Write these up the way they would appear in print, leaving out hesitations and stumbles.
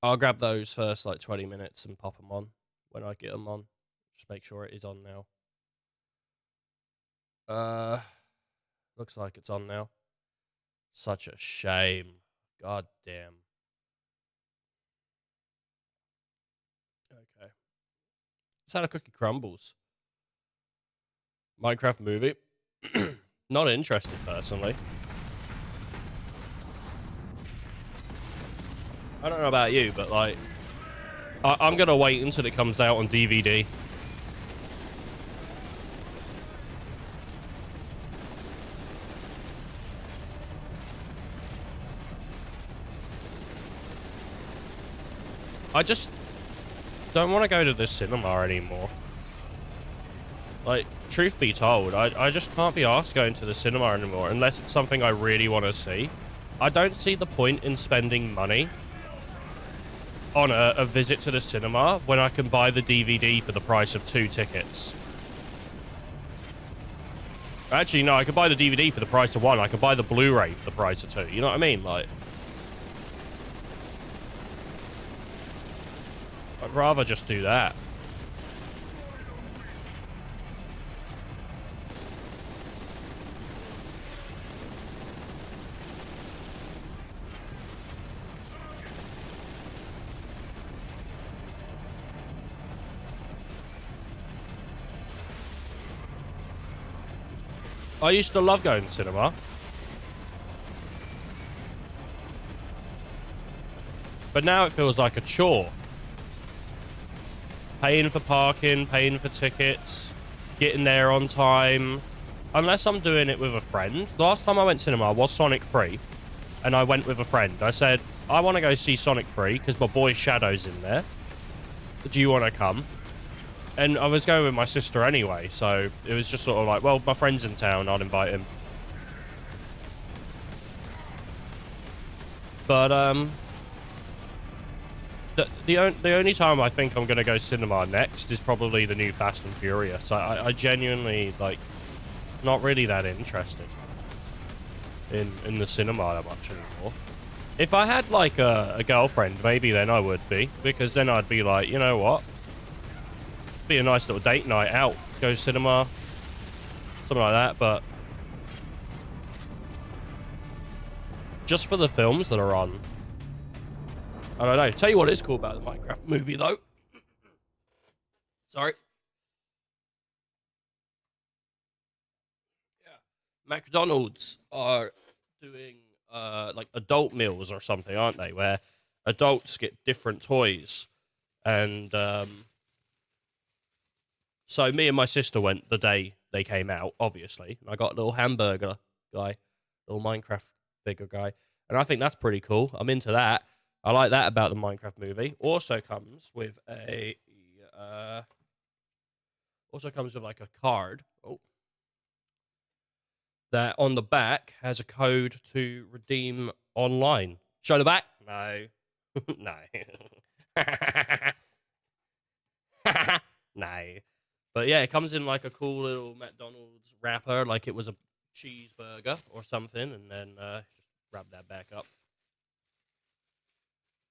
I'll grab those first, like, 20 minutes and pop them on when I get them on. Just make sure it is on now. Looks like it's on now. Such a shame. God damn. Okay. It's how the cookie crumbles. Minecraft movie. Not interested, personally. I don't know about you, but, like, I'm gonna wait until it comes out on DVD. I just don't want to go to the cinema anymore. Like, truth be told, I just can't be arsed going to the cinema anymore unless it's something I really want to see. I don't see the point in spending money on a visit to the cinema when I can buy the DVD for the price of 2 tickets. Actually, no, I could buy the DVD for the price of 1. I could buy the Blu-ray for the price of 2. You know what I mean? Like, I'd rather just do that. I used to love going to cinema. But now it feels like a chore. Paying for parking, paying for tickets, getting there on time. Unless I'm doing it with a friend. The last time I went to cinema was Sonic 3. And I went with a friend. I said, I want to go see Sonic 3 because my boy Shadow's in there. Do you want to come? And I was going with my sister anyway, so it was just sort of like, well, my friend's in town, I'll invite him. But, the only time I think I'm going to go cinema next is probably the new Fast and Furious. I genuinely, like, not really that interested in the cinema that much anymore. If I had, like, a girlfriend, maybe then I would be, because then I'd be like, you know what? Be a nice little date night out, go cinema, something like that, but just for the films that are on, I don't know. Tell you what is cool about the Minecraft movie, though. Sorry. Yeah. McDonald's are doing, like, adult meals or something, aren't they? Where adults get different toys. And, so me and my sister went the day they came out, obviously. I got a little hamburger guy, little Minecraft figure guy. And I think that's pretty cool. I'm into that. I like that about the Minecraft movie. Also comes with a, like a card. Oh. That on the back has a code to redeem online. Show the back? No. No. No. But yeah, it comes in like a cool little McDonald's wrapper, like it was a cheeseburger or something, and then just wrap that back up.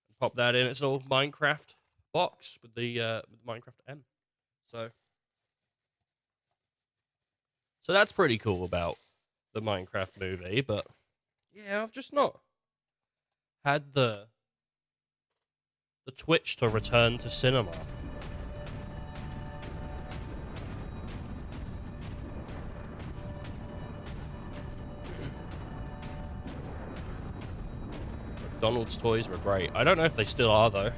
And pop that in its little Minecraft box with the Minecraft M. So that's pretty cool about the Minecraft movie, but yeah, I've just not had the twitch to return to cinema. McDonald's toys were great. I don't know if they still are, though.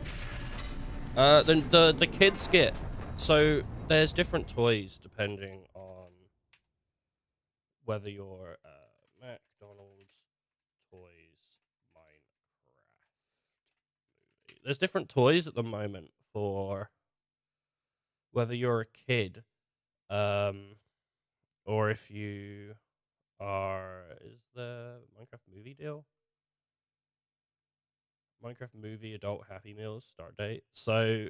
The kids get... So, there's different toys depending on whether you're McDonald's Toys Minecraft movie. There's different toys at the moment for whether you're a kid, or if you are... Is the Minecraft movie deal? Minecraft movie adult Happy Meals start date. So,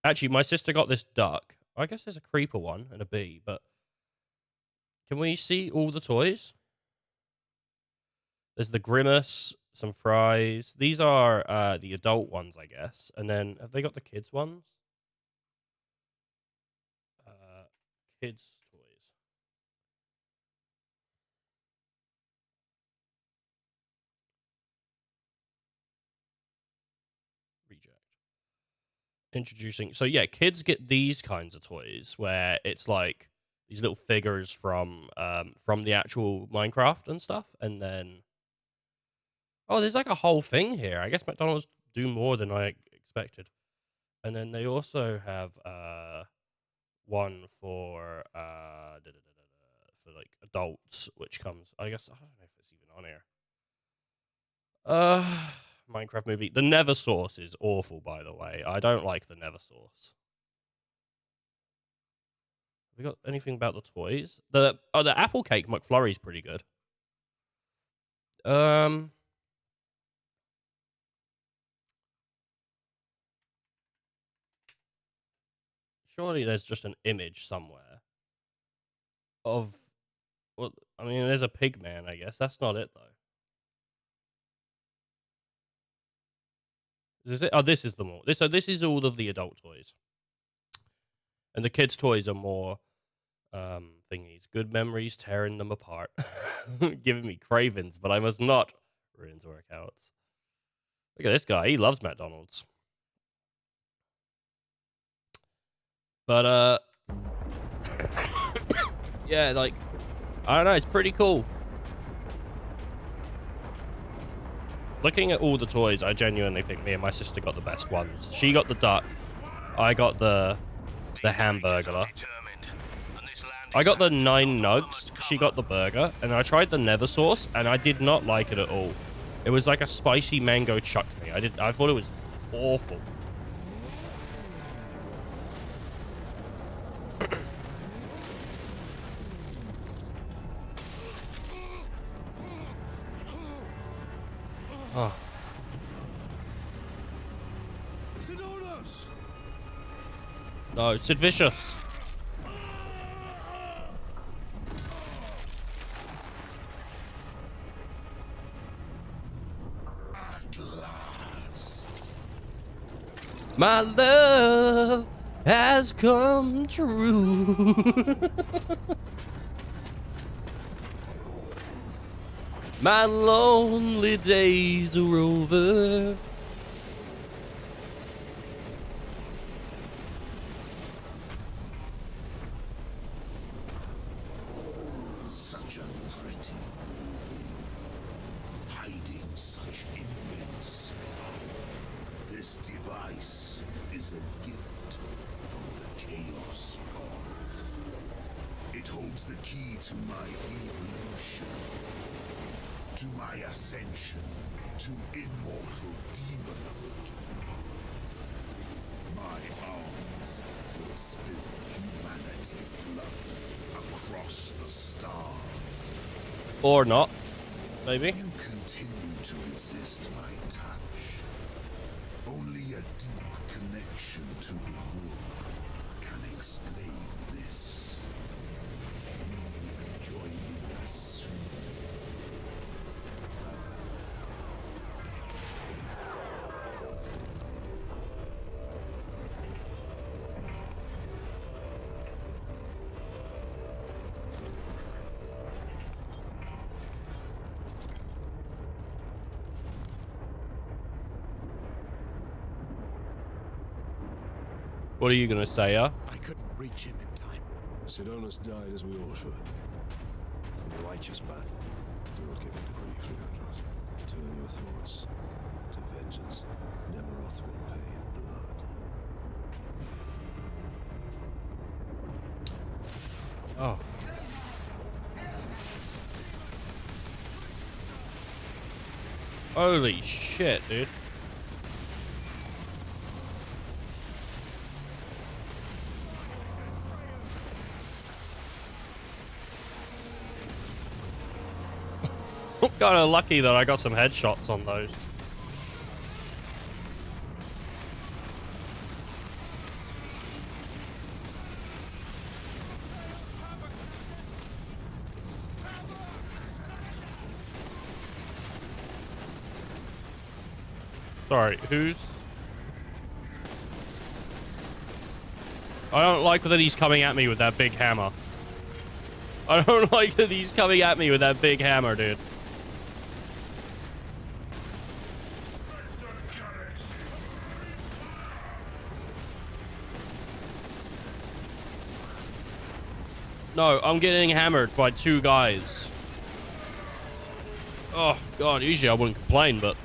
actually, my sister got this duck. I guess there's a creeper one and a bee, but can we see all the toys? There's the Grimace, some fries. These are the adult ones, I guess. And then have they got the kids ones? Kids toys. Reject. Introducing. So yeah, kids get these kinds of toys where it's like these little figures from the actual Minecraft and stuff, and then there's like a whole thing here. I guess McDonald's do more than I expected. And then they also have one for like adults, which comes, I guess, I don't know if it's even on here. Minecraft movie. The Never Sauce is awful, by the way. I don't like the Never Sauce. Have we got anything about the toys? The apple cake McFlurry's pretty good. Surely there's just an image somewhere of, well, I mean, there's a pig man, I guess. That's not it, though. Is this it? Oh, this is the more. So this is all of the adult toys. And the kids' toys are more thingies. Good memories, tearing them apart. Giving me cravings, but I must not ruin workouts. Look at this guy. He loves McDonald's. But, yeah, like, I don't know. It's pretty cool. Looking at all the toys, I genuinely think me and my sister got the best ones. She got the duck. I got the hamburger. I got the 9 nugs. She got the burger. And I tried the Never Sauce, and I did not like it at all. It was like a spicy mango chutney. I thought it was awful. Oh. No, Sid Vicious. At last. My love has come true. My lonely days are over. Such a pretty bauble, hiding such immense power. This device is a gift from the Chaos Gods. It holds the key to my evolution. To my ascension to immortal demonhood. My armies will spill humanity's blood across the stars. Or not, maybe. You continue to resist my touch. Only a deep connection to the warp can explain this. Will you be joining us soon? What are you gonna say, I couldn't reach him in time. Sidonus died as we all should. In righteous battle. Do not give in to grief, Leandros. Turn your thoughts to vengeance. Nemeroth will pay in blood. Oh. Holy shit, dude. Kinda lucky that I got some headshots on those. Sorry, who's... I don't like that he's coming at me with that big hammer. I don't like that he's coming at me with that big hammer, dude. No, I'm getting hammered by two guys. Oh, God, usually I wouldn't complain, but...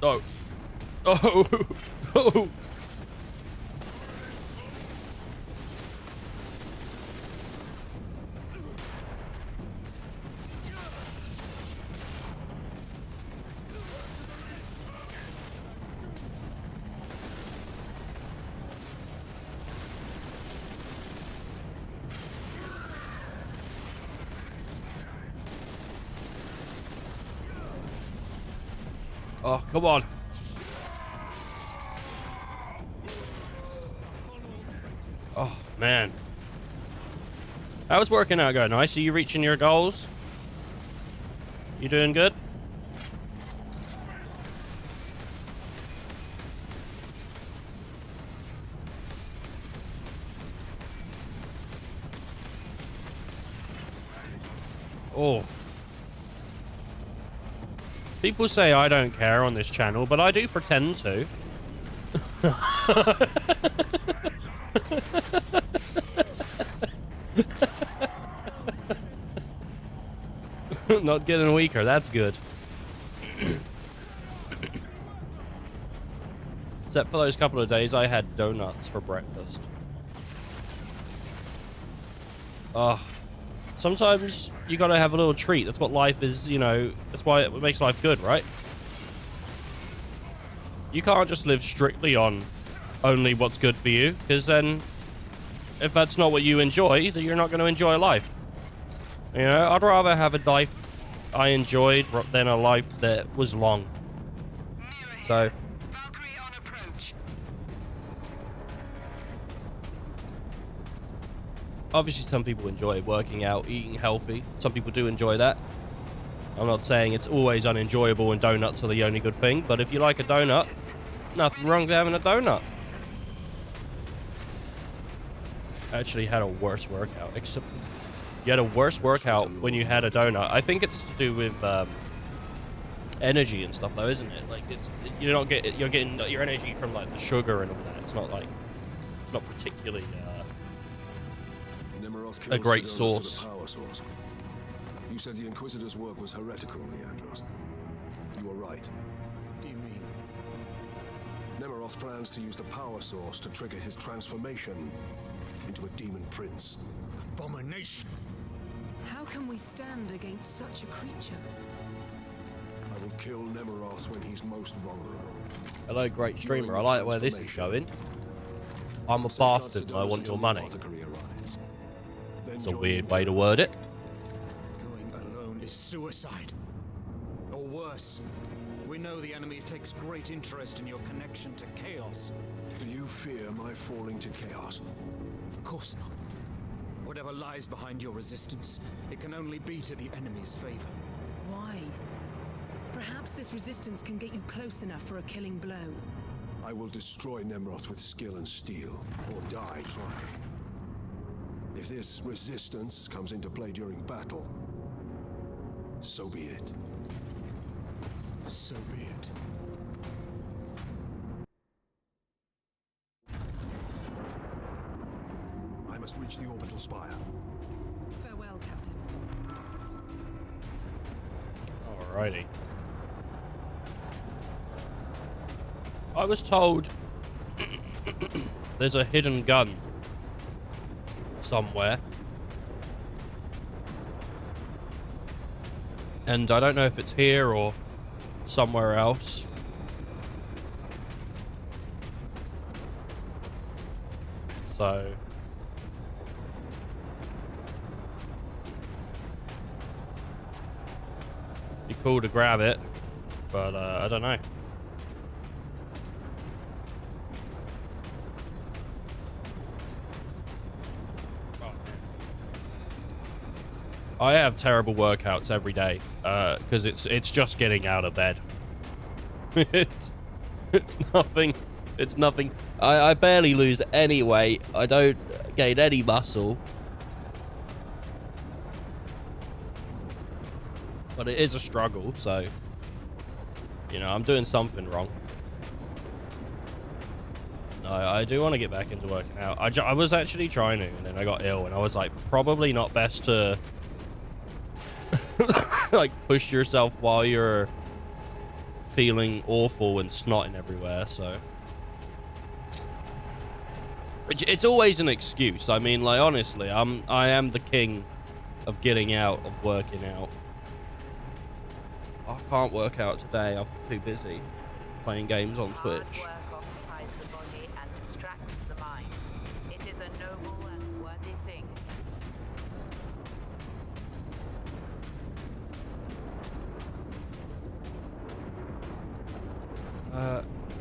No. Oh. Oh. Oh, come on. Oh, man. That was working out good. Nice. Are you reaching your goals? You doing good? Oh. People say I don't care on this channel, but I do pretend to. Not getting weaker, that's good. Except for those couple of days I had donuts for breakfast. Sometimes you gotta have a little treat. That's what life is, you know, that's why it makes life good, right? You can't just live strictly on only what's good for you, because then if that's not what you enjoy, then you're not going to enjoy life. You know, I'd rather have a life I enjoyed than a life that was long. So... obviously, some people enjoy working out, eating healthy. Some people do enjoy that. I'm not saying it's always unenjoyable and donuts are the only good thing, but if you like a donut, nothing wrong with having a donut. I actually had a worse workout, except you had a worse workout when you had a donut. I think it's to do with energy and stuff, though, isn't it? Like you're getting your energy from like the sugar and all that. It's not like it's not particularly a great source. You said the Inquisitor's work was heretical, Leandros. You were right. What do you mean? Nemeroth plans to use the power source to trigger his transformation into a demon prince. Abomination! How can we stand against such a creature? I will kill Nemeroth when he's most vulnerable. Hello, great streamer. I like where this is going. I'm a bastard and I want your money. It's a weird way to word it. Going alone is suicide. Or worse, we know the enemy takes great interest in your connection to chaos. Do you fear my falling to chaos? Of course not. Whatever lies behind your resistance, it can only be to the enemy's favor. Why? Perhaps this resistance can get you close enough for a killing blow. I will destroy Nemeroth with skill and steel, or die trying. If this resistance comes into play during battle, so be it. So be it. I must reach the orbital spire. Farewell, Captain. Alrighty. I was told there's a hidden gun somewhere. And I don't know if it's here or somewhere else. So... be cool to grab it, but I don't know. I have terrible workouts every day because it's just getting out of bed. it's nothing. It's nothing. I barely lose any weight. I don't gain any muscle. But it is a struggle, so, you know, I'm doing something wrong. No, I do want to get back into working out. I was actually trying to, and then I got ill, and I was like, probably not best to, like, push yourself while you're feeling awful and snotting everywhere, so. It's always an excuse. I mean, like, honestly, I am the king of getting out, of working out. I can't work out today. I'm too busy playing games on Twitch. Hard work occupies the body and distracts the mind. It is a noble and worthy thing.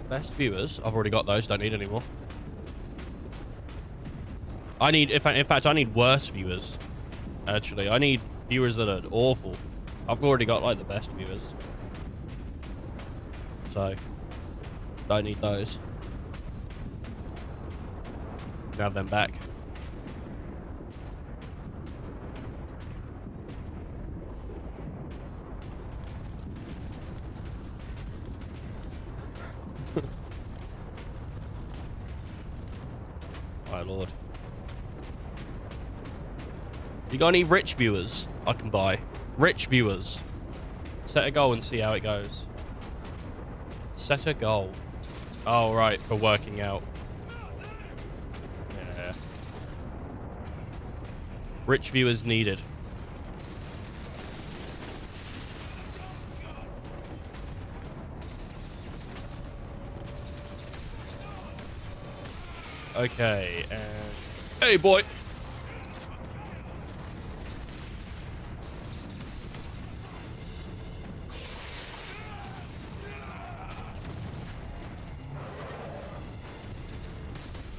Best viewers. I've already got those. Don't need any more. I need, in fact, I need worse viewers. Actually, I need viewers that are awful. I've already got, like, the best viewers. So, don't need those. Can have them back. My lord. You got any rich viewers I can buy? Rich viewers. Set a goal and see how it goes. Set a goal. Oh, right, for working out. Yeah. Rich viewers needed. Okay, and... Hey, boy!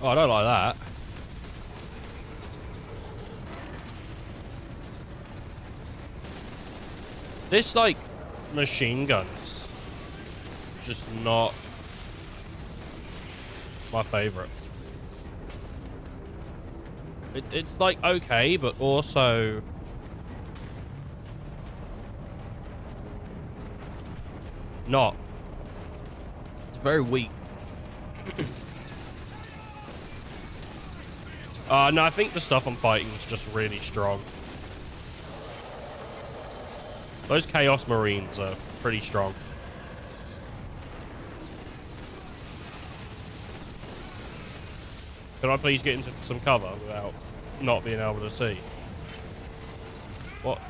Oh, I don't like that. This, like, machine gun's just not my favorite. It's, like, okay, but also... not. It's very weak. No, I think the stuff I'm fighting is just really strong. Those Chaos Marines are pretty strong. Can I please get into some cover without not being able to see? What?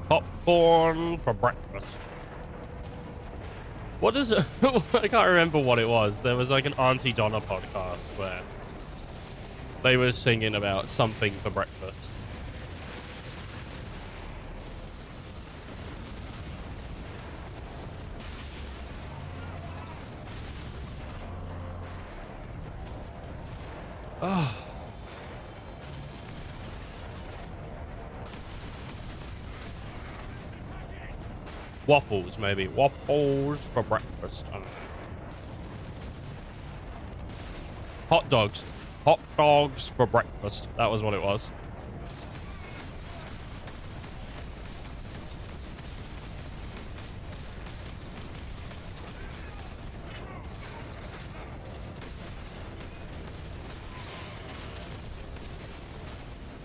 Popcorn for breakfast. What is it? I can't remember what it was. There was like an Auntie Donna podcast where they were singing about something for breakfast. Oh. Waffles, maybe. Waffles for breakfast. I don't know. Hot dogs. Hot dogs for breakfast. That was what it was.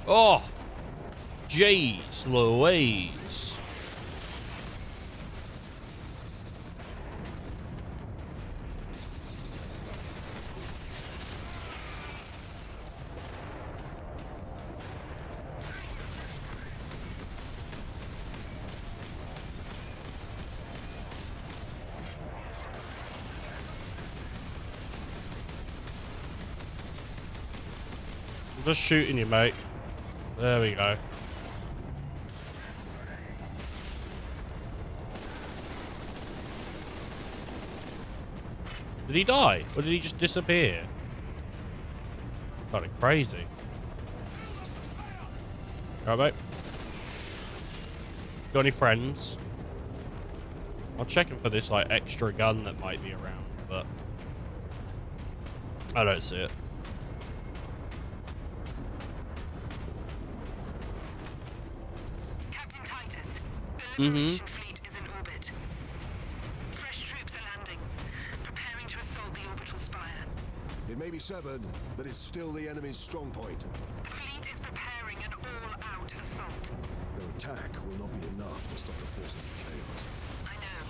Oh, jeez Louise. I'm just shooting you, mate. There we go. Did he die? Or did he just disappear? Kind of crazy. Alright, mate. Got any friends? I'm checking for this, like, extra gun that might be around, but I don't see it. Captain Titus, the Liberation fleet is in orbit. Fresh troops are landing, preparing to assault the orbital spire. It may be severed, but it's still the enemy's strong point. The fleet is preparing an all-out assault. Their attack will not be enough to stop the forces of chaos. I know.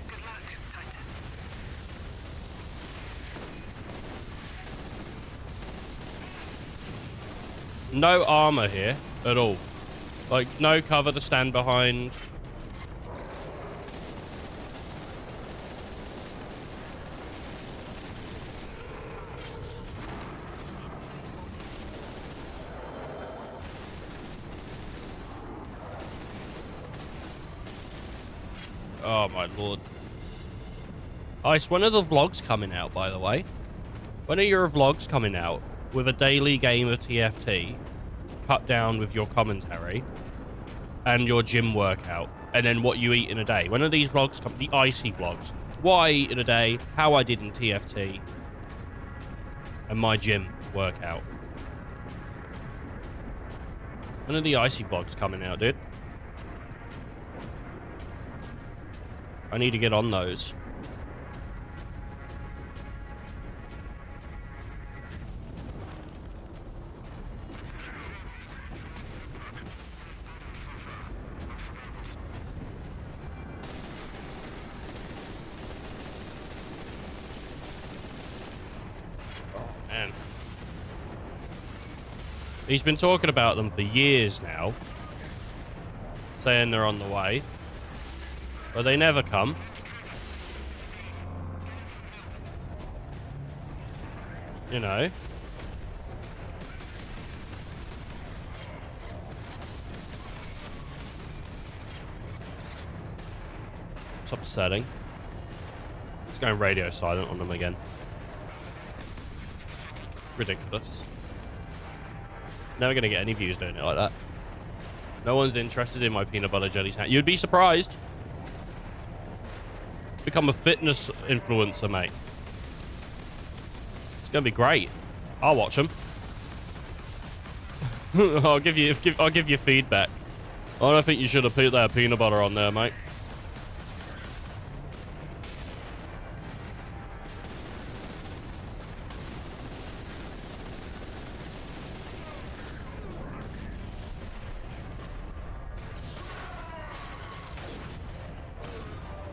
Good luck, Titus. No armor here at all. Like, no cover to stand behind. Oh my lord. Ice, when are the vlogs coming out, by the way? When are your vlogs coming out? With a daily game of TFT, cut down with your commentary, and your gym workout, and then what you eat in a day. When are these vlogs come? The icy vlogs. What I eat in a day, how I did in TFT, and my gym workout. When are the icy vlogs coming out, dude? I need to get on those. Man. He's been talking about them for years now, saying they're on the way, but they never come. You know. It's upsetting. It's going radio silent on them again. Ridiculous. Never gonna get any views doing it like that. No one's interested in my peanut butter jelly sandwich. You'd be surprised. Become a fitness influencer, mate. It's gonna be great. I'll watch them. I'll give you feedback. I don't think you should have put that peanut butter on there, mate.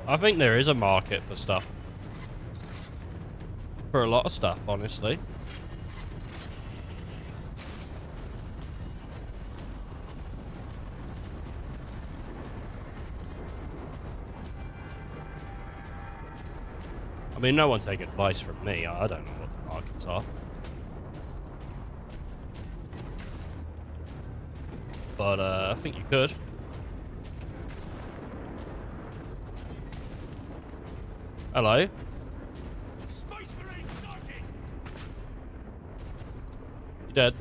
I think there is a market for stuff. For a lot of stuff, honestly. I mean, no one take advice from me. I don't know what the markets are. But, I think you could. Hello? Space Marine sighted! You dead?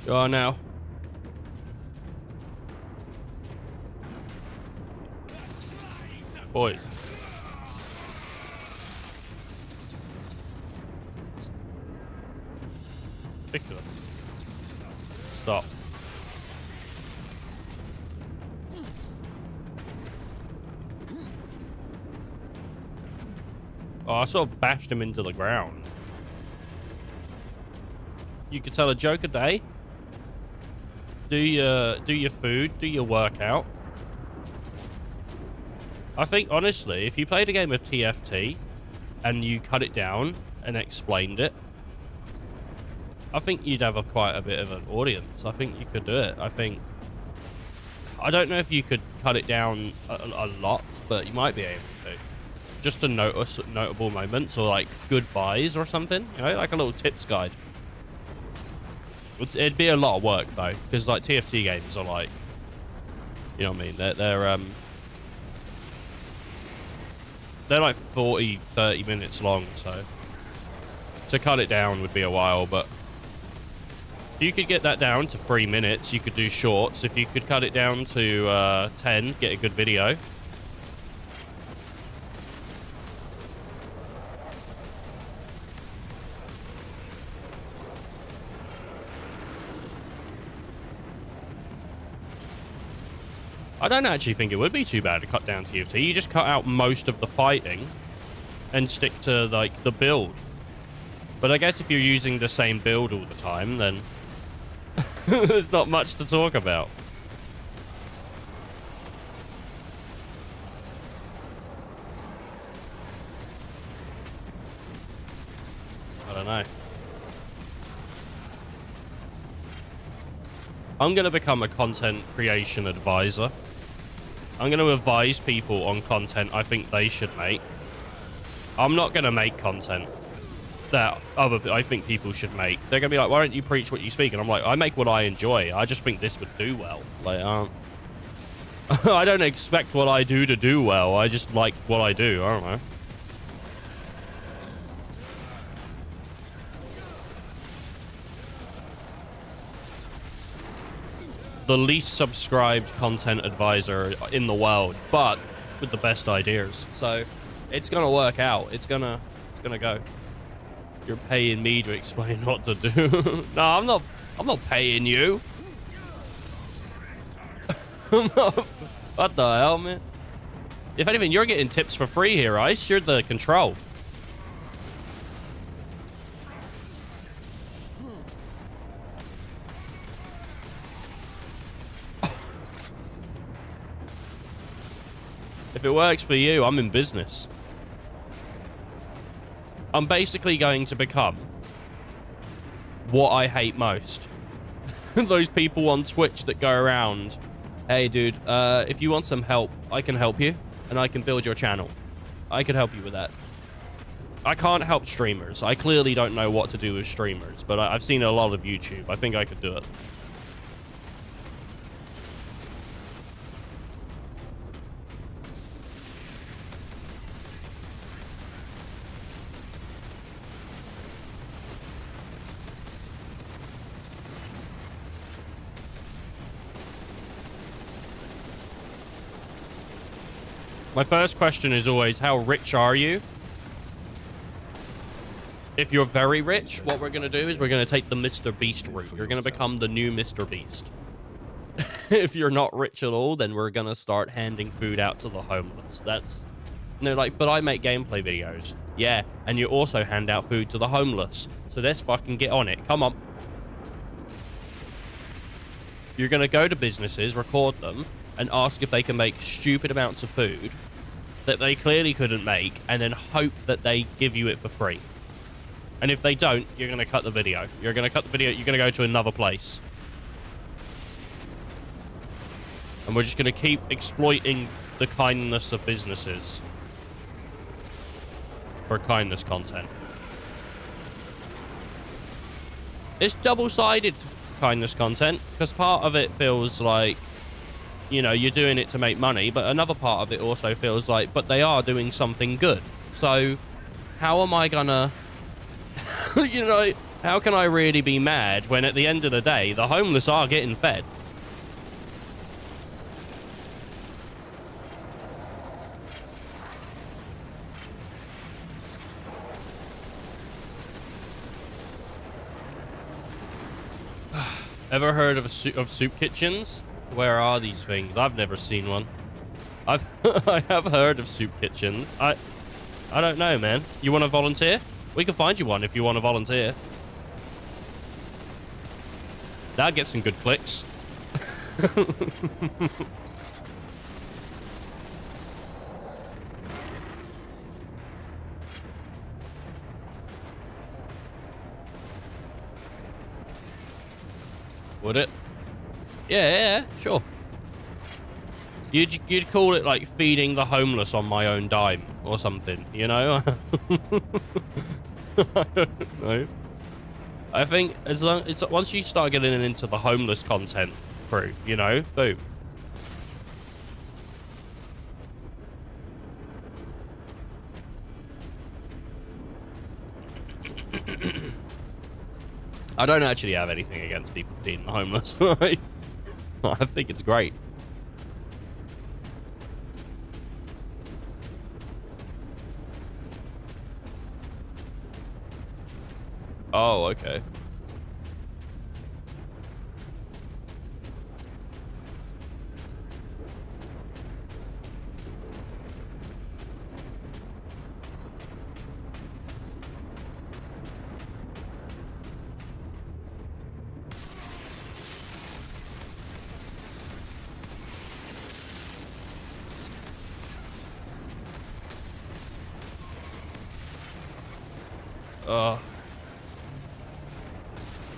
You are now. Boys. Ridiculous. Stop. Oh, I sort of bashed him into the ground. You could tell a joke a day. Do your food, do your workout. I think, honestly, if you played a game of TFT and you cut it down and explained it, I think you'd have quite a bit of an audience. I think you could do it. I don't know if you could cut it down a lot, but you might be able to. Just to notice notable moments or like goodbyes or something, you know, like a little tips guide. It'd be a lot of work though, because like TFT games are like, you know what I mean? They're like 40, 30 minutes long, so to cut it down would be a while, but if you could get that down to 3 minutes, you could do shorts. If you could cut it down to 10, get a good video. I don't actually think it would be too bad to cut down TFT. You just cut out most of the fighting and stick to, like, the build. But I guess if you're using the same build all the time, then there's not much to talk about. I don't know. I'm going to become a content creation advisor. I'm going to advise people on content I think they should make. I'm not going to make content that I think people should make. They're going to be like, why don't you preach what you speak? And I'm like, I make what I enjoy. I just think this would do well. Like, I don't expect what I do to do well. I just like what I do. I don't know. The least subscribed content advisor in the world, but with the best ideas. So it's gonna work out. It's gonna go. You're paying me to explain what to do. No, I'm not paying you. What the hell, man? If anything, you're getting tips for free here, Ice. You're the control. If it works for you, I'm in business. I'm basically going to become what I hate most. Those people on Twitch that go around, hey dude, if you want some help, I can help you and I can build your channel. I can help you with that. I can't help streamers. I clearly don't know what to do with streamers, but I've seen a lot of YouTube. I think I could do it. My first question is always, how rich are you? If you're very rich, what we're going to do is we're going to take the Mr. Beast route. You're going to become the new Mr. Beast. If you're not rich at all, then we're going to start handing food out to the homeless. That's... And they're like, but I make gameplay videos. Yeah, and you also hand out food to the homeless. So let's fucking get on it. Come on. You're going to go to businesses, record them, and ask if they can make stupid amounts of food that they clearly couldn't make, and then hope that they give you it for free. And if they don't, you're going to cut the video. You're going to cut the video, you're going to go to another place. And we're just going to keep exploiting the kindness of businesses for kindness content. It's double-sided kindness content, because part of it feels like, you know, you're doing it to make money, but another part of it also feels like, but they are doing something good. So how am I gonna, you know, how can I really be mad when at the end of the day, the homeless are getting fed? Ever heard of soup kitchens? Where are these things? I've never seen one. I have heard of soup kitchens. I don't know, man. You want to volunteer? We can find you one if you want to volunteer. That'll get some good clicks. Would it? Yeah, sure. You'd call it like feeding the homeless on my own dime or something, you know? I don't know. I think as long it's once you start getting into the homeless content crew, you know, boom. I don't actually have anything against people feeding the homeless. I think it's great. Oh, okay.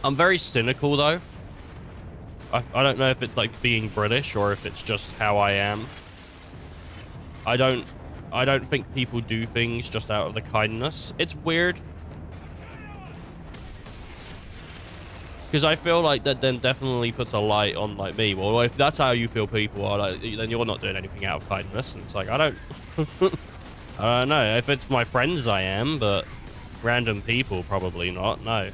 I'm very cynical though. I don't know if it's like being British or if it's just how I am. I don't think people do things just out of the kindness. It's weird. Because I feel like that then definitely puts a light on like me. Well, if that's how you feel people are, like, then you're not doing anything out of kindness. And it's like, I don't know. If it's my friends, I am, but random people, probably not. No.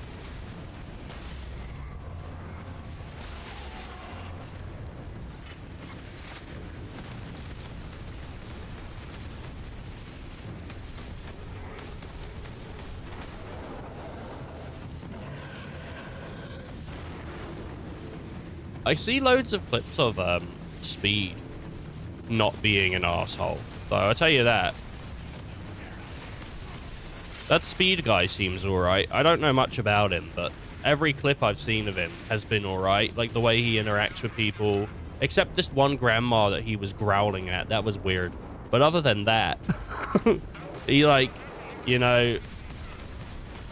I see loads of clips of Speed not being an asshole. So I'll tell you that. That Speed guy seems alright. I don't know much about him, but every clip I've seen of him has been alright. Like the way he interacts with people. Except this one grandma that he was growling at. That was weird. But other than that, he like, you know,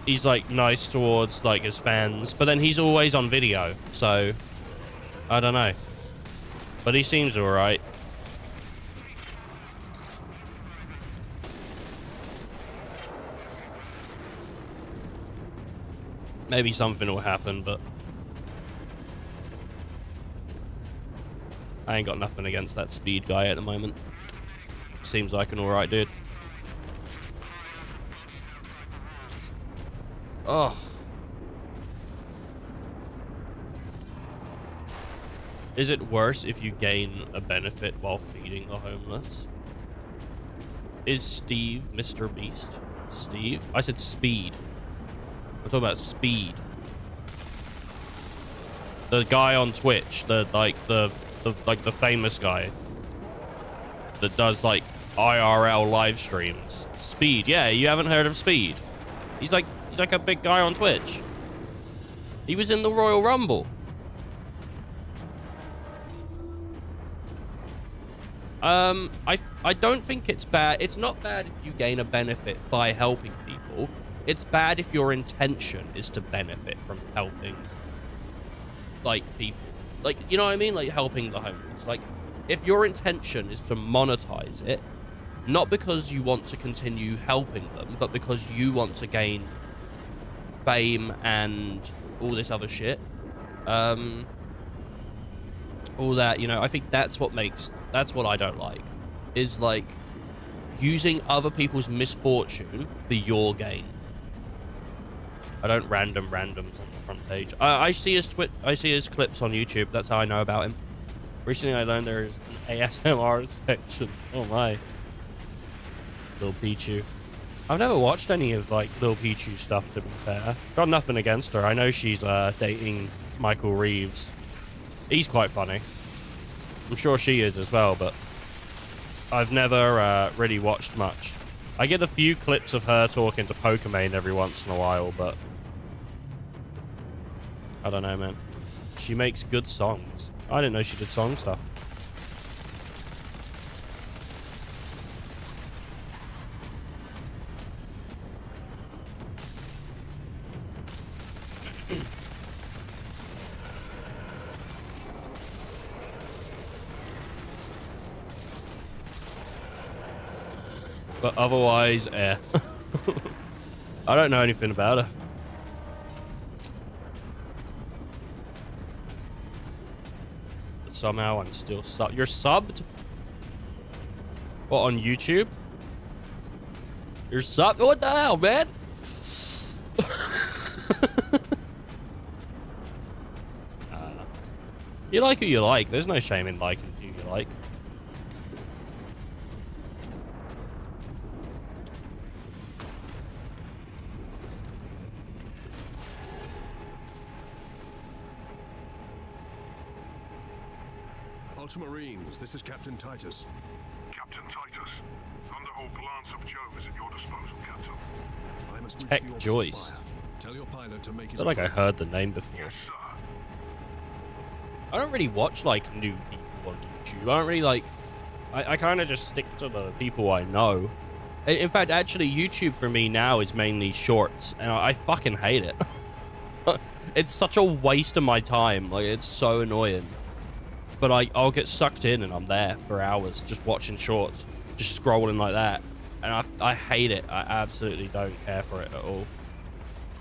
he's like nice towards like his fans. But then he's always on video, so I don't know. But he seems alright. Maybe something will happen, but I ain't got nothing against that Speed guy at the moment. Seems like an alright dude. Oh. Is it worse if you gain a benefit while feeding the homeless? Is Steve Mr. Beast? Steve? I said Speed. I'm talking about Speed. The guy on Twitch, the famous guy that does like IRL live streams. Speed, yeah, you haven't heard of Speed? He's like a big guy on Twitch. He was in the Royal Rumble. I don't think it's bad. It's not bad if you gain a benefit by helping people. It's bad if your intention is to benefit from helping, like, people. Like, you know what I mean? Like, helping the homeless. Like, if your intention is to monetize it, not because you want to continue helping them, but because you want to gain fame and all this other shit, all that, you know, I think that's what I don't like, is like using other people's misfortune for your gain. I don't randoms on the front page. I see his clips on YouTube. That's how I know about him. Recently I learned there is an ASMR section. Oh my. Lil Pichu. I've never watched any of like Lil Pichu stuff, to be fair. Got nothing against her. I know she's dating Michael Reeves. He's quite funny. I'm sure she is as well, but I've never really watched much. I get a few clips of her talking to Pokemon every once in a while, but I don't know, man. She makes good songs. I didn't know she did song stuff. But otherwise, I don't know anything about her. somehow and still sub. You're subbed? What, on YouTube? You're subbed? What the hell, man? You like who you like. There's no shame in liking who you like. Ultramarines, this is Captain Titus. Captain Titus, Underhold Lance of Jove is at your disposal, Captain. I must reach Tech the orbital Joyce. spire. Tell your pilot to make I his feel like I heard the name before. Yes, sir. I don't really watch, like, new people on YouTube. I don't really, like... I kind of just stick to the people I know. In fact, actually, YouTube for me now is mainly shorts, and I fucking hate it. It's such a waste of my time. Like, it's so annoying. But I'll get sucked in, and I'm there for hours just watching shorts. Just scrolling like that. And I hate it. I absolutely don't care for it at all.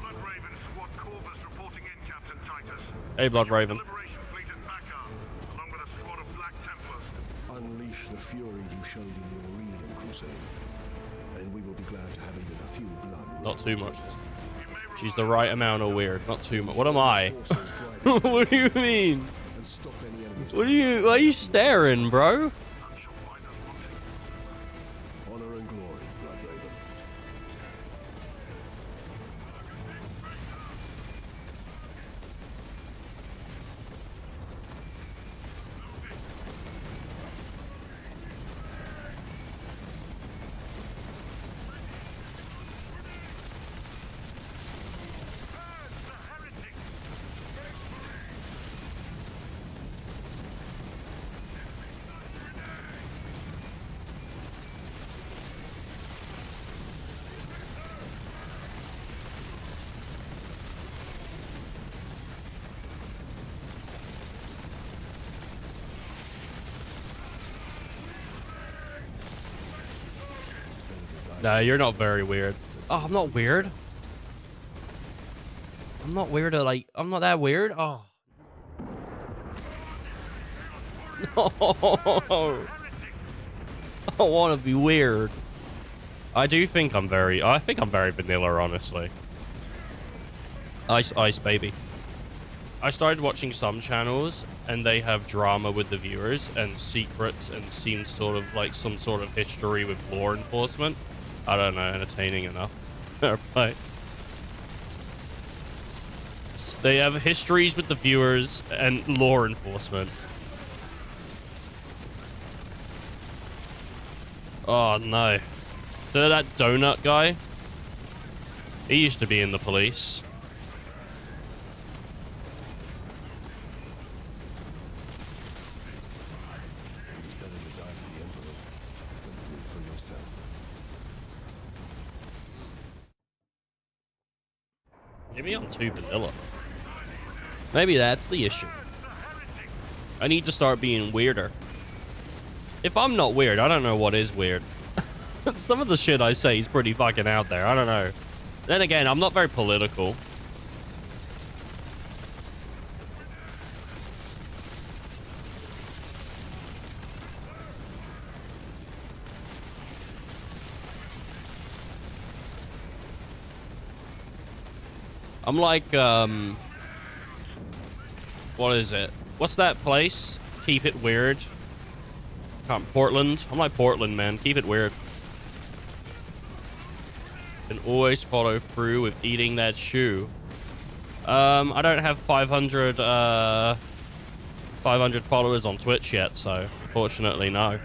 Blood Raven Squad Corvus reporting in, Captain Titus. Hey, Blood Raven. Liberation fleet at Makar, along with a squad of Black Templars. Unleash the fury you showed in the Aurelian Crusade, and we will be glad to have even a few blood. Not too much. You may She's rely the right amount of weird. Not too much. What am I? What do you mean? And stop any enemies. What are you... Why are you staring, bro? on shall find us wanting. Honor and glory, Blood Raven. No, you're not very weird. Oh, I'm not weird. I'm not weird. Like, I'm not that weird. Oh. No. I want to be weird. I think I'm very vanilla, honestly. Ice, baby. I started watching some channels, and they have drama with the viewers, and secrets, and scenes sort of like some sort of history with law enforcement. I don't know, entertaining enough. Right. They have histories with the viewers and law enforcement. Oh no. So that donut guy? He used to be in the police. It's better to die for the Emperor than to live for yourself. Maybe I'm too vanilla. Maybe that's the issue. I need to start being weirder. If I'm not weird, I don't know what is weird. Some of the shit I say is pretty fucking out there. I don't know. Then again, I'm not very political. I'm like, what is it? What's that place? Keep it weird. Portland? I'm like Portland, man. Keep it weird. And always follow through with eating that shoe. I don't have 500 followers on Twitch yet, so unfortunately, no.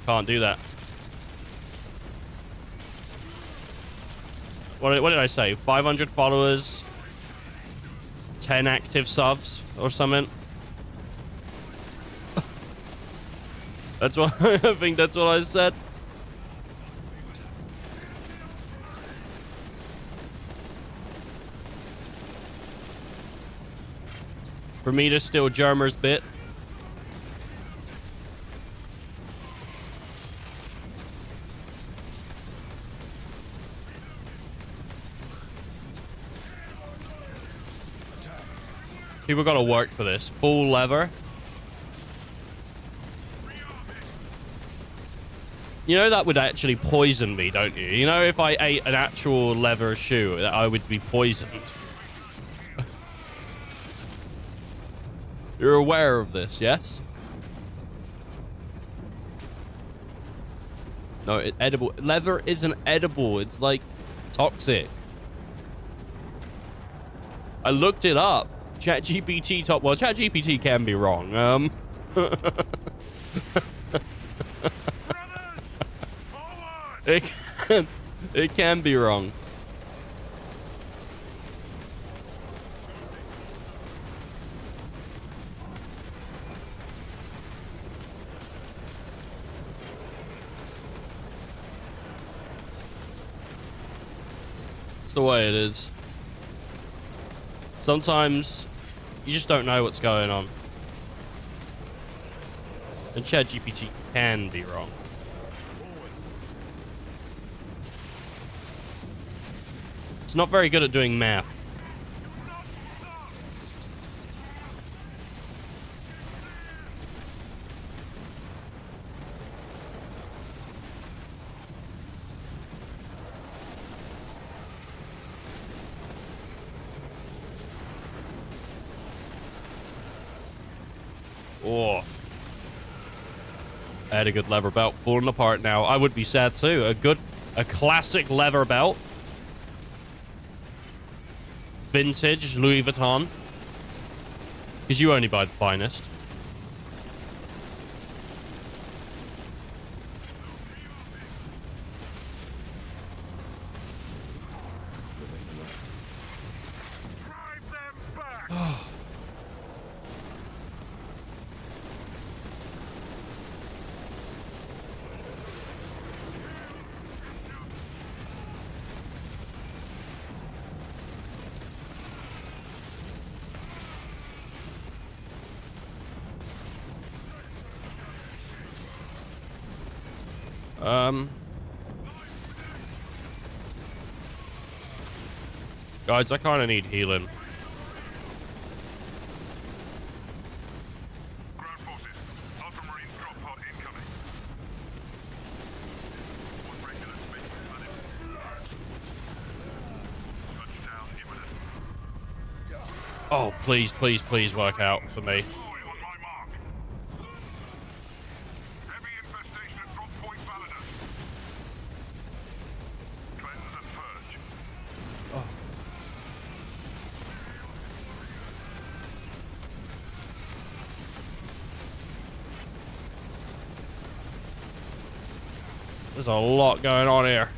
Can't do that. What did I say? 500 followers, 10 active subs or something. That's what I think. That's what I said. For me to steal Jermer's bit. People got to work for this. Full leather. You know that would actually poison me, don't you? You know if I ate an actual leather shoe, that I would be poisoned. You're aware of this, yes? No, edible. Leather isn't edible. It's like toxic. I looked it up. ChatGPT top. Well, ChatGPT can be wrong. It can be wrong. It's the way it is. Sometimes you just don't know what's going on. And ChatGPT can be wrong. It's not very good at doing math. Oh. I had a good leather belt falling apart now. I would be sad too. A classic leather belt. Vintage Louis Vuitton. Because you only buy the finest. Drive them back! Guys, I kind of need healing. Ground forces, Ultramarines drop pod incoming. One regular space planet. Touchdown imminent. Oh, please, please, please work out for me. On my mark. Heavy infestation at drop point Validus. Cleanse and purge. There's a lot going on here.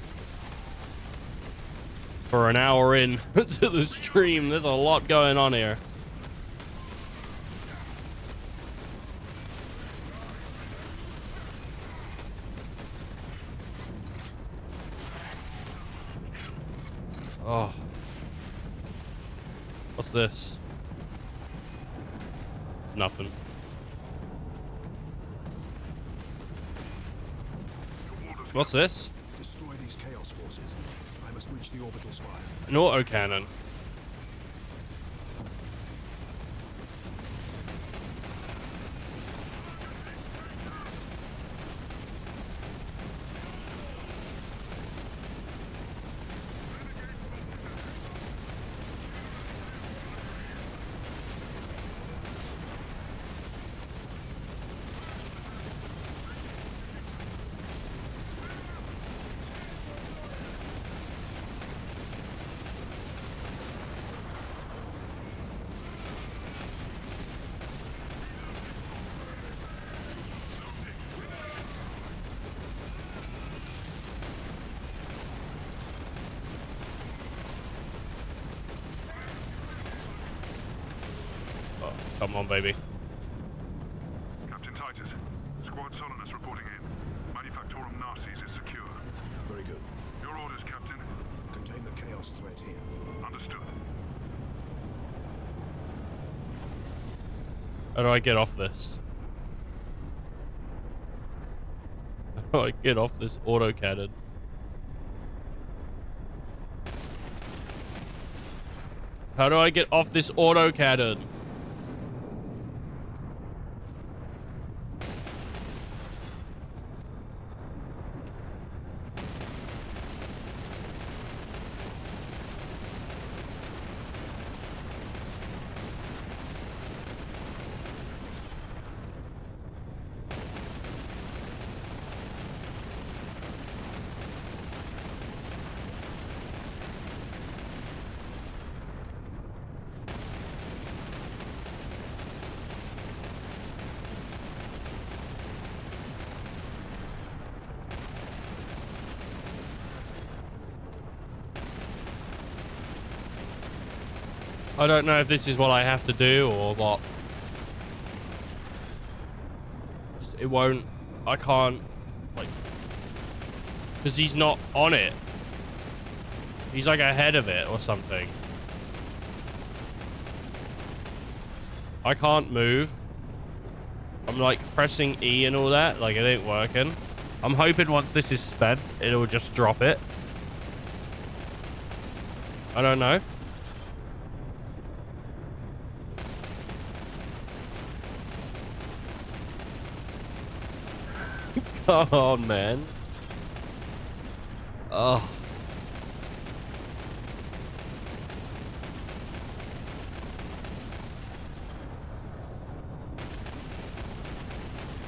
For an hour in to the stream, there's a lot going on here. Oh. What's this? It's nothing. What's this? Destroy these chaos forces. I must reach the orbital spire. An autocannon. Come on, baby. Captain Titus, Squad Solonus reporting in. Manufactorum Narcis is secure. Very good. Your orders, Captain. Contain the chaos threat here. Understood. How do I get off this? How do I get off this autocannon? How do I get off this autocannon? I don't know if this is what I have to do or what. It won't. I can't. Like. Because he's not on it. He's like ahead of it or something. I can't move. I'm like pressing E and all that. Like it ain't working. I'm hoping once this is spent, it'll just drop it. I don't know. Come on, man. Oh.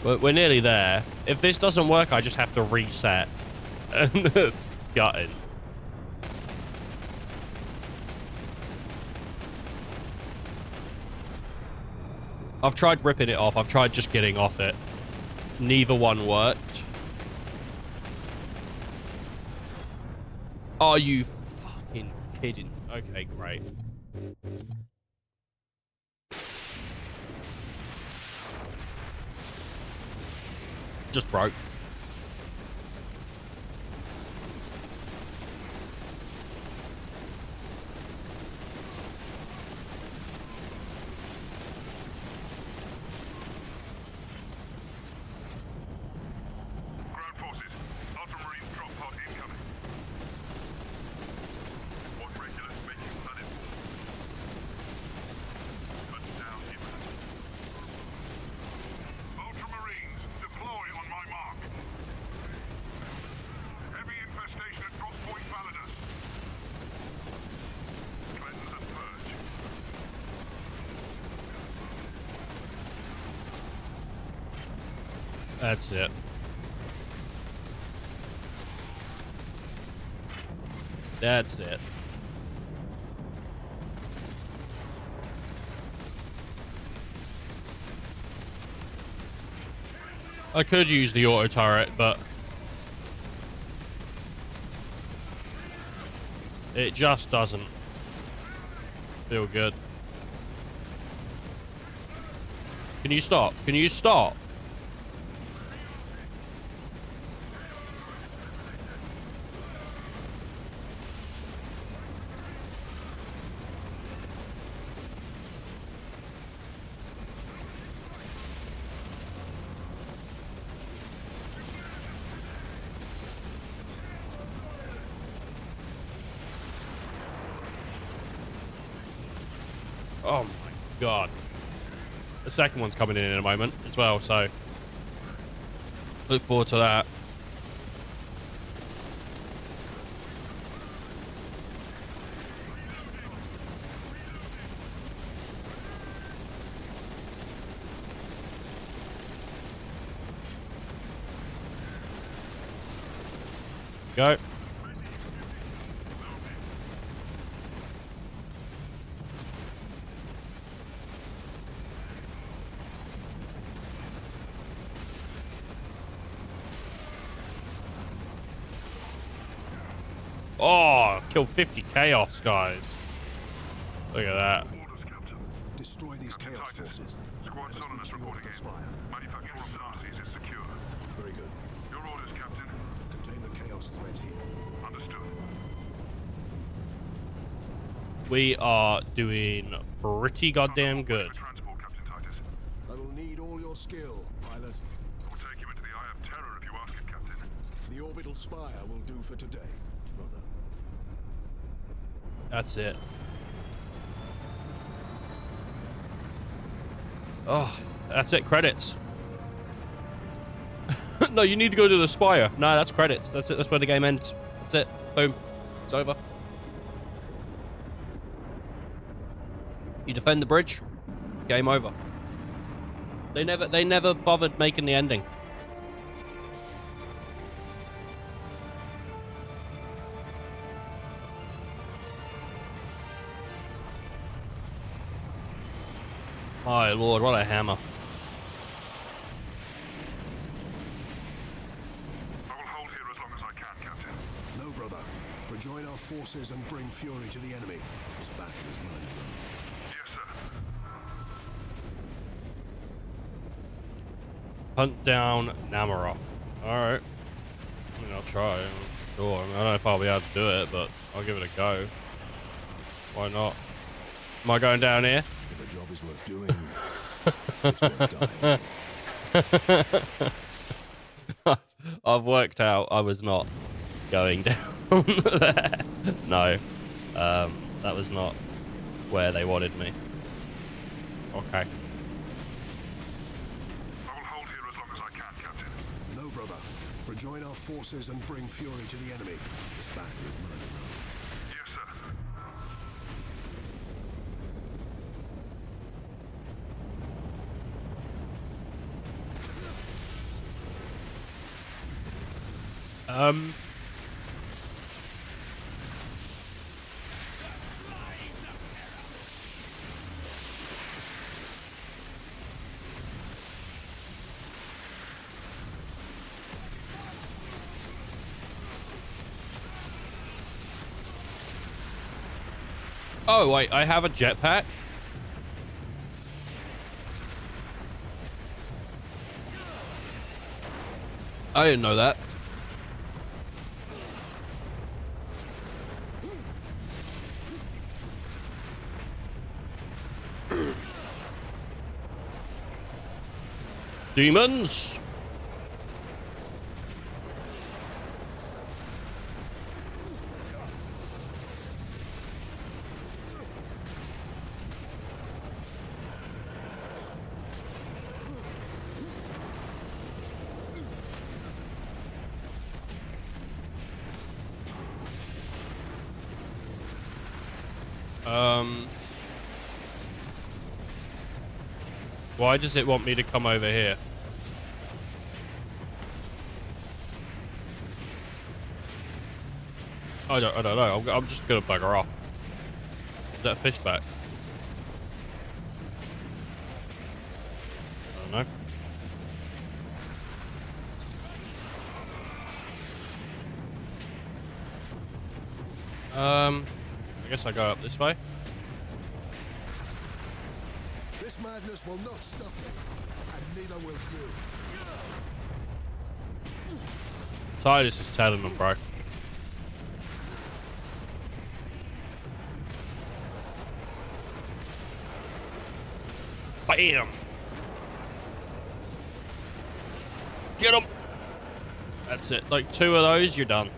We're nearly there. If this doesn't work, I just have to reset. And it's gutted. I've tried ripping it off. I've tried just getting off it. Neither one worked. Are you fucking kidding? Okay, great. Just broke. Ground forces, Ultramarine drop pod incoming. What Regulus make you planet for? Touchdown imminent. Ultramarines, deploy on my mark. Heavy infestation at drop point Validus. Cleanse and purge. That's it. That's it. I could use the auto turret, but it just doesn't feel good. Can you stop? Can you stop? Oh my god. The second one's coming in a moment as well, so look forward to that. Go. Oh, killed 50 chaos guys. Look at that. Orders, Captain. Destroy these chaos forces. Squad Let us Solonus reach the reporting orbital in. spire. Manufacturer of Narcissus is secure. Very good. Your orders, Captain. Contain the chaos threat here. Understood. We are doing pretty goddamn good. Transport, Captain Titus. I will need all your skill, pilot. We'll take you into the Eye of Terror if you ask it, Captain. The orbital spire will do for today, brother. That's it. Oh, that's it. Credits. No, you need to go to the spire. No, that's credits. That's it. That's where the game ends. That's it. Boom. It's over. You defend the bridge. Game over. They never bothered making the ending. My lord, what a hammer. I will hold here as long as I can, Captain. No, brother. Rejoin our forces and bring fury to the enemy. This battle is mine alone. Hunt down Namaroth. Alright. I mean, I'll try. Sure. I don't know if I'll be able to do it, but I'll give it a go. Why not? Am I going down here? If a job is worth doing, it's worth dying. I've worked out I was not going down there. No. That was not where they wanted me. Okay. I will hold here as long as I can, Captain. No, brother. Rejoin our forces and bring fury to the enemy. This battle is mine alone. Yes, sir. Oh, wait, I have a jetpack? I didn't know that. Demons! Why does it want me to come over here? I don't know. I'm just gonna bugger off. Is that a fish back? I don't know. I guess I go up this way. This madness will not stop me, and neither will you. Titus is telling them, bro. Bam! Get him! That's it. Like 2 of those, you're done.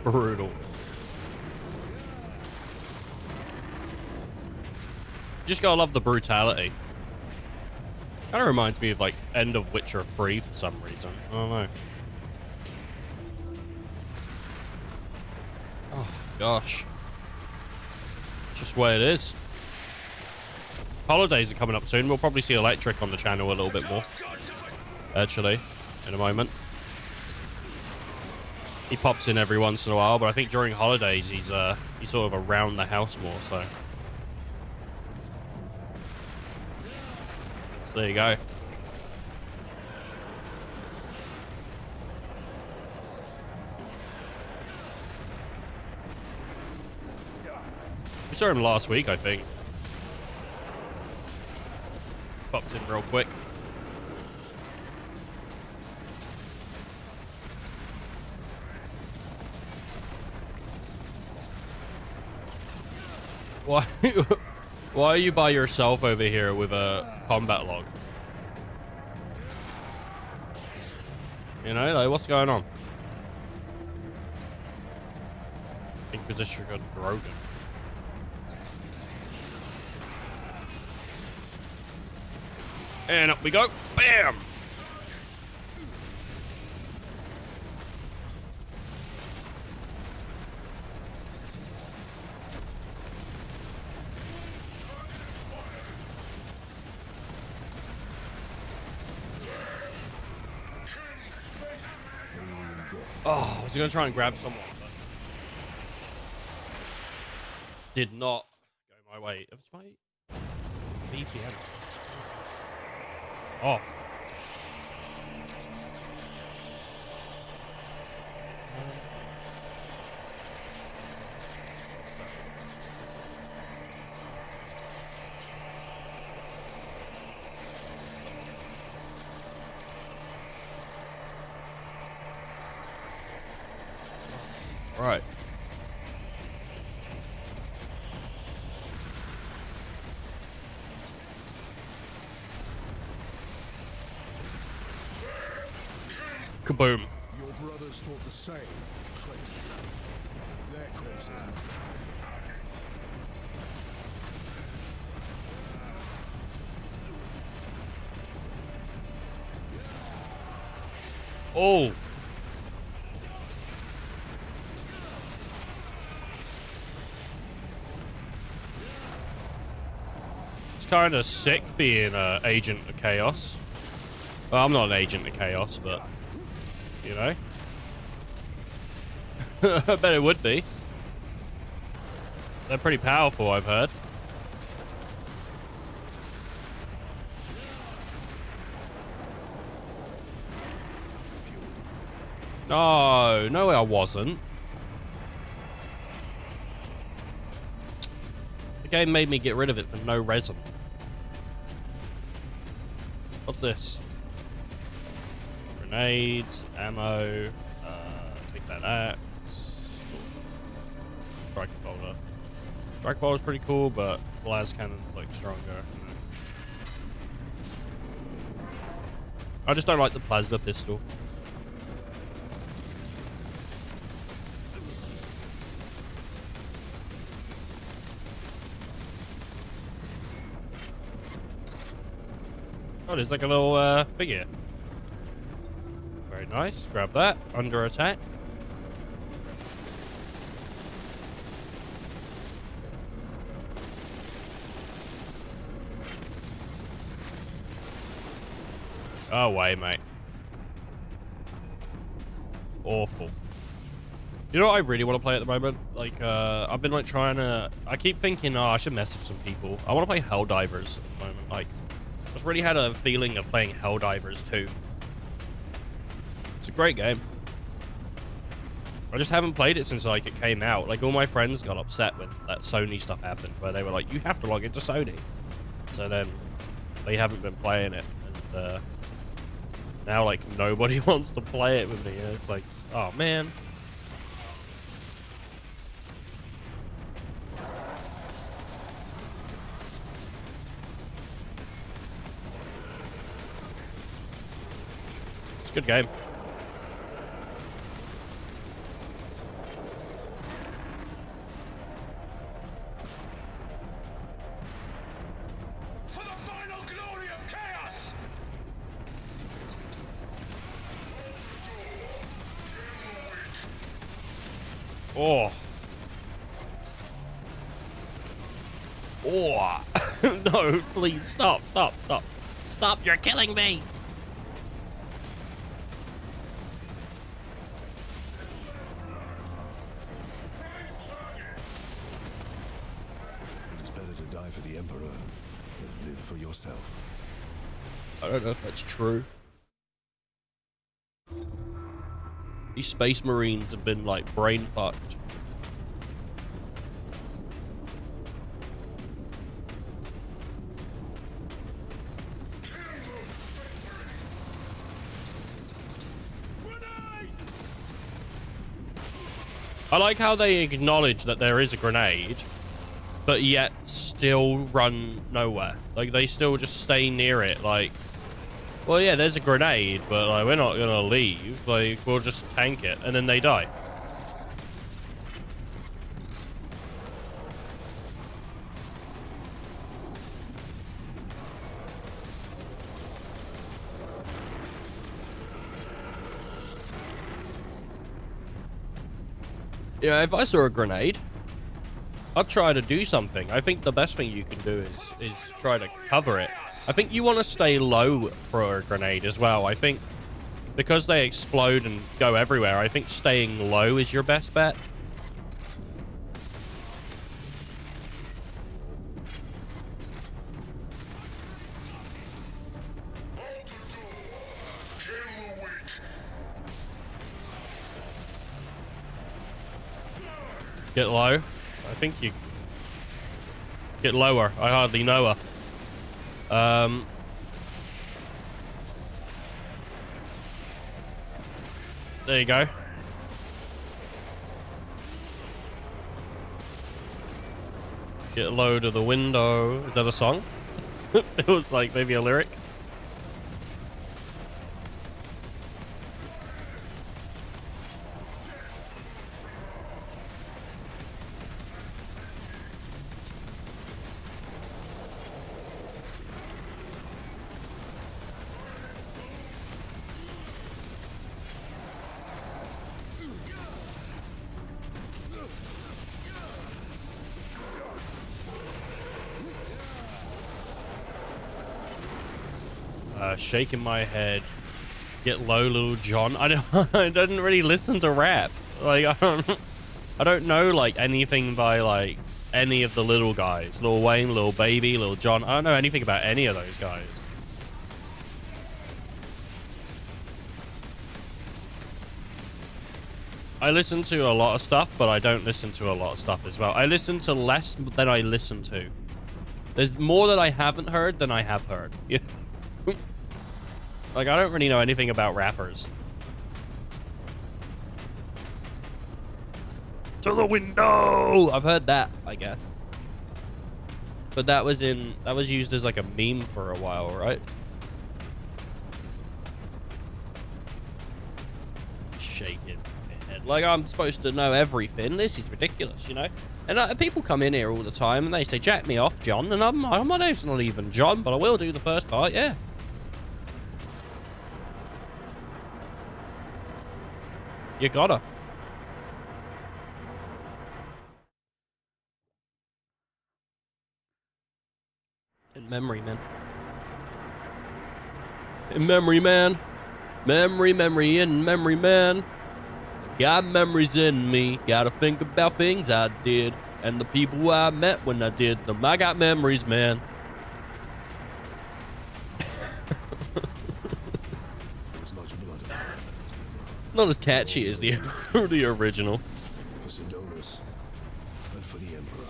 Brutal. Just gotta love the brutality. Kind of reminds me of like End of Witcher 3 for some reason. I don't know. Oh gosh. Just where it is. Holidays are coming up soon. We'll probably see Electric on the channel a little bit more. Actually, in a moment. He pops in every once in a while, but I think during holidays he's sort of around the house more, so there you go. We saw him last week, I think. Popped in real quick. Why? Why are you by yourself over here with a combat log? You know, like, what's going on? Inquisition got Drogon. And up we go. Bam! Oh, I was gonna try and grab someone, but did not go my way. It's my VPN off. Right. Kaboom. Your brothers thought the same, traitor. Their corpses now. Oh. It's kind of sick being an agent of chaos. Well, I'm not an agent of chaos, but you know, I bet it would be. They're pretty powerful, I've heard. No, I wasn't. The game made me get rid of it for no reason. What's this? Grenades, ammo, take that axe. Striker bolter. Striker bolter's pretty cool, but las cannon's like stronger. I just don't like the plasma pistol. Oh, there's like a little figure. Very nice. Grab that. Under attack. Oh, way, mate. Awful. You know what I really want to play at the moment? Like, I've been like trying to... I keep thinking, oh, I should message some people. I want to play Helldivers at the moment. Like, I just really had a feeling of playing Helldivers 2. It's a great game. I just haven't played it since like it came out. Like all my friends got upset when that Sony stuff happened, where they were like, "You have to log into Sony." So then they haven't been playing it, and now like nobody wants to play it with me. And it's like, oh man. It's a good game. For the final glory of chaos! Oh. Oh. No, please stop, stop, stop. Stop, you're killing me. It is better to die for the Emperor than live for yourself. I don't know if that's true. These space marines have been like brain fucked. I like how they acknowledge that there is a grenade, but yet still run nowhere. Like, they still just stay near it, like, well, yeah, there's a grenade, but, like, we're not gonna leave. Like, we'll just tank it, and then they die. Yeah, if I saw a grenade, I'd try to do something. I think the best thing you can do is try to cover it. I think you want to stay low for a grenade as well. I think because they explode and go everywhere, I think staying low is your best bet. Get low. I think you get lower. I hardly know her. There you go. Get low to the window. Is that a song? It feels like maybe a lyric. Shaking my head. Get low, Little John. I didn't really listen to rap. Like I don't know like anything by like any of the little guys. Lil Wayne, Lil Baby, Lil Jon. I don't know anything about any of those guys. I listen to a lot of stuff, but I don't listen to a lot of stuff as well. I listen to less than I listen to. There's more that I haven't heard than I have heard. Yeah. Like, I don't really know anything about rappers. To the window! I've heard that, I guess. But that was used as like a meme for a while, right? Shaking my head. Like, I'm supposed to know everything. This is ridiculous, you know? And people come in here all the time and they say, jack me off, John. And my name's not even John, but I will do the first part, yeah. You gotta. In memory, man. In memory, man. Memory, in memory, man. Got memories in me. Gotta think about things I did and the people I met when I did them. I got memories, man. It's not as catchy as the the original. For Sidonus and for the Emperor,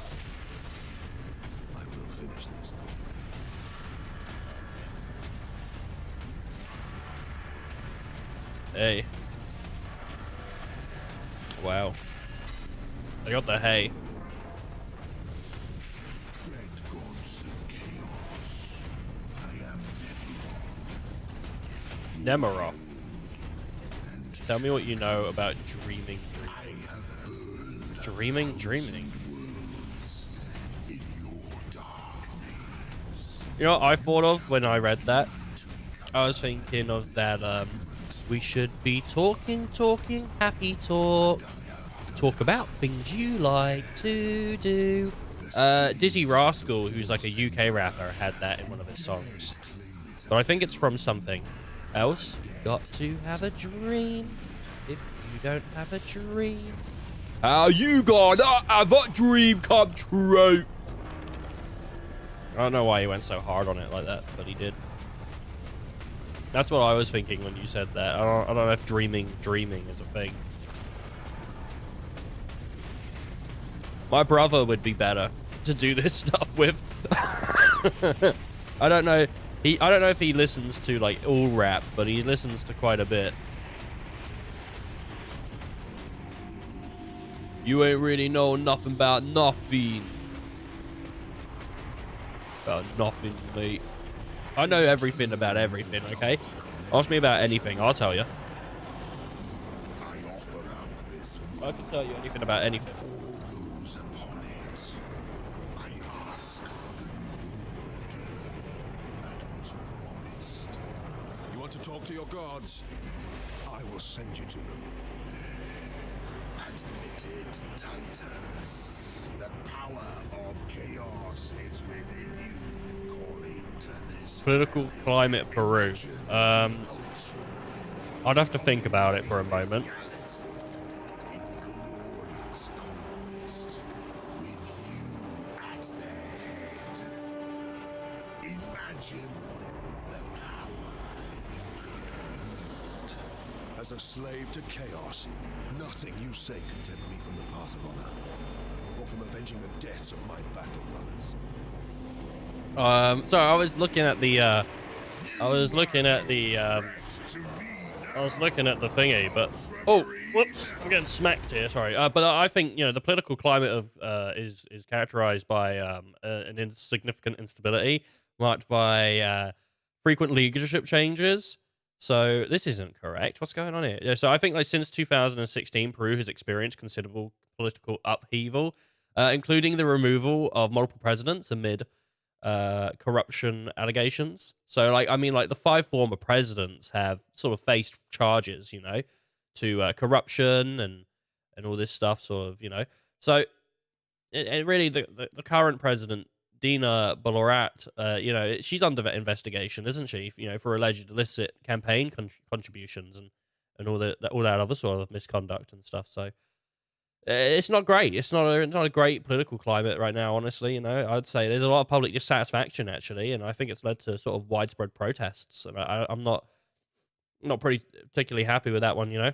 I will finish this. Hey. Wow. I got the hay. Nemiroff. Tell me what you know about dreaming. Dreaming. You know what I thought of when I read that? I was thinking of that, we should be talking, happy talk. Talk about things you like to do. Dizzy Rascal, who's like a UK rapper, had that in one of his songs. But I think it's from something else. Got to have a dream. If you don't have a dream, how you gonna have a dream come true? I don't know why he went so hard on it like that, but he did. That's what I was thinking when you said that. I don't know if dreaming is a thing. My brother would be better to do this stuff with. I don't know. I don't know if he listens to like all rap, but he listens to quite a bit. You ain't really know nothing about nothing. About nothing, mate. I know everything about everything, okay? Ask me about anything, I'll tell you. I can tell you anything about anything. You want to talk to your gods? I will send you to them. Admitted, Titus. The power of chaos is within you, calling to this Political climate Peru. I'd have to think about it for a moment. inglorious conquest with you at their head. Imagine the power you could wield. As a slave to chaos, nothing you say can tempt me from the path path of honor, or from avenging the deaths of my battle brothers? So I was looking at the thingy, but oh, whoops, I'm getting smacked here. Sorry, but I think the political climate of is characterized by an significant instability, marked by frequent leadership changes. So this isn't correct. What's going on here? Yeah, so I think since 2016, Peru has experienced considerable political upheaval, including the removal of multiple presidents amid corruption allegations. So the 5 former presidents have sort of faced charges, to corruption and all this stuff, So it really the current president, Dina Bolarat, she's under investigation, isn't she? For alleged illicit campaign contributions and all that other sort of misconduct and stuff. So it's not great. It's not a great political climate right now, honestly. I'd say there's a lot of public dissatisfaction actually, and I think it's led to sort of widespread protests. And I'm not particularly happy with that one. I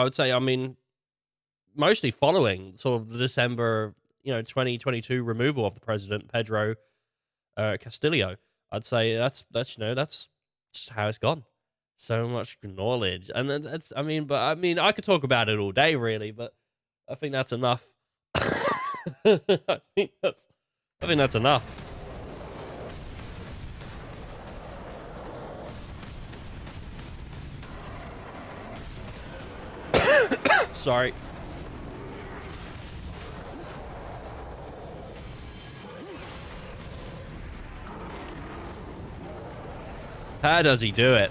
would say, mostly following sort of the December 2022 removal of the president, Pedro Castillo. I'd say that's just how it's gone. So much knowledge, and I could talk about it all day, really, but I think that's enough. I think that's enough. Sorry. How does he do it?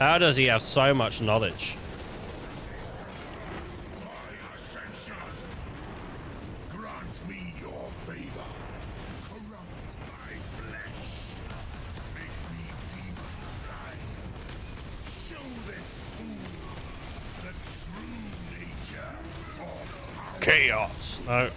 How does he have so much knowledge? My ascension. Grant me your favor. Corrupt my flesh. Make me demon-like. Show this fool the true nature of power. Chaos. No.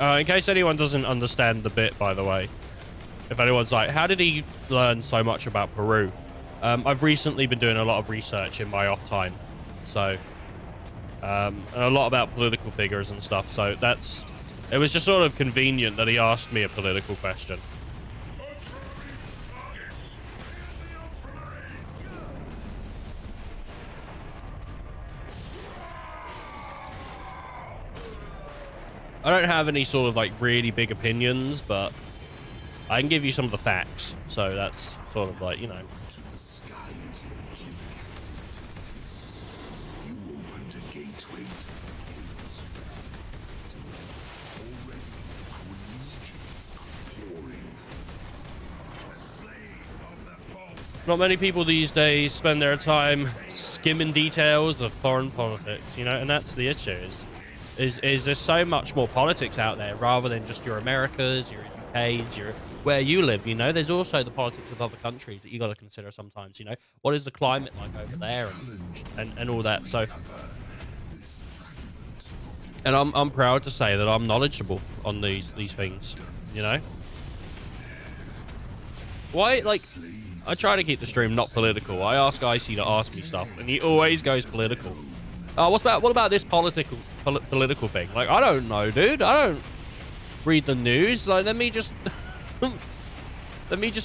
In case anyone doesn't understand the bit, by the way, if anyone's like, how did he learn so much about Peru? I've recently been doing a lot of research in my off time, so and a lot about political figures and stuff. So it was just sort of convenient that he asked me a political question. I don't have any sort of really big opinions, but I can give you some of the facts. So that's sort of The skies lately, Captain. You opened a gateway to chaos. Already our legions are pouring through. The slave of the false. Not many people these days spend their time skimming details of foreign politics, and that's the issue. Is there's so much more politics out there rather than just your Americas, your UKs, where you live, There's also the politics of other countries that you got to consider sometimes, What is the climate like over there and all that, so. And I'm proud to say that I'm knowledgeable on these things, Why, I try to keep the stream not political. I ask Icy to ask me stuff, and he always goes political. What about this political thing? I don't know, dude. I don't read the news. Let me just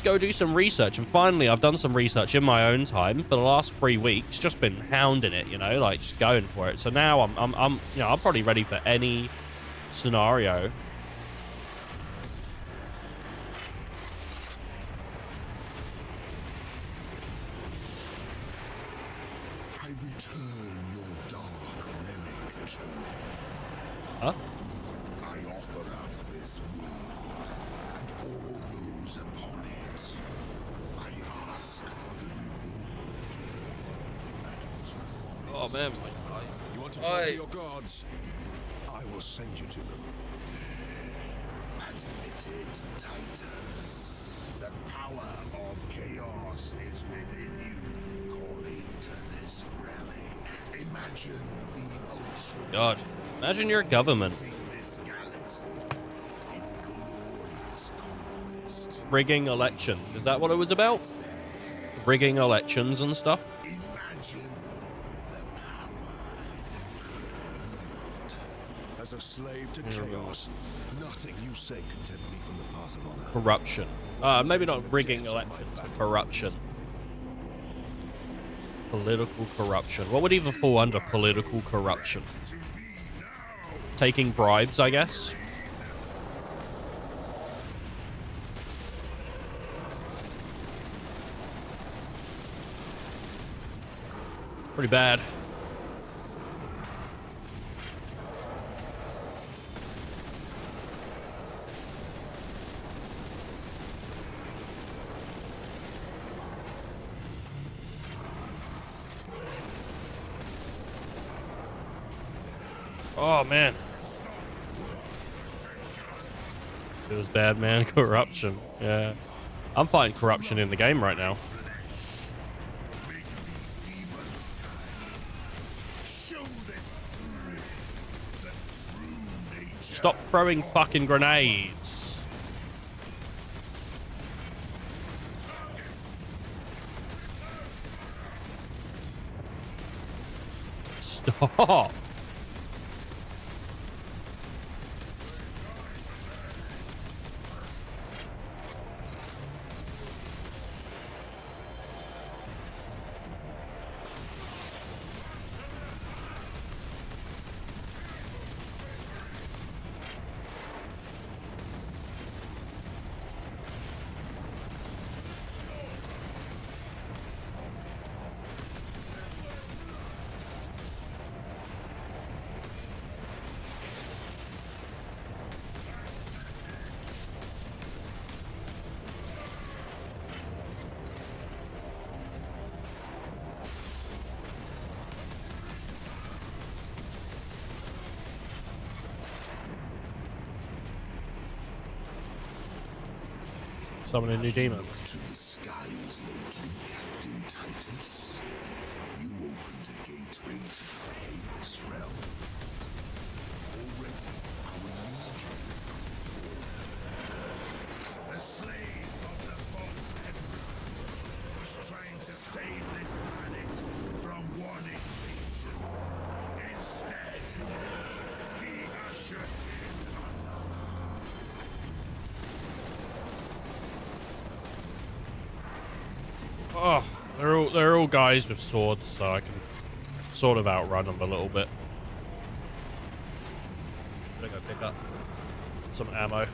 go do some research. And finally, I've done some research in my own time for the last 3 weeks. Just been hounding it, just going for it. So now I'm probably ready for any scenario. I return your dark Huh? I offer up this world and all those upon it. I ask for the reward that was promised. Oh man, You want to talk to your gods? I will send you to them. Admit it, Titus. The power of chaos is within you, calling to this relic. Imagine the ultra. God, imagine your government This galaxy in glorious conquest. rigging elections. Is that what it was about? Rigging elections and stuff? Imagine the power As a slave to chaos, nothing you say can tempt me from the path of honor. Corruption. Maybe not rigging elections, but corruption. Political corruption. What would even fall under political corruption? Taking bribes, I guess. Pretty bad. Oh man. It was bad, man. Corruption. Yeah. I'm fighting corruption in the game right now. Stop throwing fucking grenades. Stop. Summoning new demons. to the skies lately, Captain Titus. You opened a gateway to the Chaos realm. Already, our legion is the slave of the false emperor was trying to save this planet from one invasion. Instead, he ushered in another. Oh, they're all guys with swords, so I can sort of outrun them a little bit. I'm gonna go pick up some ammo.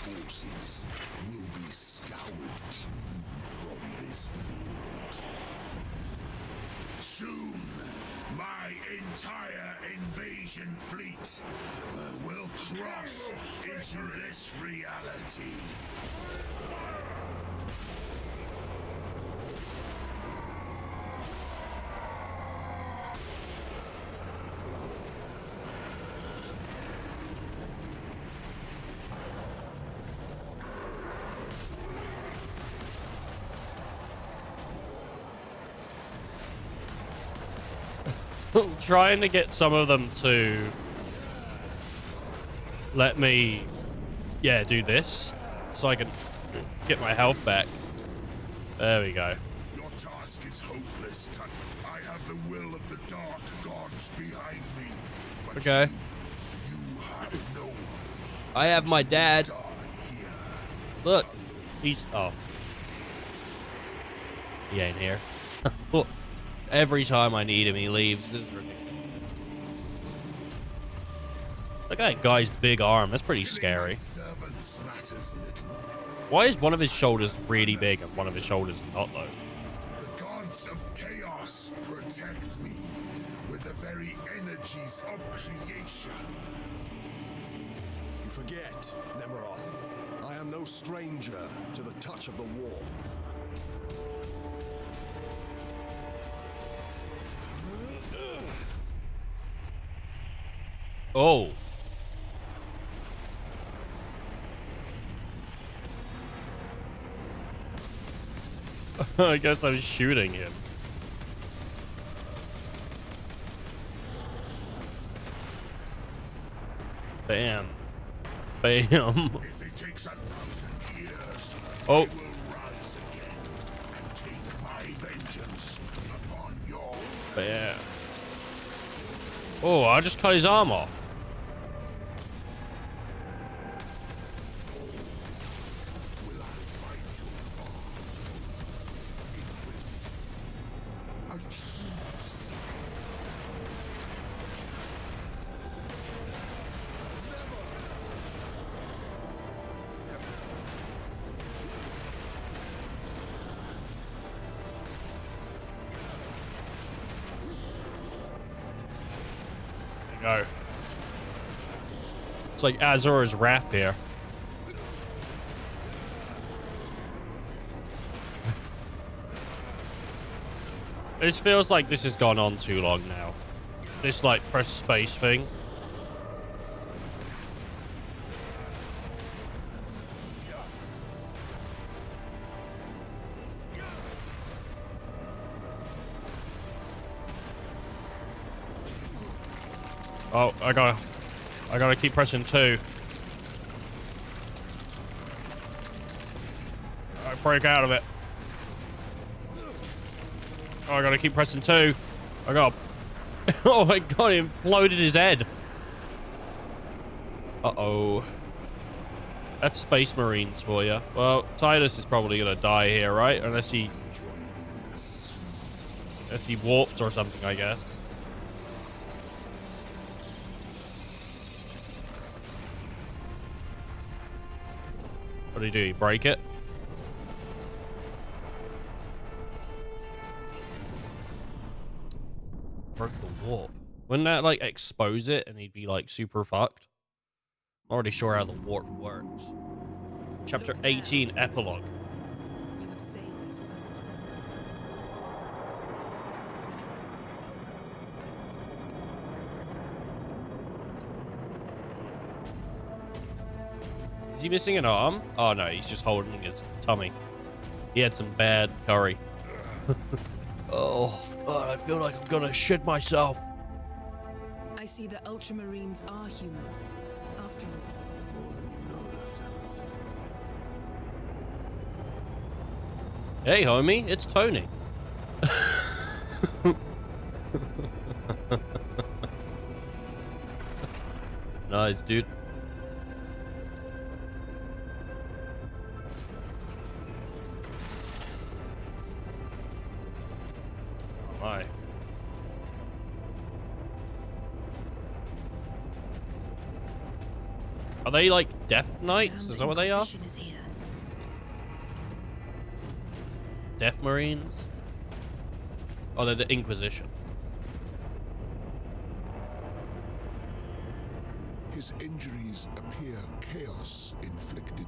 Forces will be scoured clean from this world. Soon, my entire invasion fleet will cross into this reality. Trying to get some of them to let me, yeah, do this so I can get my health back. There we go. Your task is hopeless, Titan. I have the will of the dark gods behind me. But Okay. you have no one. I have my dad. Die here. Look, he's, oh, He ain't here. Every time I need him, he leaves. This is ridiculous. Look at that guy's big arm. That's pretty scary. Servants matters little. Why is one of his shoulders really big and one of his shoulders not, though? The gods of chaos protect me with the very energies of creation. You forget, Nemeroth. I am no stranger to the touch of the warp. Oh. I guess I was shooting him. Bam. Bam. If it takes 1,000 years, Oh. I will rise again and take my vengeance upon your... Bam. Oh, I just cut his arm off. Will I fight your arms? A truce. There you go. It's like Yazura's wrath here. It feels like this has gone on too long now. This, like, press space thing. Oh, I gotta keep pressing 2. I break out of it. Oh, I gotta keep pressing 2. I got. Oh my god, he imploded his head. Uh-oh. That's Space Marines for you. Well, Titus is probably gonna die here, right? Unless he warps or something, I guess. What do? You break it? Broke the warp. Wouldn't that, like, expose it and he'd be, like, super fucked? I'm already sure how the warp works. Chapter 18, Epilogue. You have saved this world. Is he missing an arm? Oh no, he's just holding his tummy. He had some bad curry. Oh god, I feel like I'm gonna shit myself. I see the Ultramarines are human, after all. More than you know, Lieutenant. Hey homie, it's Tony. Nice, dude. Oh my. Are they like Death Knights? Is that what they are? Inquisition is here. Death Marines? Oh, they're the Inquisition. His injuries appear chaos inflicted.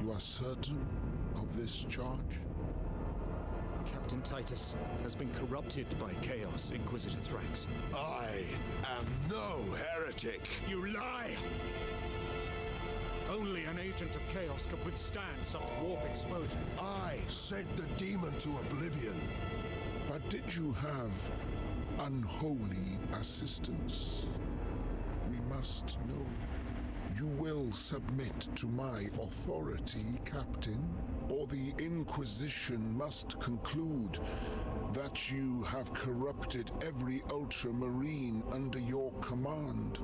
You are certain of this charge? Captain Titus has been corrupted by Chaos, Inquisitor Thrax. I am no heretic. You lie! Only an agent of Chaos could withstand such warp exposure. I sent the demon to oblivion. But did you have unholy assistance? We must know. You will submit to my authority, Captain, or the Inquisition must conclude that you have corrupted every Ultramarine under your command,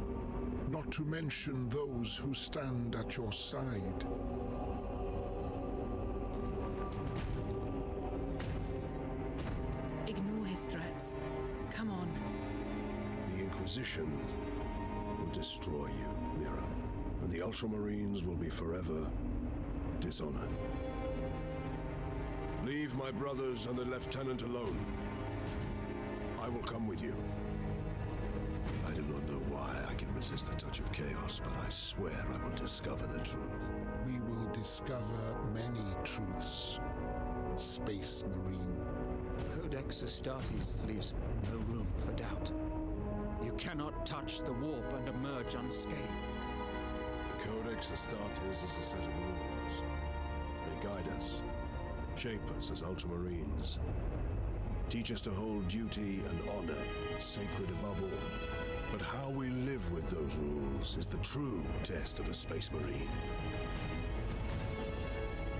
not to mention those who stand at your side. Inquisition will destroy you, Mira, and the Ultramarines will be forever dishonored. Leave my brothers and the Lieutenant alone. I will come with you. I do not know why I can resist the touch of chaos, but I swear I will discover the truth. We will discover many truths, Space Marine. Codex Astartes leaves no room for doubt. You cannot touch the warp and emerge unscathed. The Codex Astartes is a set of rules. They guide us, shape us as Ultramarines, teach us to hold duty and honor sacred above all. But how we live with those rules is the true test of a Space Marine.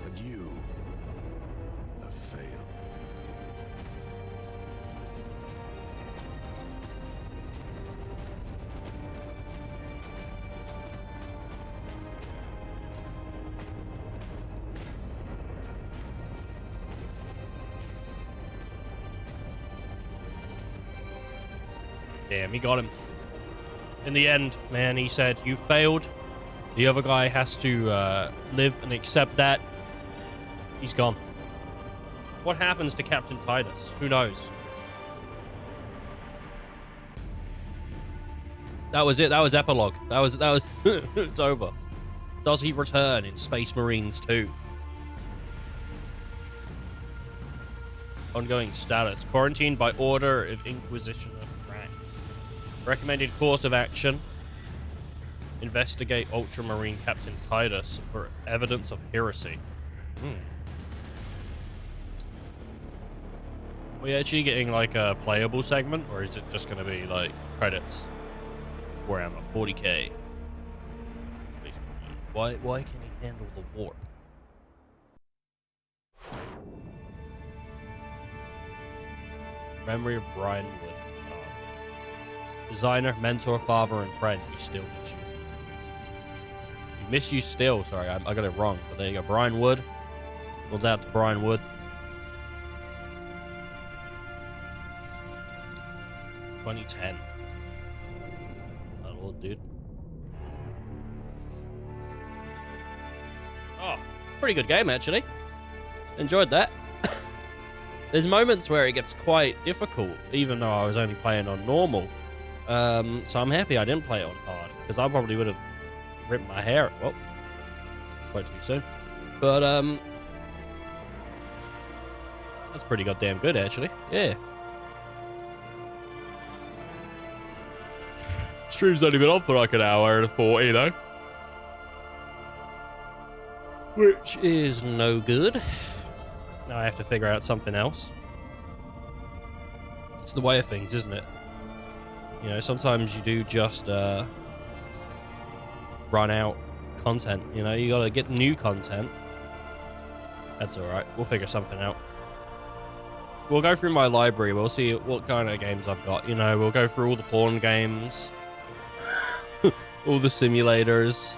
And you have failed. Damn, he got him. In the end, man, he said, you failed. The other guy has to live and accept that. He's gone. What happens to Captain Titus? Who knows? That was it. That was epilogue. That was it's over. Does he return in Space Marines 2? Ongoing status. Quarantined by order of Inquisition. Recommended course of action. Investigate Ultramarine Captain Titus for evidence of heresy. Are we actually getting like a playable segment, or is it just going to be like credits? Warhammer 40k. Why can he handle the warp? Memory of Brian Wood. Designer, mentor, father, and friend. We still miss you. We miss you still. Sorry, I got it wrong. But there you go. Brian Wood. One's out to Brian Wood. 2010. That old dude. Oh, pretty good game, actually. Enjoyed that. There's moments where it gets quite difficult, even though I was only playing on normal. So I'm happy I didn't play it on hard, because I probably would have ripped my hair. Well, spoke too soon. But, that's pretty goddamn good, actually. Yeah. Stream's only been on for like an hour and 40, though. Which is no good. Now I have to figure out something else. It's the way of things, isn't it? You know, sometimes you do just run out of content. You know, you gotta get new content. That's alright. We'll figure something out. We'll go through my library. We'll see what kind of games I've got. You know, we'll go through all the porn games. All the simulators.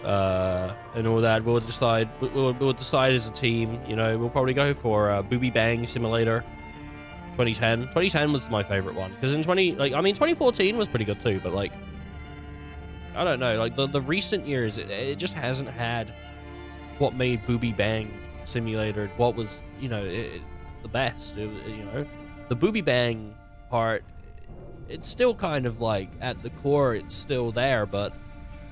And all that. We'll decide. We'll decide as a team. You know, we'll probably go for Booby Bang Simulator. 2010. 2010 was my favorite one, because in 2014 was pretty good too, but like, I don't know, like the recent years, it just hasn't had what made Booby Bang Simulator what was, you know, the best. You know, the Booby Bang part, it's still kind of like at the core, it's still there, but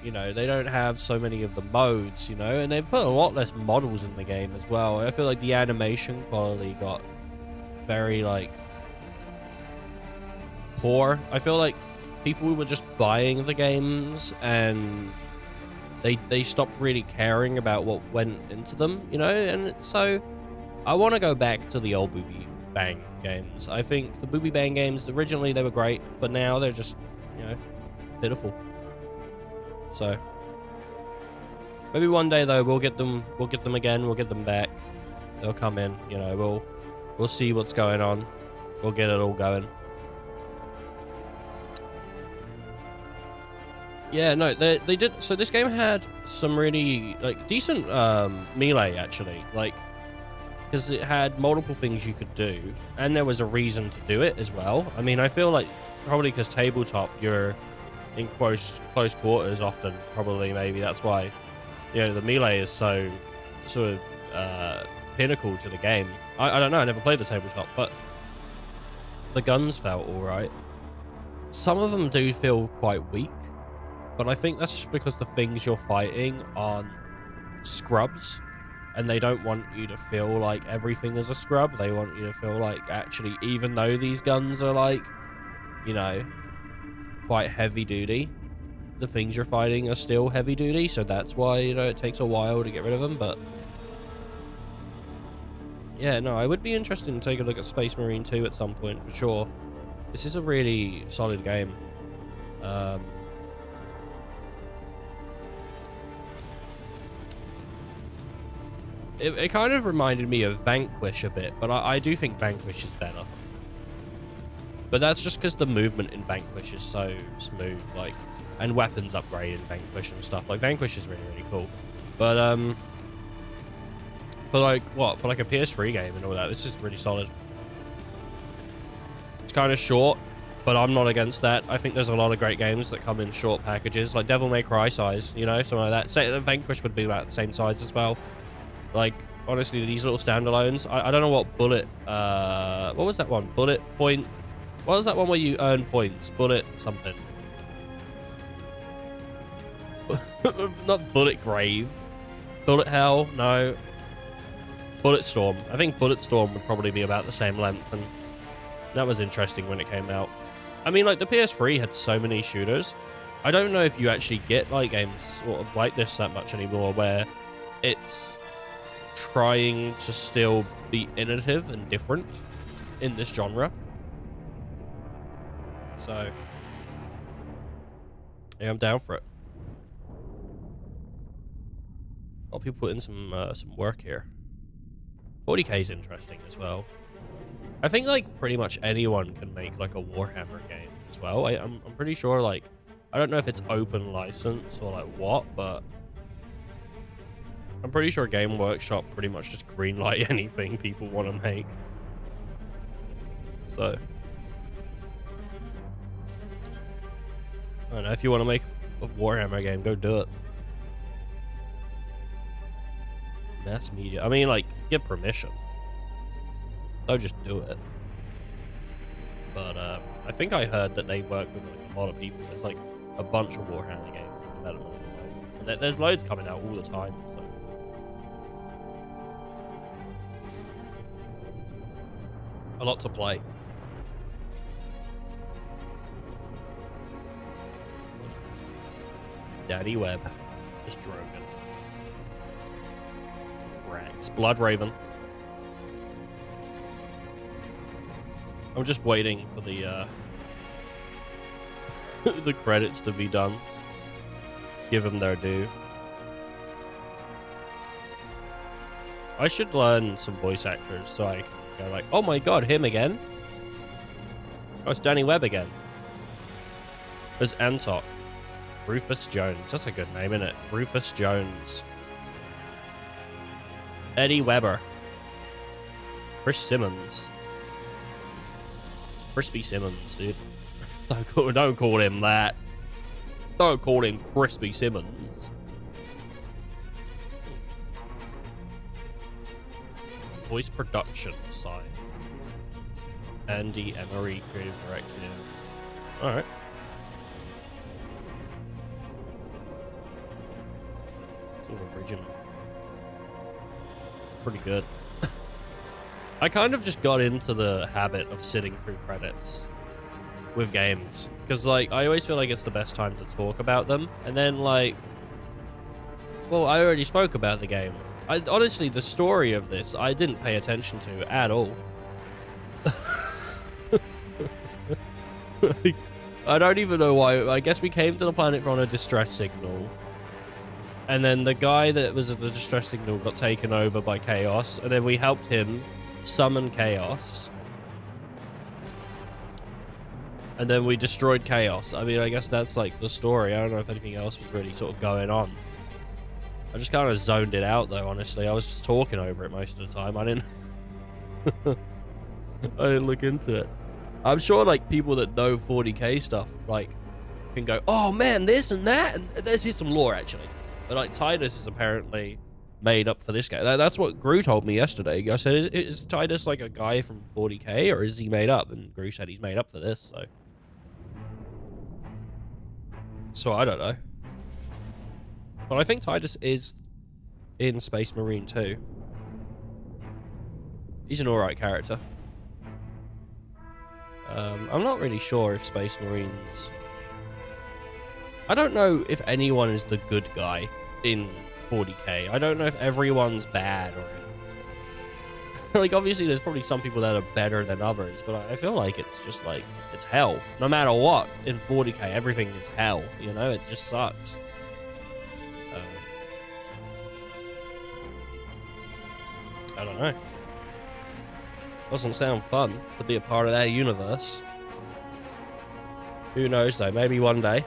you know, they don't have so many of the modes, you know, and they've put a lot less models in the game as well. I feel like the animation quality got very like poor. I feel like people were just buying the games and they stopped really caring about what went into them, you know. And so I want to go back to the old Booby Bang games. I think the Booby Bang games originally they were great, but now they're just, you know, pitiful. So maybe one day though we'll get them again. We'll get them back. They'll come in, you know. We'll see what's going on. We'll get it all going. Yeah, no, they did. So this game had some really like decent melee actually, like because it had multiple things you could do, and there was a reason to do it as well. I mean, I feel like probably because tabletop, you're in close quarters often. Probably, maybe that's why, you know, the melee is so sort of pinnacle to the game. I don't know. I never played the tabletop, but the guns felt all right. Some of them do feel quite weak, but I think that's just because the things you're fighting aren't scrubs, and they don't want you to feel like everything is a scrub. They want you to feel like, actually, even though these guns are like, you know, quite heavy duty, the things you're fighting are still heavy duty, so that's why, you know, it takes a while to get rid of them. But yeah, no, I would be interested in taking a look at Space Marine 2 at some point for sure. This is a really solid game. It kind of reminded me of Vanquish a bit, but I do think Vanquish is better. But that's just because the movement in Vanquish is so smooth, like, and weapons upgrade in Vanquish and stuff. Like, Vanquish is really, really cool. But, for like, what? For like a PS3 game and all that, this is really solid. It's kind of short, but I'm not against that. I think there's a lot of great games that come in short packages, like Devil May Cry size, you know, something like that. Say that Vanquish would be about the same size as well. Like, honestly, these little standalones, I don't know what Bullet, what was that one? Bullet Point, what was that one where you earn points? Bullet something. Not Bullet Grave. Bullet Hell, no. Bullet Storm. I think Bullet Storm would probably be about the same length, and that was interesting when it came out. I mean, like, the PS3 had so many shooters. I don't know if you actually get, like, games sort of like this that much anymore, where it's trying to still be innovative and different in this genre. So, yeah, I'm down for it. A lot of people put in some work here. 40k is interesting as well. I think, like, pretty much anyone can make, like, a Warhammer game as well. I'm pretty sure, like, I don't know if it's open license or, like, what, but I'm pretty sure Game Workshop pretty much just greenlight anything people want to make. So, I don't know, if you want to make a Warhammer game, go do it. Mass media. I mean, like, get permission. Don't just do it. But I think I heard that they work with, like, a lot of people. There's, like, a bunch of Warhammer games in development at the moment. And there's loads coming out all the time. So, a lot to play. Daddy Webb is Drogon. Frax. Blood Raven. I'm just waiting for the the credits to be done. Give them their due. I should learn some voice actors so I can go like, oh my god, him again? Oh, it's Danny Webb again. There's Antok. Rufus Jones. That's a good name, isn't it? Rufus Jones. Eddie Weber. Chris Simmons. Crispy Simmons, dude. Don't call him that. Don't call him Crispy Simmons. Voice production side. Andy Emery, creative director. Alright. It's all original. Pretty good. I kind of just got into the habit of sitting through credits with games, because, like, I always feel like it's the best time to talk about them, and then, like, well, I already spoke about the game. Honestly, the story of this, I didn't pay attention to at all. Like, I don't even know why. I guess we came to the planet on a distress signal, and then the guy that was at the distress signal got taken over by Chaos, and then we helped him summon Chaos. And then we destroyed Chaos. I mean, I guess that's, like, the story. I don't know if anything else was really sort of going on. I just kind of zoned it out, though, honestly. I was just talking over it most of the time. I didn't... I didn't look into it. I'm sure like people that know 40k stuff like can go, oh man, this and that, and here's some lore actually. But like Titus is apparently made up for this guy. That's what Gru told me yesterday. I said, is Titus like a guy from 40k or is he made up? And Gru said he's made up for this. So I don't know. But I think Titus is in Space Marine too. He's an alright character. I'm not really sure if Space Marines... I don't know if anyone is the good guy in 40k. I don't know if everyone's bad or if... like, obviously there's probably some people that are better than others, but I feel like it's just like, it's hell. No matter what, in 40k, everything is hell, you know? It just sucks. I don't know. Doesn't sound fun to be a part of that universe. Who knows though, maybe one day.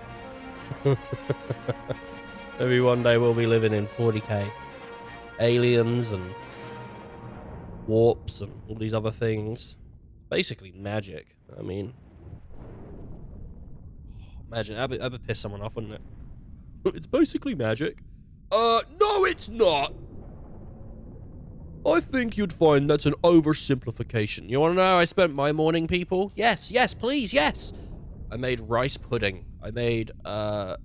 Maybe one day we'll be living in 40k. Aliens and warps and all these other things. Basically magic. I mean, imagine, that'd piss someone off, wouldn't it? It's basically magic. No, it's not. I think you'd find that's an oversimplification. You want to know how I spent my morning, people? Yes, yes, please, yes. I made rice pudding. I made a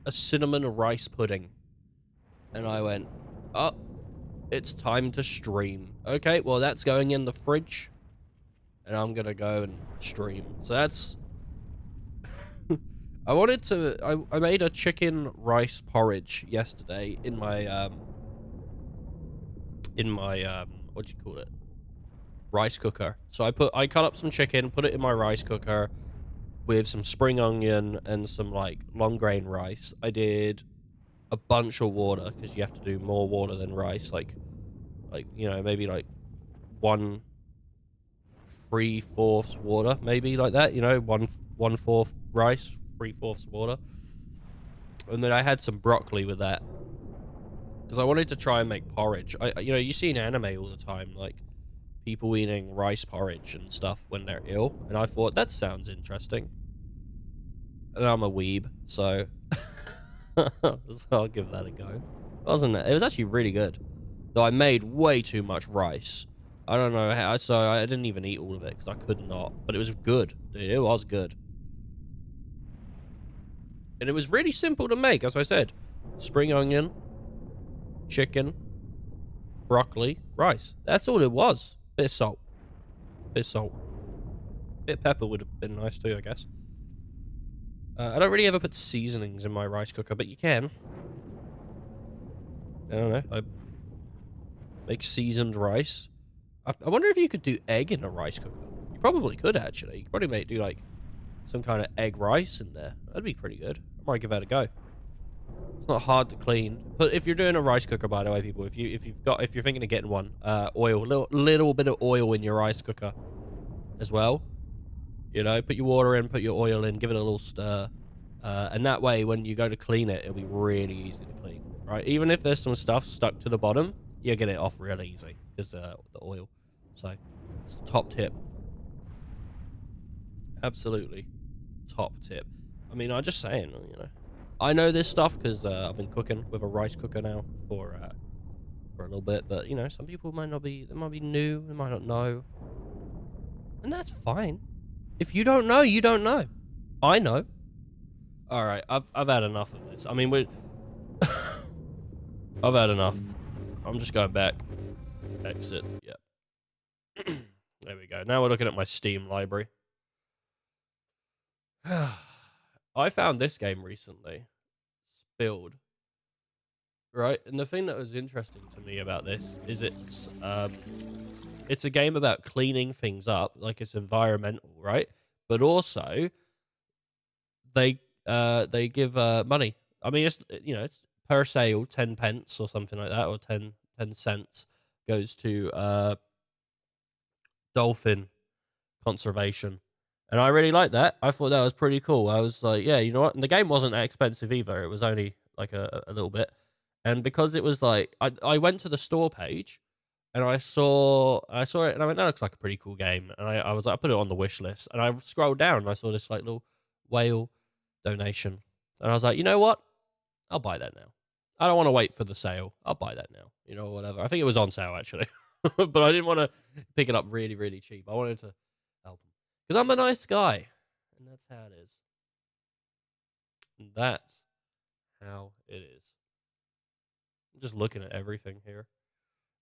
cinnamon rice pudding. And I went, oh, it's time to stream. Okay, well, that's going in the fridge. And I'm going to go and stream. So that's... I made a chicken rice porridge yesterday in my... what do you call it? Rice cooker. So I cut up some chicken, put it in my rice cooker with some spring onion and some like long grain rice. I did a bunch of water because you have to do more water than rice. Like, you know, maybe like 1/3 water, maybe like that, you know, 1/4 rice, 3/4 water. And then I had some broccoli with that. Because I wanted to try and make porridge. You know, you see in anime all the time, like, people eating rice porridge and stuff when they're ill. And I thought, that sounds interesting. And I'm a weeb, so... so I'll give that a go. Wasn't it? It was actually really good. Though I made way too much rice. I don't know how, so I didn't even eat all of it, because I could not. But it was good. Dude, it was good. And it was really simple to make, as I said. Spring onion, chicken, broccoli, rice. That's all it was. Bit of salt. Bit of salt. Bit of pepper would have been nice too, I guess. I don't really ever put seasonings in my rice cooker, but you can. I don't know. I make seasoned rice. I wonder if you could do egg in a rice cooker. You probably could, actually. You could probably do, like, some kind of egg rice in there. That'd be pretty good. I might give that a go. It's not hard to clean. But if you're doing a rice cooker, by the way, people, if you're thinking of getting one, oil, little bit of oil in your rice cooker as well. You know, put your water in, put your oil in, give it a little stir. And that way, when you go to clean it, it'll be really easy to clean, right? Even if there's some stuff stuck to the bottom, you'll get it off real easy because the oil. So, it's a top tip. Absolutely. Top tip. I mean, I'm just saying, you know. I know this stuff because I've been cooking with a rice cooker now for a little bit. But, you know, some people might not be, they might be new, they might not know. And that's fine. If you don't know, you don't know. I know. All right, I've had enough of this. I mean, I've had enough. I'm just going back. Exit. Yep. There we go. Now we're looking at my Steam library. I found this game recently. Spilled. Right? And the thing that was interesting to me about this is it's a game about cleaning things up, like it's environmental, right? But also they give money. I mean, it's, you know, it's per sale 10 pence or something like that, or 10 cents goes to dolphin conservation. And I really like that. I thought that was pretty cool. I was like, yeah, you know what? And the game wasn't that expensive either. It was only like a little bit. And because it was like, I went to the store page and I saw it, and I went, that looks like a pretty cool game. And I was like, I put it on the wish list, and I scrolled down, and I saw this like little whale donation, and I was like, you know what? I'll buy that now. I don't want to wait for the sale. I'll buy that now. You know, whatever. I think it was on sale actually, but I didn't want to pick it up really, really cheap. I wanted to help him because I'm a nice guy, and that's how it is. And that's how it is. I'm just looking at everything here.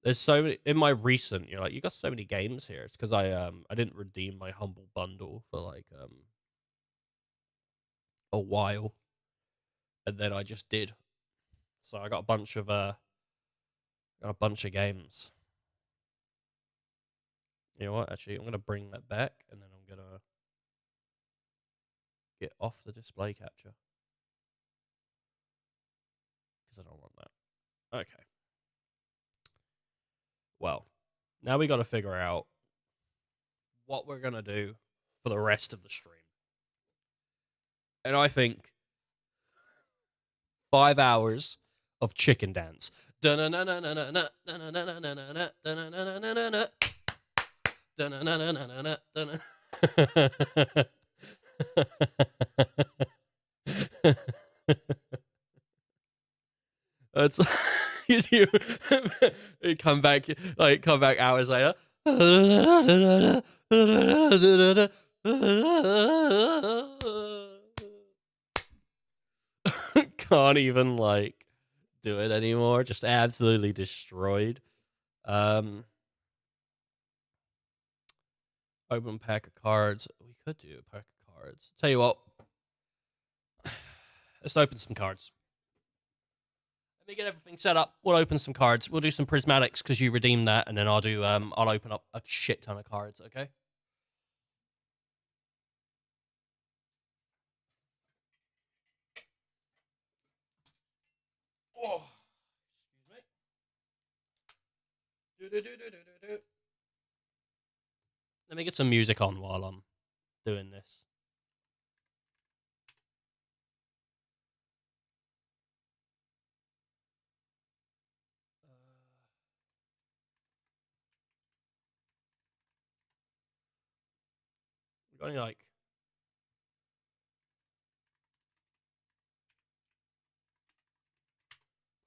There's so many in my recent. You're like, you got so many games here. It's because I didn't redeem my humble bundle for like a while, and then I just did. So I got a bunch of games. You know what? Actually, I'm gonna bring that back, and then I'm gonna get off the display capture because I don't want that. Okay. Well, now we got to figure out what we're going to do for the rest of the stream. And I think 5 hours of chicken dance. It's you come back hours later. Can't even like do it anymore. Just absolutely destroyed. Open pack of cards. We could do a pack of cards. Tell you what. Let's open some cards. Let me get everything set up. We'll open some cards. We'll do some prismatics because you redeemed that, and then I'll do I'll open up a shit ton of cards, okay? Oh, excuse me. Let me get some music on while I'm doing this. Got any like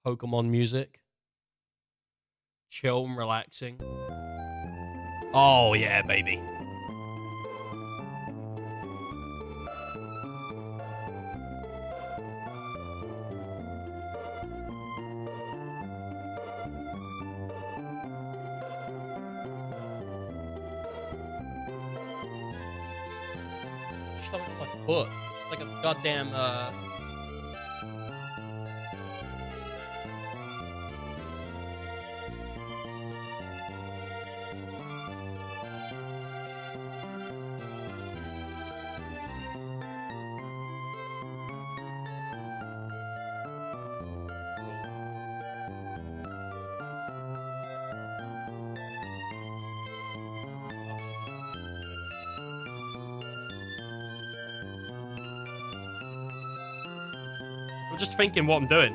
Pokemon music? Chill and relaxing. Oh yeah, baby. Something on my foot. It's like a goddamn I'm just thinking what I'm doing.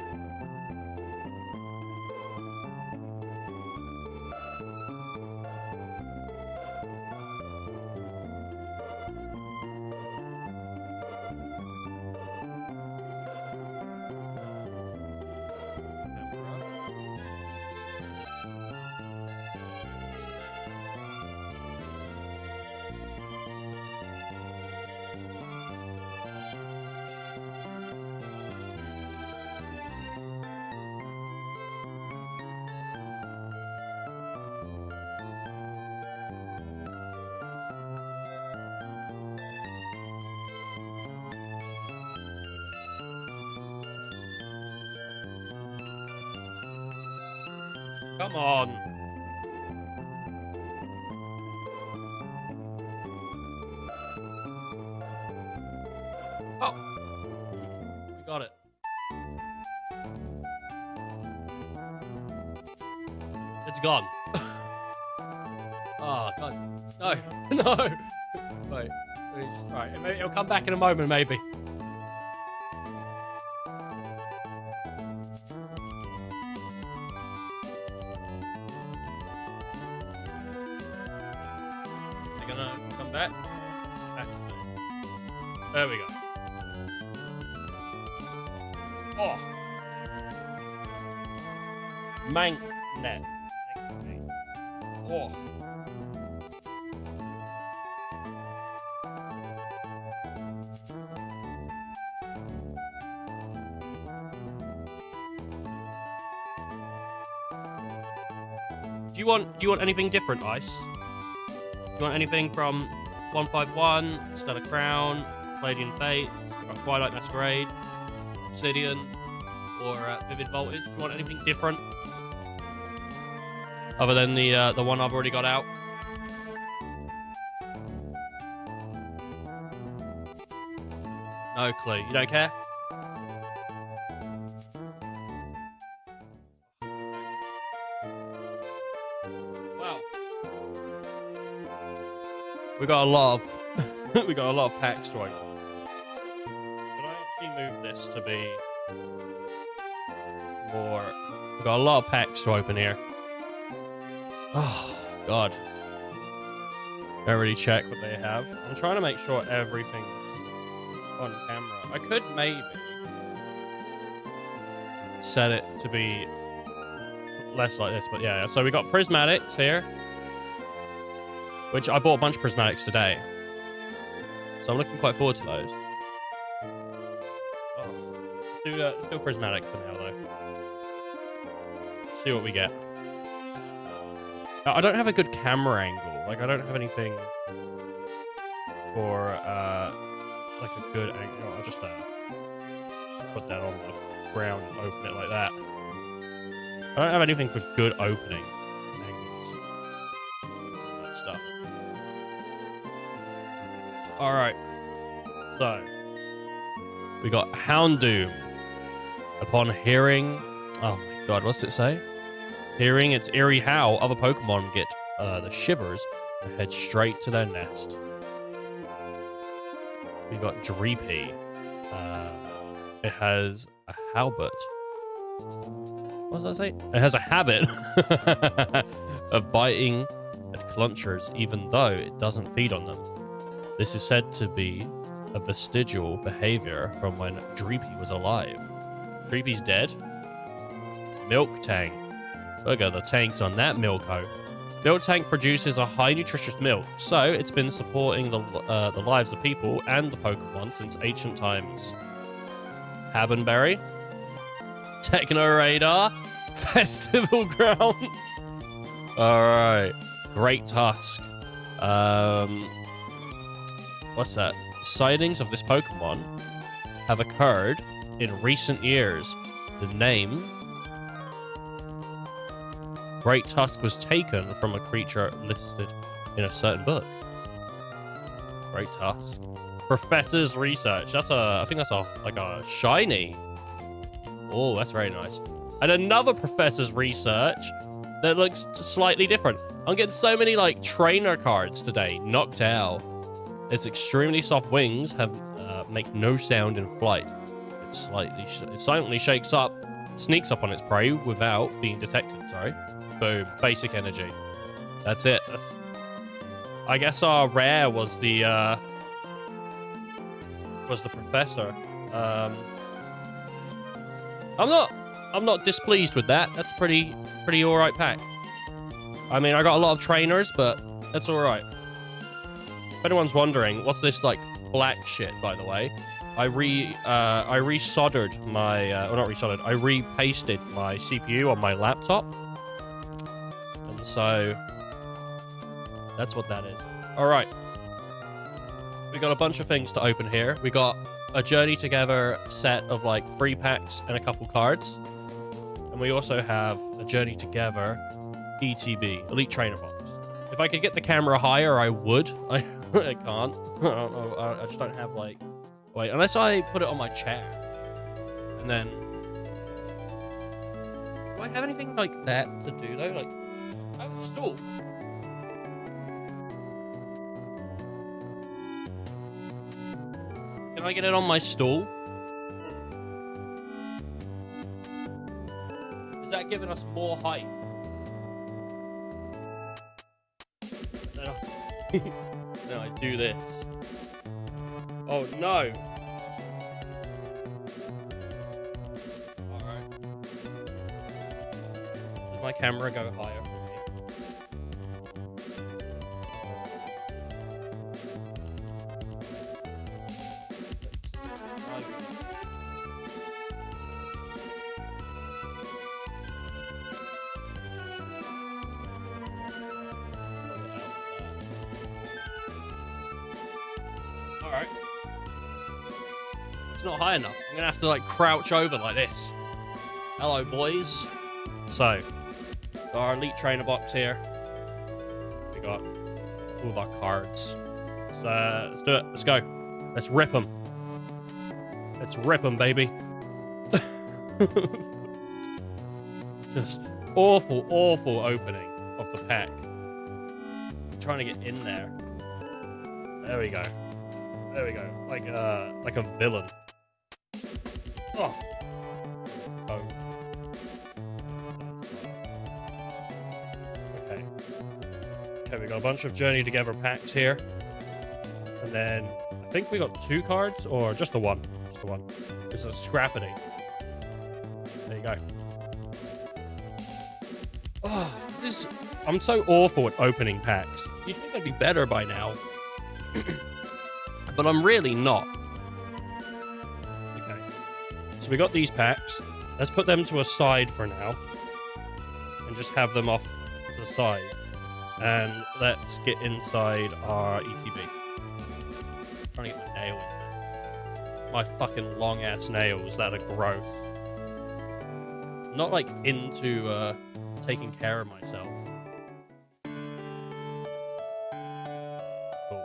Come on. Oh. We got it. It's gone. Oh, God. No. No. Wait. Alright, it'll come back in a moment, maybe. gonna come back? Activate. There we go. Oh. Magnet. Oh. Do you want anything different, Ice? Do you want anything from 151, Stellar Crown, Palladian Fates, Twilight Masquerade, Obsidian, or Vivid Voltage? Do you want anything different? Other than the one I've already got out? No clue. You don't care? Wow. We got a lot of we got a lot of packs to open. Can I actually move this to be more? We got a lot of packs to open here. Oh God. Don't really check what they have. I'm trying to make sure everything's on camera. I could maybe set it to be less like this, but yeah. So we got prismatics here, which I bought a bunch of prismatics today. So I'm looking quite forward to those. Oh, let's do a prismatic for now, though. See what we get. I don't have a good camera angle. Like, I don't have anything for, like a good angle. I'll just, put that on the ground and open it like that. I don't have anything for good opening angles. That stuff. Alright. So. We got Houndoom. Upon hearing... Oh my god, what's it say? Hearing its eerie howl, other Pokemon get the shivers and head straight to their nest. We got Dreepy. It has a halberd. What does that say? It has a habit of biting at clunchers even though it doesn't feed on them. This is said to be a vestigial behavior from when Dreepy was alive. Dreepy's dead. Milk Tank. Look at the tanks on that Milko. Milk Tank produces a high nutritious milk, so it's been supporting the lives of people and the Pokemon since ancient times. Habenberry. Techno Radar. Festival Grounds. Alright. Great Tusk. What's that? Sightings of this Pokemon have occurred in recent years. The name Great Tusk was taken from a creature listed in a certain book. Great Tusk. Professor's Research. That's I think that's like a shiny. Oh, that's very nice. And another Professor's Research that looks slightly different. I'm getting so many like trainer cards today. Noctowl. Its extremely soft wings make no sound in flight. It silently shakes up, sneaks up on its prey without being detected. Sorry. Boom. Basic energy. That's it. I guess our rare was the professor. I'm not displeased with that. That's pretty alright pack. I mean, I got a lot of trainers, but that's alright. If anyone's wondering, what's this like black shit, by the way? I resoldered my or not resoldered, I repasted my CPU on my laptop. And so that's what that is. Alright. We got a bunch of things to open here. We got a Journey Together set of like 3 packs and a couple cards. And we also have a Journey Together ETB, Elite Trainer Box. If I could get the camera higher, I would. I can't. I don't know. I just don't have like... Wait, unless I put it on my chair. And then... Do I have anything like that to do though? Like, I have a stool. Can I get it on my stool? Is that giving us more height? then I do this. Oh no! Alright. Does my camera go higher for me? Alright. It's not high enough. I'm gonna have to like crouch over like this. Hello, boys. So, got our elite trainer box here. We got all of our cards. Let's do it. Let's go. Let's rip them. Let's rip them, baby. Just awful, awful opening of the pack. Trying to get in there. There we go. There we go. Like a villain. Oh. Oh. Okay. Okay, we got a bunch of Journey Together packs here. And then I think we got 2 cards or just the one. Just the one. It's a Scraffity. There you go. Oh, I'm so awful at opening packs. You'd think I'd be better by now. But I'm really not. Okay. So we got these packs. Let's put them to a side for now. And just have them off to the side. And let's get inside our ETB. I'm trying to get my nail in there. My fucking long ass nails that are gross. I'm not like into taking care of myself. Cool.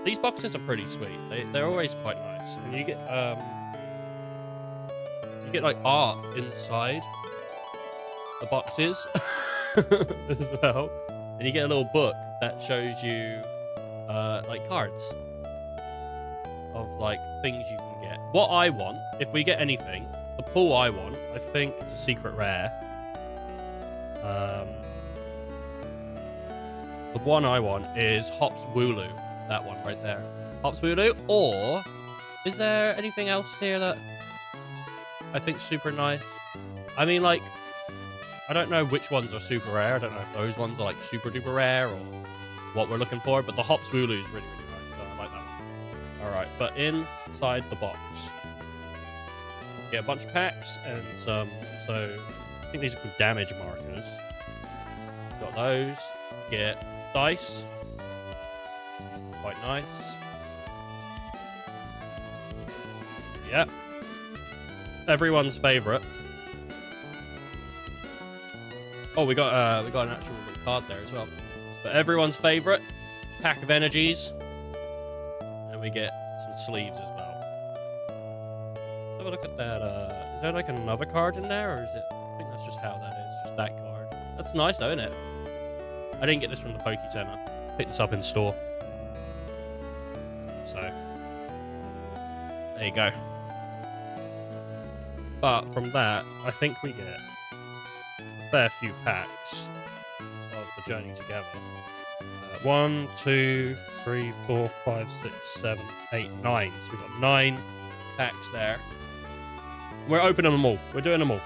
These boxes are pretty sweet. They're always quite nice. And you get like art inside the boxes as well. And you get a little book that shows you like cards of like things you can get. What I want, if we get anything, the pull I want, I think it's a secret rare. The one I want is Hops Wooloo. That one right there. Hops Wooloo. Or is there anything else here that I think's super nice? I mean, like, I don't know which ones are super rare. I don't know if those ones are like super duper rare or what we're looking for, but the Hops Wooloo is really, really nice. So I like that one. Alright, but inside the box, get a bunch of packs and some, so I think these are called damage markers. Got those. Get dice. Quite nice. Yep. Everyone's favorite. Oh, we got an actual card there as well. But everyone's favorite pack of energies, and we get some sleeves as well. Have a look at that. Is there like another card in there, or is it? I think that's just how that is. Just that card. That's nice, though, isn't it? I didn't get this from the Poke Center. Picked this up in store. So there you go. But from that, I think we get a fair few packs of the Journey Together. 1, 2, 3, 4, 5, 6, 7, 8, 9. So we've got 9 packs there. We're opening them all. We're doing them all.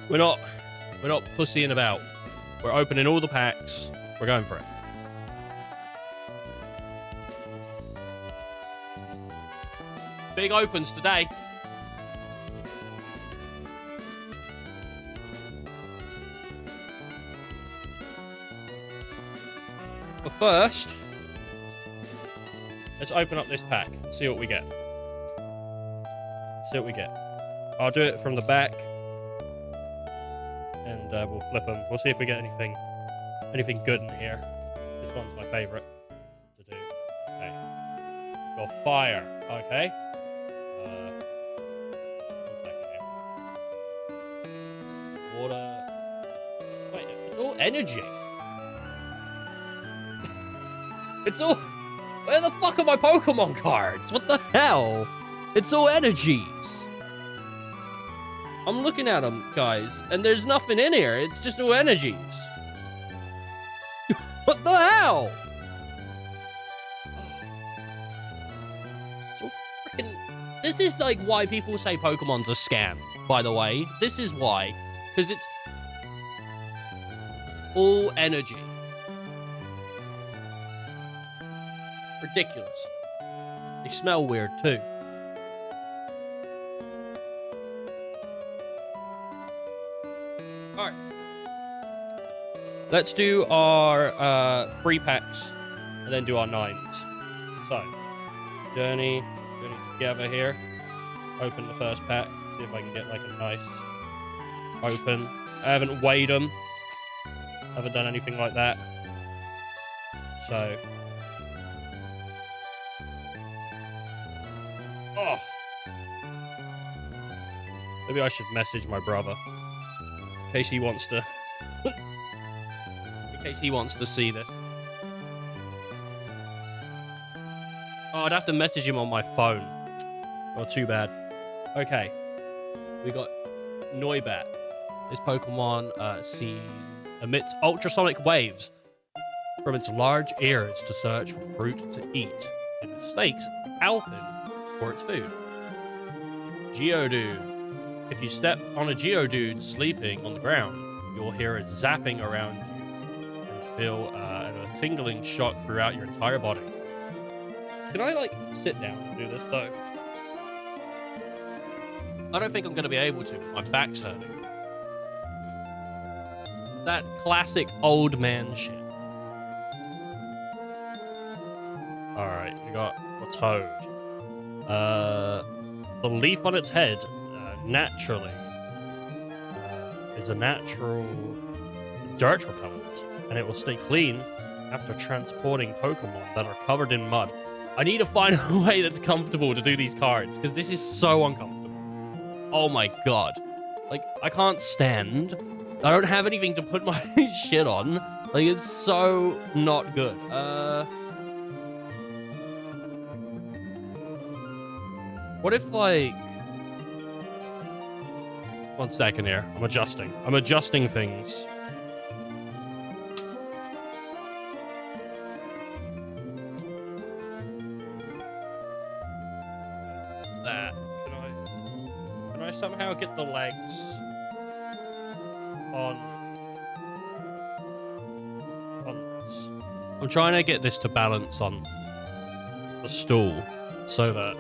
We're not pussying about. We're opening all the packs. We're going for it. Big opens today. But first, let's open up this pack and see what we get. See what we get. I'll do it from the back, and we'll flip them. We'll see if we get anything good in here. This one's my favorite to do. Okay. Got fire. Okay. 1 second here. Water. Wait, it's all energy. It's all... Where the fuck are my Pokemon cards? What the hell? It's all energies. I'm looking at them, guys, and there's nothing in here. It's just all energies. What the hell? So freaking... This is like why people say Pokemon's a scam, by the way. This is why. Because it's all energy. Ridiculous. They smell weird too. Alright. Let's do our 3 packs and then do our 9s. So, journey together here. Open the first pack. See if I can get like a nice open. I haven't weighed them. Haven't done anything like that. So. Oh. Maybe I should message my brother. In case he wants to. In case he wants to see this. Oh, I'd have to message him on my phone. Oh, too bad. Okay. We got Noibat. This Pokemon emits ultrasonic waves from its large ears to search for fruit to eat. It mistakes Alpine for its food. Geodude. If you step on a Geodude sleeping on the ground, you'll hear it zapping around you and feel a tingling shock throughout your entire body. Can I, like, sit down and do this, though? I don't think I'm going to be able to. My back's hurting. It's that classic old man shit. Alright, we got a Toad. The leaf on its head, naturally, is a natural dirt repellent, and it will stay clean after transporting Pokemon that are covered in mud. I need to find a way that's comfortable to do these cards, because this is so uncomfortable. Oh my god. Like, I can't stand. I don't have anything to put my shit on. Like, it's so not good. What if, like... 1 second here. I'm adjusting. I'm adjusting things. That. Can I somehow get the legs on this? I'm trying to get this to balance on the stool so that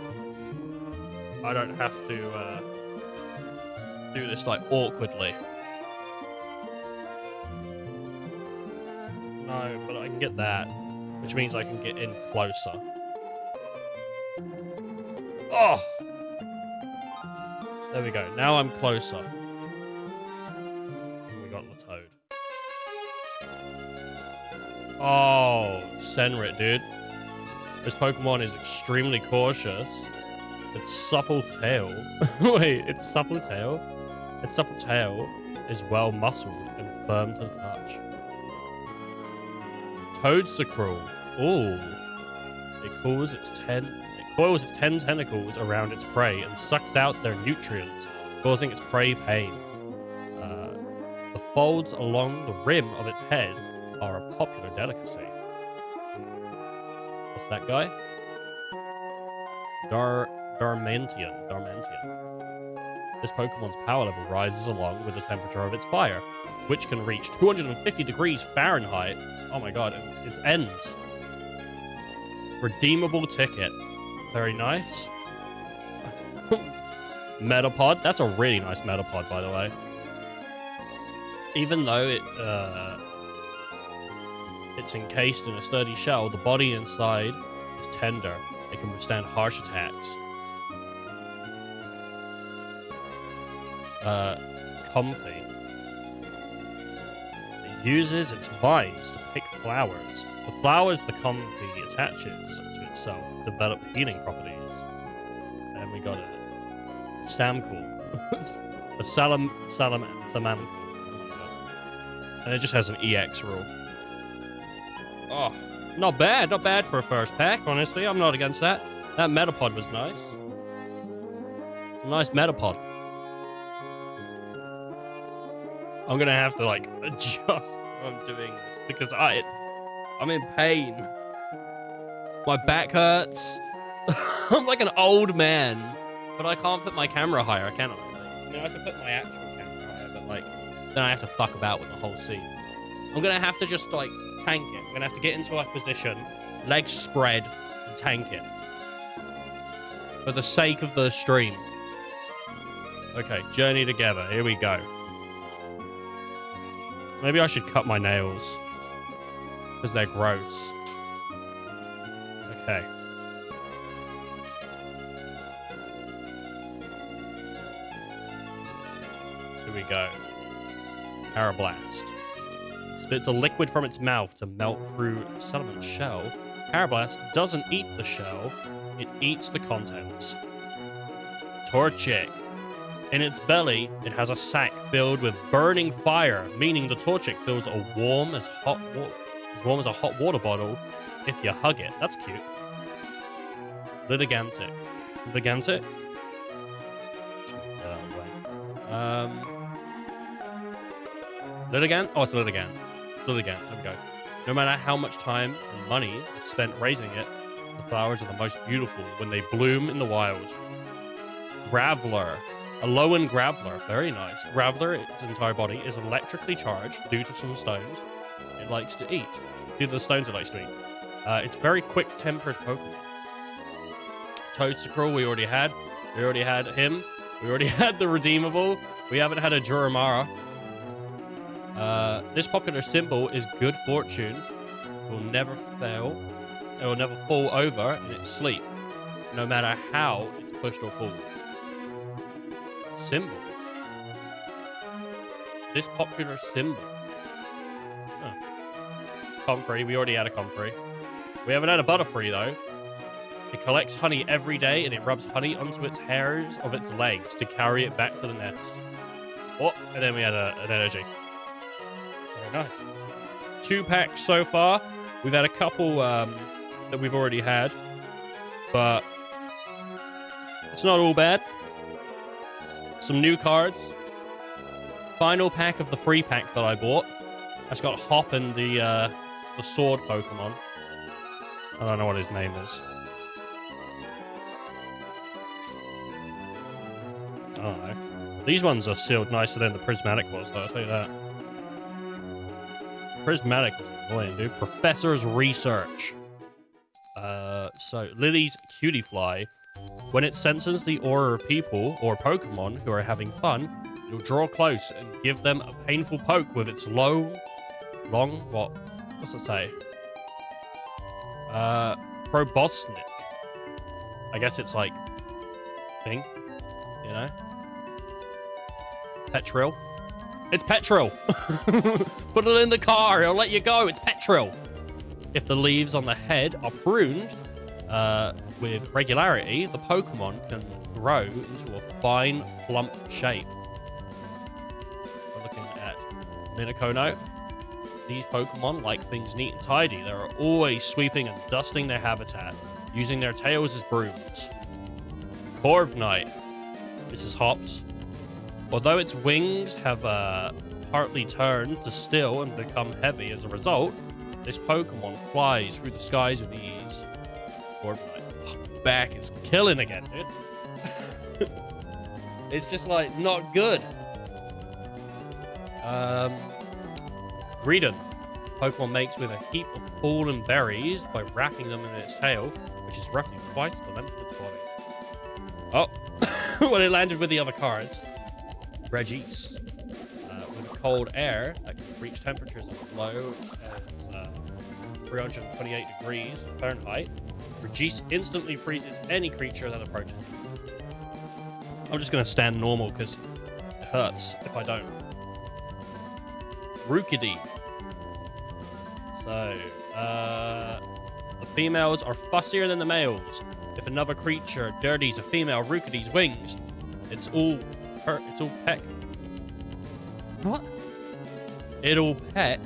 I don't have to do this like awkwardly. No, but I can get that, which means I can get in closer. Oh! There we go. Now I'm closer. We got the Toad. Oh, Senrit, dude. This Pokemon is extremely cautious. Its supple tail. Wait, its supple tail? Its supple tail is well muscled and firm to the touch. Toadsacruel. Ooh. It coils its 10 tentacles around its prey and sucks out their nutrients, causing its prey pain. The folds along the rim of its head are a popular delicacy. What's that guy? Darmanian. This Pokemon's power level rises along with the temperature of its fire, which can reach 250 degrees Fahrenheit. Oh my god, its ends. Redeemable ticket. Very nice. Metapod. That's a really nice Metapod, by the way. Even though it's encased in a sturdy shell, the body inside is tender. It can withstand harsh attacks. Comfy. It uses its vines to pick flowers. The flowers the Comfy attaches to itself develop healing properties. And we got a Samcool. A Salamamcool. And it just has an EX rule. Oh, not bad for a first pack, honestly. I'm not against that. That Metapod was nice. A nice Metapod. I'm gonna have to, like, adjust while I'm doing this, because I'm in pain. My back hurts. I'm like an old man. But I can't put my camera higher, can I? I mean, I can put my actual camera higher, but like, then I have to fuck about with the whole scene. I'm gonna have to just like tank it. I'm gonna have to get into a position, legs spread, and tank it. For the sake of the stream. Okay, journey together. Here we go. Maybe I should cut my nails. Because they're gross. Okay. Here we go. Parablast. It spits a liquid from its mouth to melt through settlement shell. Parablast doesn't eat the shell, it eats the contents. Torchic. In its belly, it has a sack filled with burning fire, meaning the Torchic feels as warm as a hot water bottle if you hug it. That's cute. Litigantic. Litigantic? Litigant? Oh, it's Litigant. Litigant. There we go. No matter how much time and money is spent raising it, the flowers are the most beautiful when they bloom in the wild. Graveler. A Lowen Graveler. Very nice. Graveler, its entire body, is electrically charged due to some stones it likes to eat. Due to the stones it likes to eat. It's very quick-tempered Pokemon. Toedsicruel we already had. We already had him. We already had the Redeemable. We haven't had a Juramara. This popular symbol is good fortune. It will never fail. It will never fall over in its sleep, no matter how it's pushed or pulled. Symbol. This popular symbol. Huh. Comfrey. We already had a Comfrey. We haven't had a Butterfree, though. It collects honey every day, and it rubs honey onto its hairs of its legs to carry it back to the nest. Oh, and then we had an energy. Very nice. 2 packs so far. We've had a couple that we've already had, but it's not all bad. Some new cards. Final pack of the free pack that I bought. That's got Hop and the sword Pokemon. I don't know what his name is. I don't know. These ones are sealed nicer than the Prismatic was, though, I'll tell you that. Prismatic was annoying, dude. Professor's Research. So, Lily's Cutie Fly. When it senses the aura of people or Pokemon who are having fun, it'll draw close and give them a painful poke with its what's it say? Proboscis. I guess it's like, thing, you know? Petril. It's Petril! Put it in the car, it'll let you go, it's Petril! If the leaves on the head are pruned with regularity, the Pokemon can grow into a fine, plump shape. We're looking at Minicono. These Pokemon like things neat and tidy. They're always sweeping and dusting their habitat, using their tails as brooms. Corviknight. This is Hops. Although its wings have partly turned to steel and become heavy as a result, this Pokemon flies through the skies with ease. Corviknight. Back is killing again, dude. It's just like not good. Greedon. Pokemon makes with a heap of fallen berries by wrapping them in its tail, which is roughly twice the length of its body. Oh, when it landed with the other cards. Regis. With cold air that can reach temperatures as low as 328 degrees Fahrenheit, Regis instantly freezes any creature that approaches it. I'm just going to stand normal because it hurts if I don't. Rookidee. So, the females are fussier than the males. If another creature dirties a female Rookidee's wings, it's all peck. What? It'll peck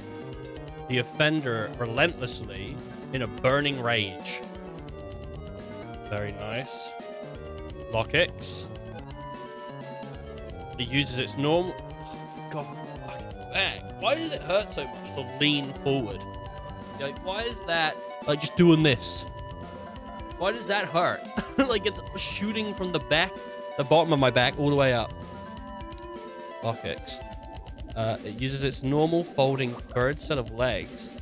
the offender relentlessly in a burning rage. Very nice. Lockix. It uses its normal... God, fucking back. Why does it hurt so much to lean forward? Like, why is that, like, just doing this? Why does that hurt? Like, it's shooting from the back, the bottom of my back, all the way up. Block X. It uses its normal folding third set of legs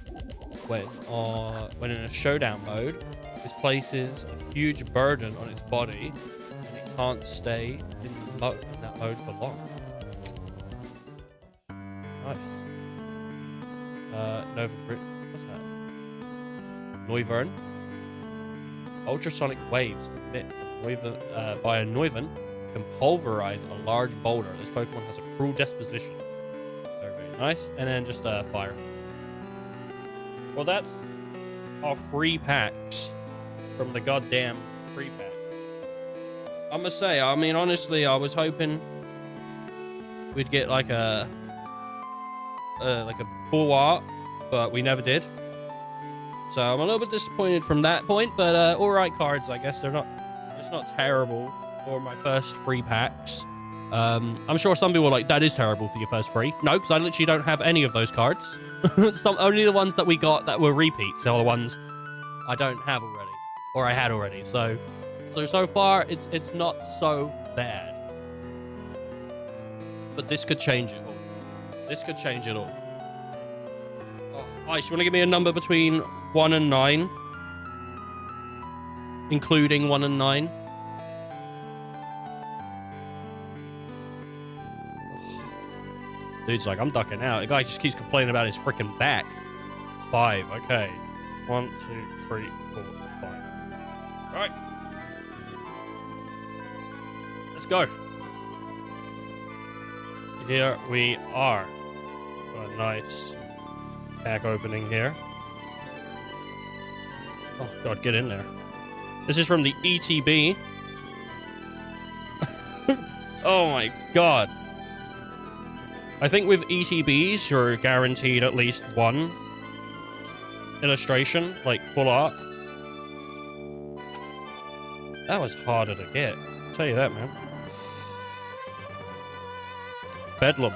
when in a showdown mode. This places a huge burden on its body, and it can't stay in that mode for long. Nice. What's that? Noivern. Ultrasonic waves emit by a Noivern can pulverize a large boulder. This Pokemon has a cruel disposition. Very, very nice. And then just fire. Well, that's our free packs from the goddamn free pack. I'm gonna say, I mean, honestly, I was hoping we'd get like a full art, but we never did. So I'm a little bit disappointed from that point, but all right cards, I guess. It's not terrible for my first free packs. I'm sure some people are like, that is terrible for your first free. No, because I literally don't have any of those cards. Only the ones that we got that were repeats are the ones I don't have already, or I had already. So far, it's not so bad. But this could change it all. This could change it all. Oh, Ice, you want to give me a number between 1 and 9? Including 1 and 9? Dude's like, I'm ducking out. The guy just keeps complaining about his freaking back. 5, okay. 1, 2, 3, 4, 5. Right. Let's go. Here we are. Got a nice pack opening here. Oh, God, get in there. This is from the ETB. Oh, my God. I think with ETBs, you're guaranteed at least one illustration, like full art. That was harder to get. I'll tell you that, man. Bedlam.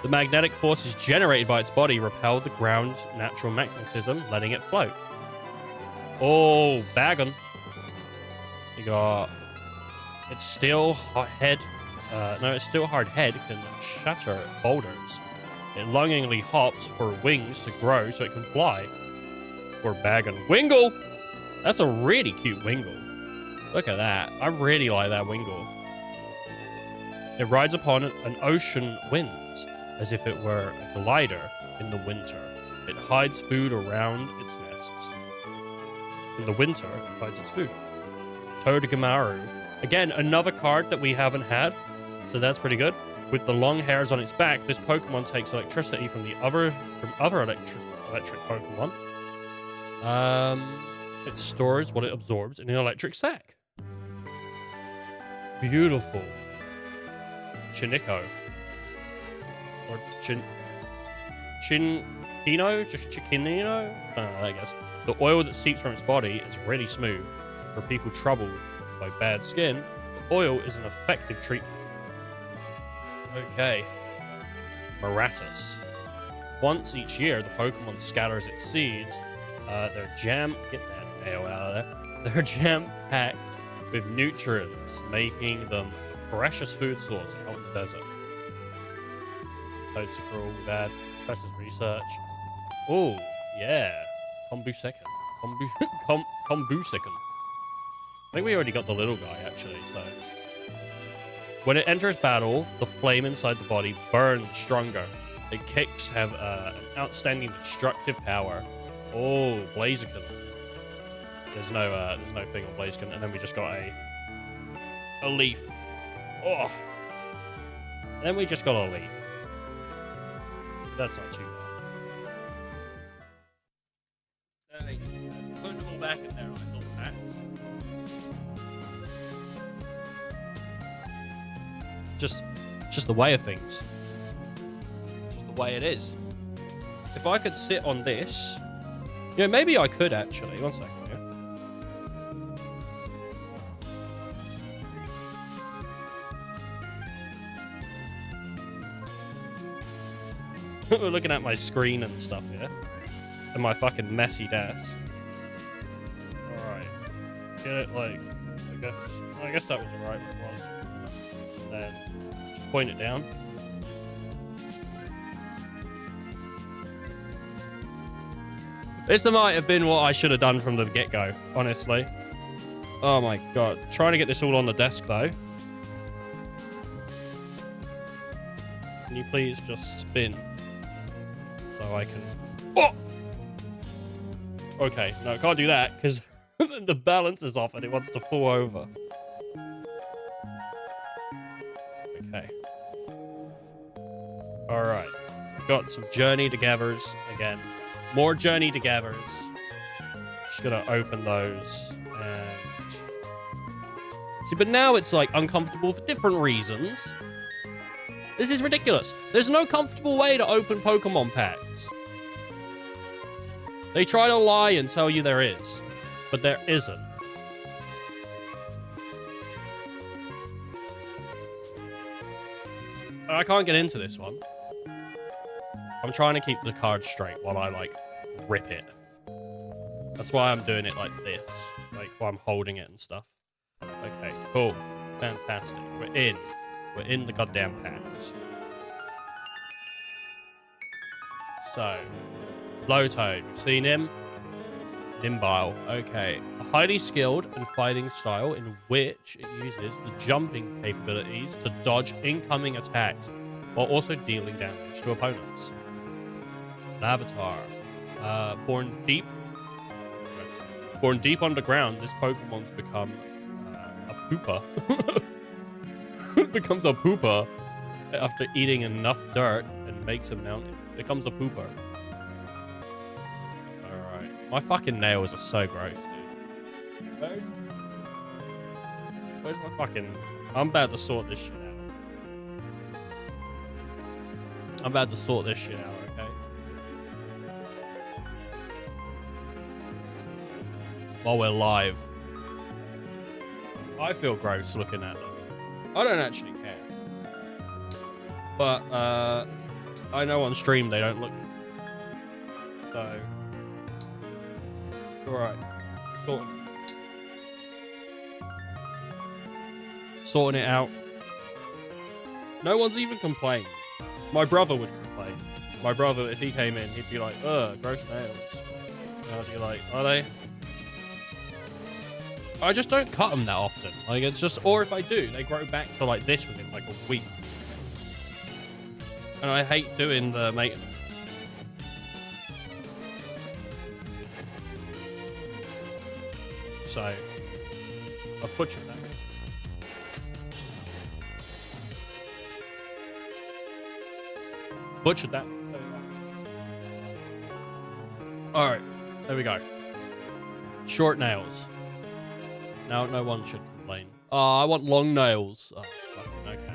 The magnetic forces generated by its body repel the ground's natural magnetism, letting it float. Oh, Bagon. You got... It's still hot head. It's still hard head can shatter boulders. It longingly hops for wings to grow so it can fly. Poor Bagon. Wingle! That's a really cute Wingle. Look at that. I really like that Wingle. It rides upon an ocean wind as if it were a glider in the winter. It hides food around its nests. In the winter, it hides its food. Togedemaru. Again, another card that we haven't had. So that's pretty good. With the long hairs on its back, this Pokemon takes electricity from other electric Pokemon. It stores what it absorbs in an electric sac. Beautiful. Chiniko. Or Chikinino? I guess. The oil that seeps from its body is really smooth. For people troubled by bad skin, the oil is an effective treatment. Okay. Maratus. Once each year, the Pokemon scatters its seeds. They're get that nail out of there. They're jam-packed with nutrients, making them a precious food source out in the desert. Toadsuckle, bad. Professor's research. Oh, yeah. Kombusekin. Kombusekin. I think we already got the little guy, actually, so... When it enters battle, the flame inside the body burns stronger. Its kicks have an outstanding destructive power. Oh, Blaziken. There's no thing on Blaziken, and then we just got a leaf. Oh. Then we just got a leaf. That's not too bad. Putting them all back in there on my little packs. Just the way of things. Just the way it is. If I could sit on this... Yeah, maybe I could actually. One second here. We're looking at my screen and stuff here. in my fucking messy desk. Alright. Get it, like, I guess that was the right one, was. And then just point it down. This might have been what I should have done from the get-go, honestly. Oh my god. Trying to get this all on the desk, though. Can you please just spin? So I can... Oh! Okay, no, I can't do that, because the balance is off and it wants to fall over. Okay. Alright. Got some Journey Togethers again. More Journey Togethers. Just gonna open those and... See, but now it's like uncomfortable for different reasons. This is ridiculous. There's no comfortable way to open Pokemon packs. They try to lie and tell you there is, but there isn't. I can't get into this one. I'm trying to keep the card straight while I, like, rip it. That's why I'm doing it like this. Like, while I'm holding it and stuff. Okay, cool. Fantastic. We're in. We're in the goddamn packs. So, Lowtoad. You've seen him? Nimbile. Okay. A highly skilled and fighting style in which it uses the jumping capabilities to dodge incoming attacks while also dealing damage to opponents. Avatar. Born deep underground, this Pokemon's become a pooper. Becomes a pooper after eating enough dirt and makes a mountain. Becomes a pooper. Alright. My fucking nails are so gross, dude. Where's my fucking... I'm about to sort this shit out. I'm about to sort this shit out, okay? While we're live. I feel gross looking at them. I don't actually care. But, I know on stream they don't look... So... It's alright. Sorting it out. No one's even complaining. My brother would complain. My brother, if he came in, he'd be like, ugh, gross nails. And I'd be like, are they? I just don't cut them that often. Like, it's just, or if I do, they grow back to like this within like a week. And I hate doing the maintenance. So, I butchered that. Butchered that. Alright, there we go. Short nails. Now, no one should complain. Oh, I want long nails. Oh, fucking okay.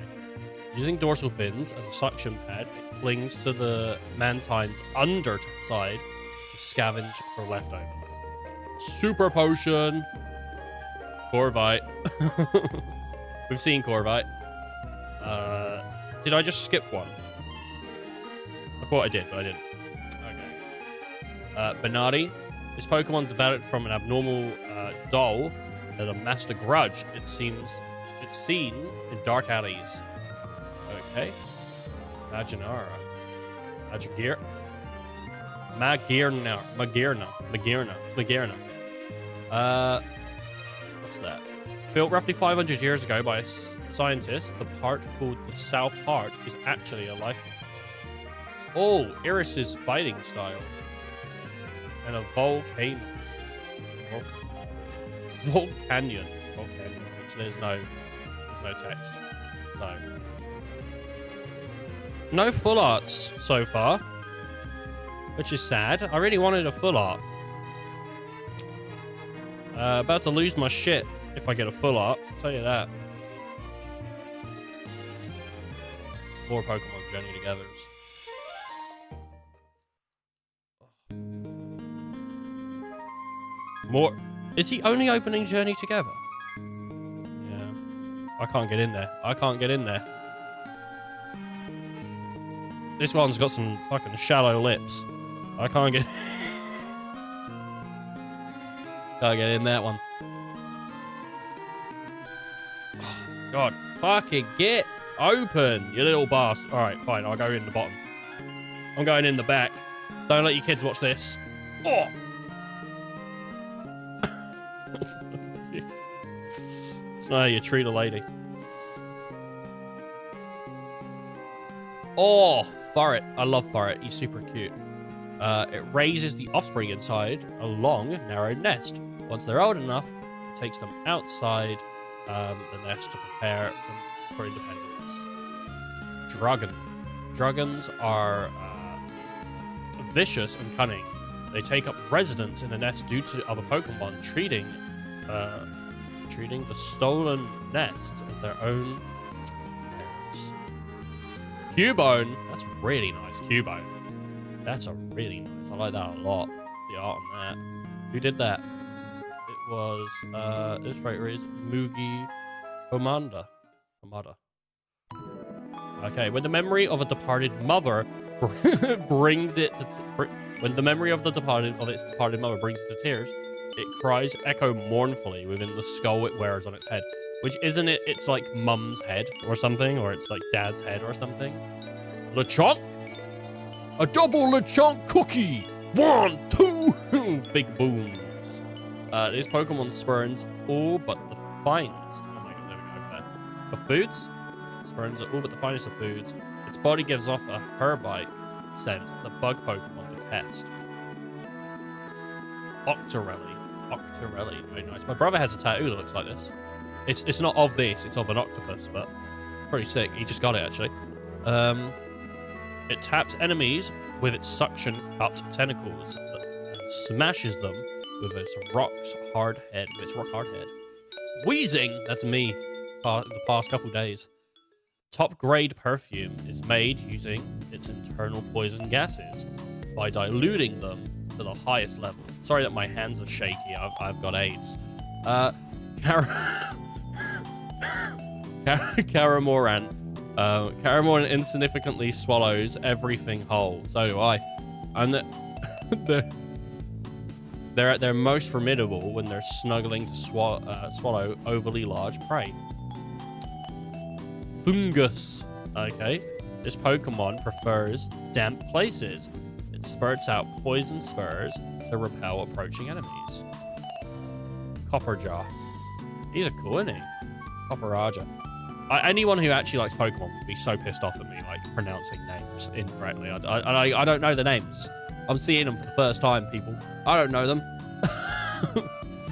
Using dorsal fins as a suction pad, it clings to the Mantine's underside to scavenge for leftovers. Super potion. Corvite. We've seen Corvite. Did I just skip one? I thought I did, but I didn't. Okay. Banati. This Pokemon developed from an abnormal doll that a master grudge. It's seen in dark alleys. Okay. Maginara. Magirna. What's that? Built roughly 500 years ago by a scientist, the part called the South Heart is actually a life form. Oh, Iris's fighting style. And a Volcanion. Which there's no text. So. No full arts so far. Which is sad. I really wanted a full art. About to lose my shit if I get a full art. I'll tell you that. More Pokemon Journey Togethers. More. Is he only opening Journey Together? Yeah. I can't get in there. This one's got some fucking shallow lips. I can't get... Gotta get in that one. God, fucking get open, you little bastard. All right, fine. I'll go in the bottom. I'm going in the back. Don't let your kids watch this. Oh. It's not how you treat a lady. Oh, Furret. I love Furret. He's super cute. It raises the offspring inside a long, narrow nest. Once they're old enough, it takes them outside the nest to prepare them for independence. Dragon. Dragons are vicious and cunning. They take up residence in a nest due to other Pokemon treating the stolen nests as their own parents. Cubone. That's really nice. Cubone. That's a really nice. I like that a lot. The art on that. Who did that? It was illustrator is Mugi Homada. Okay, when the memory of a departed mother brings it to when the memory of its departed mother brings it to tears, it cries echo mournfully within the skull it wears on its head. Which isn't it? It's like mum's head or something, or it's like dad's head or something. LeChonk? A double LeChonk cookie! 1, 2! Big booms. This Pokemon spurns all but the finest. Oh my god, there we go, over there. Of foods? Spurns all but the finest of foods. Its body gives off a herb-like scent that bug Pokemon detest. Octorelli. Octorelli. Very nice. My brother has a tattoo that looks like this. It's not of this, it's of an octopus, but it's pretty sick. He just got it, actually. It taps enemies with its suction-cupped tentacles and smashes them with its rock hard head. Wheezing! That's me the past couple days. Top-grade perfume is made using its internal poison gases by diluting them to the highest level. Sorry that my hands are shaky. I've got AIDS. Caramorant. Caramorant insignificantly swallows everything whole. So do I. And they're at their most formidable when they're snuggling to swallow overly large prey. Fungus. Okay. This Pokemon prefers damp places. It spurts out poison spurs to repel approaching enemies. Copperjaw. He's a cool, isn't he? Copperaja. Anyone who actually likes Pokemon would be so pissed off at me, like, pronouncing names incorrectly. I don't know the names. I'm seeing them for the first time, people. I don't know them.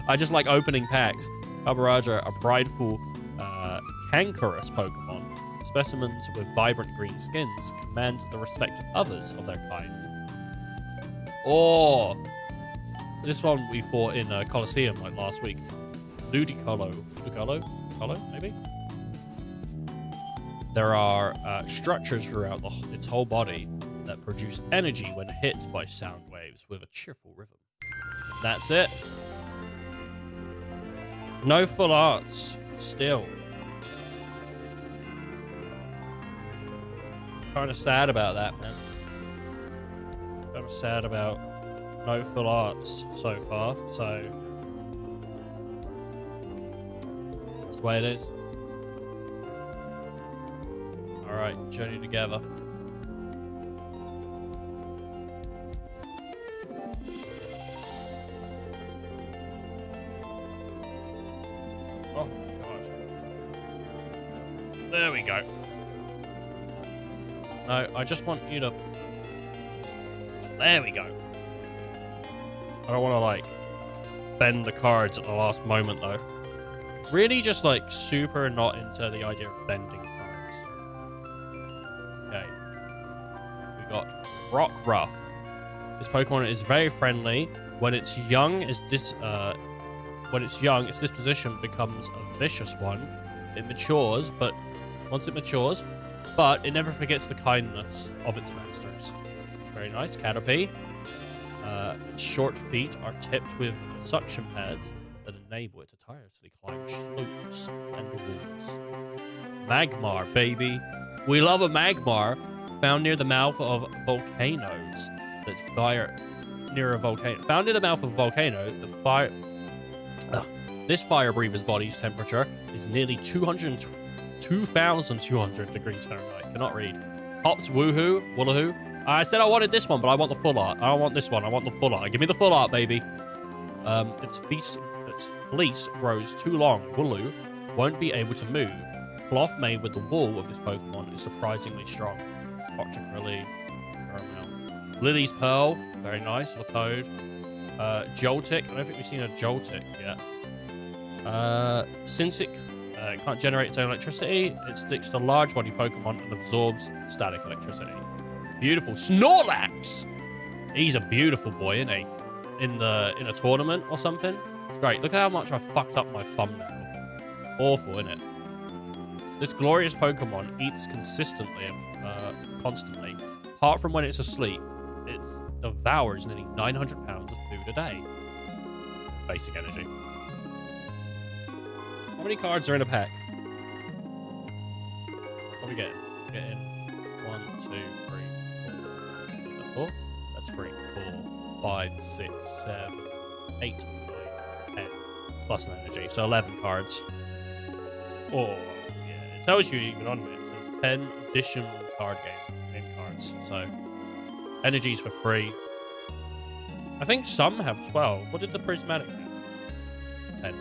I just like opening packs. Copperaja are prideful, cankerous Pokemon. Specimens with vibrant green skins command the respect of others of their kind. Oh! This one we fought in Colosseum, like, last week. Ludicolo, maybe? There are structures throughout its whole body that produce energy when hit by sound waves with a cheerful rhythm. That's it. No full arts. Still. Kind of sad about that, man. Kind of sad about no full arts so far, so... that's the way it is. Alright, journey together. Oh my gosh. There we go. No, I just want you to... there we go. I don't want to, like, bend the cards at the last moment, though. Really just, like, super not into the idea of bending cards. Okay. We got Rockruff. This Pokemon is very friendly. When it's young, its disposition becomes a vicious one. It matures, but it never forgets the kindness of its masters. Very nice. Caterpie. Its short feet are tipped with suction pads that enable it to tirelessly climb slopes and walls. Magmar, baby. We love a Magmar. Found near the mouth of volcanoes that fire... near a volcano. Found in the mouth of a volcano This fire breather's body's temperature is nearly 2,200 degrees Fahrenheit. Cannot read. Hops, woohoo, wallahoo. I said I wanted this one, but I want the full art. I don't want this one. I want the full art. Give me the full art, baby. Its fleece grows too long. Wooloo won't be able to move. Cloth made with the wool of this Pokemon is surprisingly strong. Octocrilly, Caramel. Lily's Pearl, very nice. Latoad. Joltik. I don't think we've seen a Joltik yet. Since it can't generate its own electricity, it sticks to large body Pokemon and absorbs static electricity. Beautiful. Snorlax! He's a beautiful boy, isn't he? In a tournament or something. It's great. Look at how much I fucked up my thumbnail. Awful, isn't it? This glorious Pokemon eats consistently, constantly. Apart from when it's asleep, it devours nearly 900 pounds of food a day. Basic energy. How many cards are in a pack? What are we getting? We're getting 1, 2, 3, 4. Is that 4? That's 3, 4, 5, 6, 7, 8, 9, 10. Plus an energy. So 11 cards. Oh, yeah. It tells you even on it. So it's 10 additional card game cards. So energies for free. I think some have 12. What did the prismatic have? 10.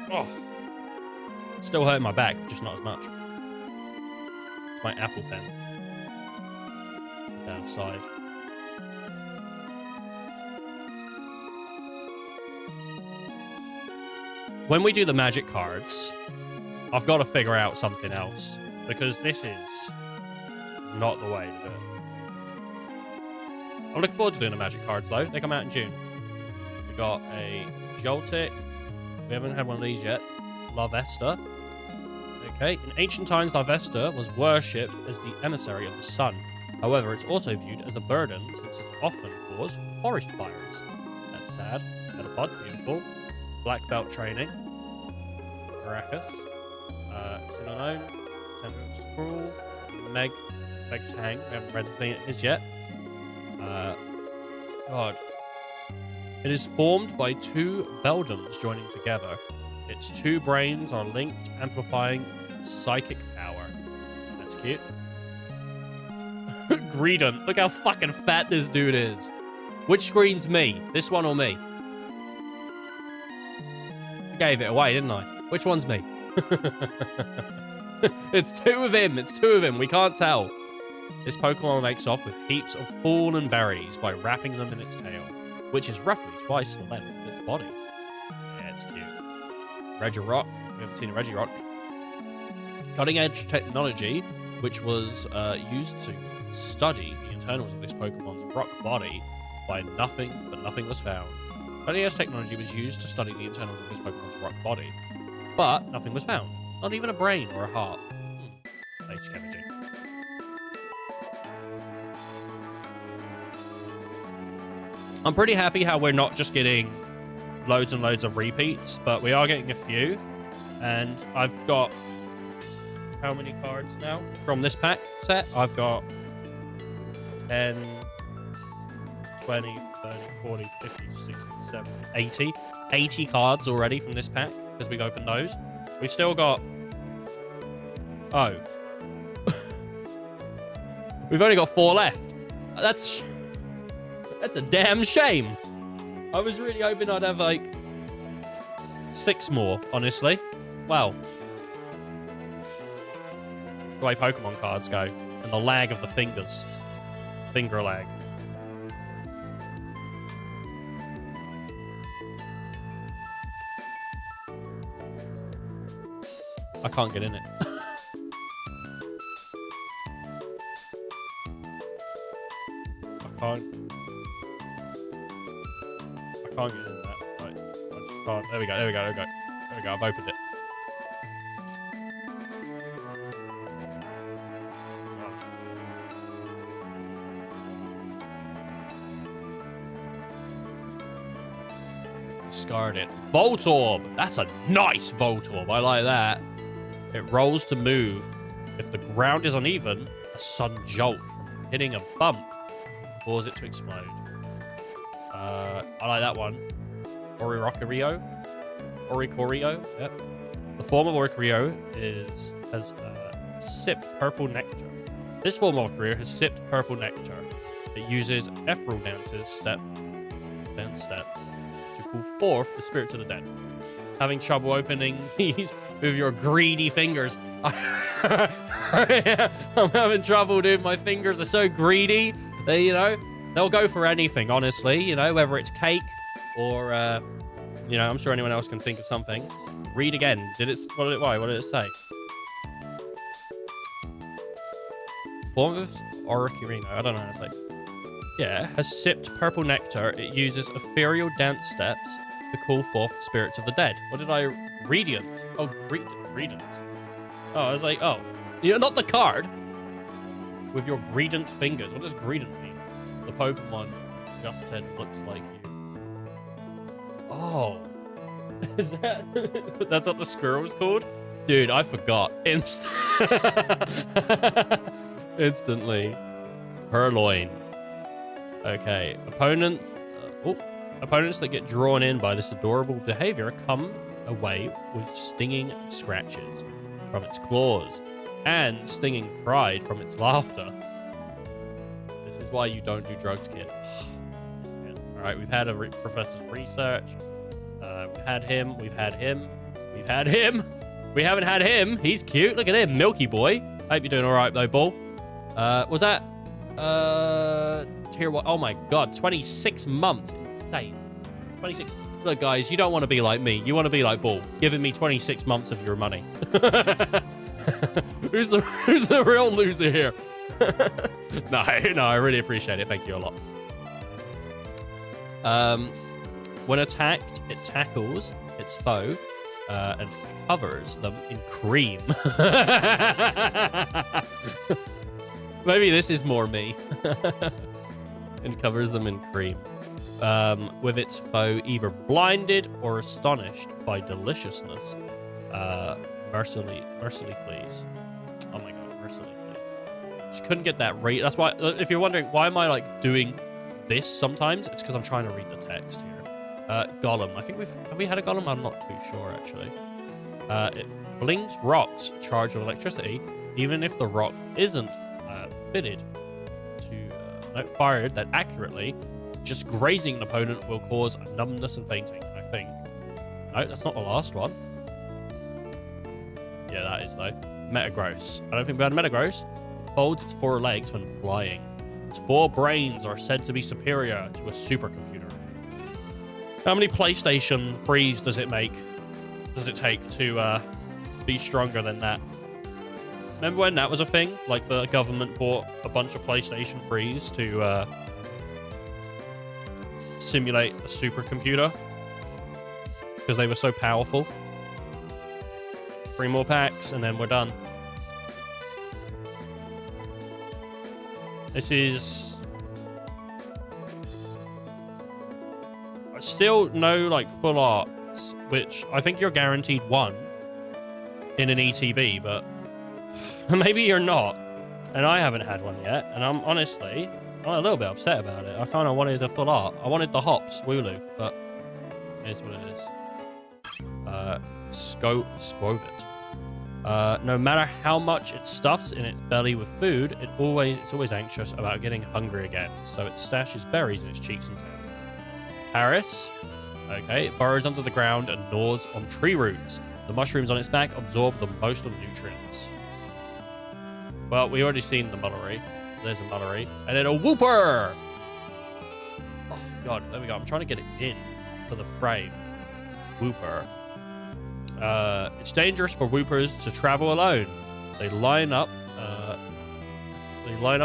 Oh, still hurting my back, just not as much. It's my Apple Pen. Down the side. When we do the magic cards, I've got to figure out something else, because this is not the way to do it. I'm looking forward to doing the magic cards, though. They come out in June. We got a Joltik. We haven't had one of these yet. Larvesta. Okay. In ancient times, Larvesta was worshipped as the emissary of the sun. However, it's also viewed as a burden since it's often caused forest fires. That's sad. Metapod, beautiful. Black belt training. Caracas. Sinnoh. Tendrils Cruel. Meg Tang. We haven't read the thing it is yet. God. It is formed by 2 Beldums joining together. Its 2 brains are linked, amplifying psychic power. That's cute. Greedent. Look how fucking fat this dude is. Which screen's me? This one or me? I gave it away, didn't I? Which one's me? It's 2 of him. It's 2 of him. We can't tell. This Pokemon makes off with heaps of fallen berries by wrapping them in its tail, which is roughly twice the length of its body. Yeah, it's cute. Regirock. We haven't seen a Regirock. Cutting-edge technology, which was used to study the internals of this Pokemon's rock body by nothing, but nothing was found. Cutting-edge technology was used to study the internals of this Pokemon's rock body, but nothing was found. Not even a brain or a heart. Basic energy. I'm pretty happy how we're not just getting loads and loads of repeats, but we are getting a few. And I've got how many cards now from this pack set? I've got 10, 20, 30, 40, 50, 60, 70, 80. 80 cards already from this pack because we've opened those. We've still got... Oh. We've only got 4 left. That's a damn shame. I was really hoping I'd have, like, 6 more, honestly. Well. It's the way Pokemon cards go. And the lag of the fingers. Finger lag. I can't get in it. I can't get in that. Right. I just can't. There we go. There we go. There we go. There we go. I've opened it. Discard it. Voltorb. That's a nice Voltorb. I like that. It rolls to move. If the ground is uneven, a sudden jolt from hitting a bump will cause it to explode. I like that one. Oricorio. Yep. The form of Oricorio has sipped purple nectar. This form of Oricorio has sipped purple nectar. It uses ethereal dance steps to call forth the spirits of the dead. Having trouble opening these with your greedy fingers. I'm having trouble, dude. My fingers are so greedy. They, you know, they'll go for anything, honestly. You know, whether it's cake or, you know, I'm sure anyone else can think of something. Read again. Why? What did it say? Form of Oricorino. I don't know how to say. Yeah, has sipped purple nectar. It uses ethereal dance steps to call forth the spirits of the dead. What did I... Radiant. Oh, Gredent. Oh, I was like, oh. Yeah, not the card. With your Gredent fingers. What does Gredent mean? The Pokemon just said looks like you. Oh. Is that... That's what the squirrel was called? Dude, I forgot. Instantly. Purloin. Okay. Opponents that get drawn in by this adorable behavior come away with stinging scratches from its claws and stinging pride from its laughter. This is why you don't do drugs, kid. All right, we've had a professor's research. We've had him. We haven't had him. He's cute. Look at him, Milky Boy. Hope you're doing all right, though, Bull. Was that tier 1? Oh my God, 26 months. Insane. 26. Look, guys, you don't want to be like me. You want to be like Bull, giving me 26 months of your money. Who's the real loser here? No, I really appreciate it. Thank you a lot. When attacked, it tackles its foe and covers them in cream. Maybe this is more me. And covers them in cream. With its foe either blinded or astonished by deliciousness. Mercilessly flees. Oh my God, mercilessly flees. Just couldn't get that rate. That's why, if you're wondering, why am I like doing this sometimes? It's because I'm trying to read the text here. Golem. I think have we had a golem? I'm not too sure, actually. It flings rocks charged with electricity, even if the rock isn't fitted to fired that accurately. Just grazing an opponent will cause numbness and fainting, I think. No, that's not the last one. Yeah, that is, though. Metagross. I don't think we had Metagross. It folds its 4 legs when flying. Its 4 brains are said to be superior to a supercomputer. How many PlayStation 3s does it take to be stronger than that? Remember when that was a thing? Like, the government bought a bunch of PlayStation 3s to simulate a supercomputer because they were so powerful. 3 more packs and then we're done. This is still no like full arts, which I think you're guaranteed 1 in an ETB, but maybe you're not, and I haven't had one yet, and I'm a little bit upset about it. I kind of wanted a full art. I wanted the hops, Wooloo, but it's what it is. Squovit. No matter how much it stuffs in its belly with food, it's always anxious about getting hungry again, so it stashes berries in its cheeks and tail. Paris. Okay, it burrows under the ground and gnaws on tree roots. The mushrooms on its back absorb the most of the nutrients. Well, we already seen the Mullery. There's a Mullery. And then a Wooper! Oh, God. There we go. I'm trying to get it in to the frame. Wooper. It's dangerous for Woopers to travel alone. They line up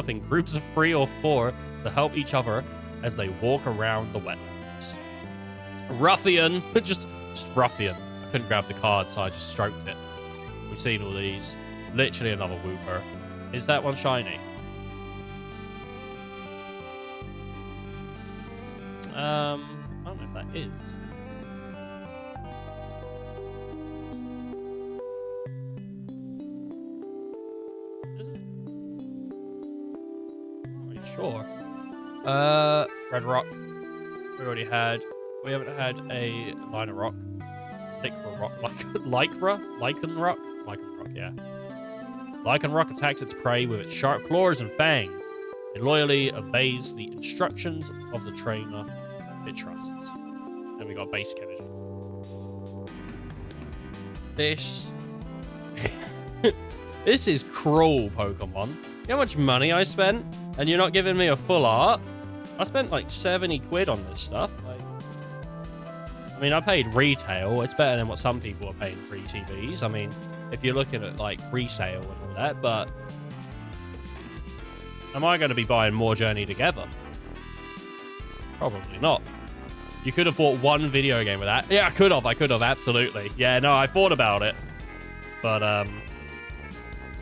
in groups of 3 or 4 to help each other as they walk around the wetlands. Ruffian. just Ruffian. I couldn't grab the card, so I just stroked it. We've seen all these. Literally another Wooper. Is that one shiny? I don't know if that is. Is it? I'm not really sure. Red Rock. We already had. We haven't had a line of rock. Lycra rock. Lichen rock, yeah. Lichen rock attacks its prey with its sharp claws and fangs. It loyally obeys the instructions of the trainer it trusts. Then we got basic energy. This is cruel, Pokemon. You know how much money I spent? And you're not giving me a full art? I spent like 70 quid on this stuff. Like, I mean, I paid retail. It's better than what some people are paying for ETBs. I mean, if you're looking at like resale and all that, but am I going to be buying more Journey Together? Probably not. You could have bought one video game with that. Yeah, I could have, absolutely. Yeah, no, I thought about it. But,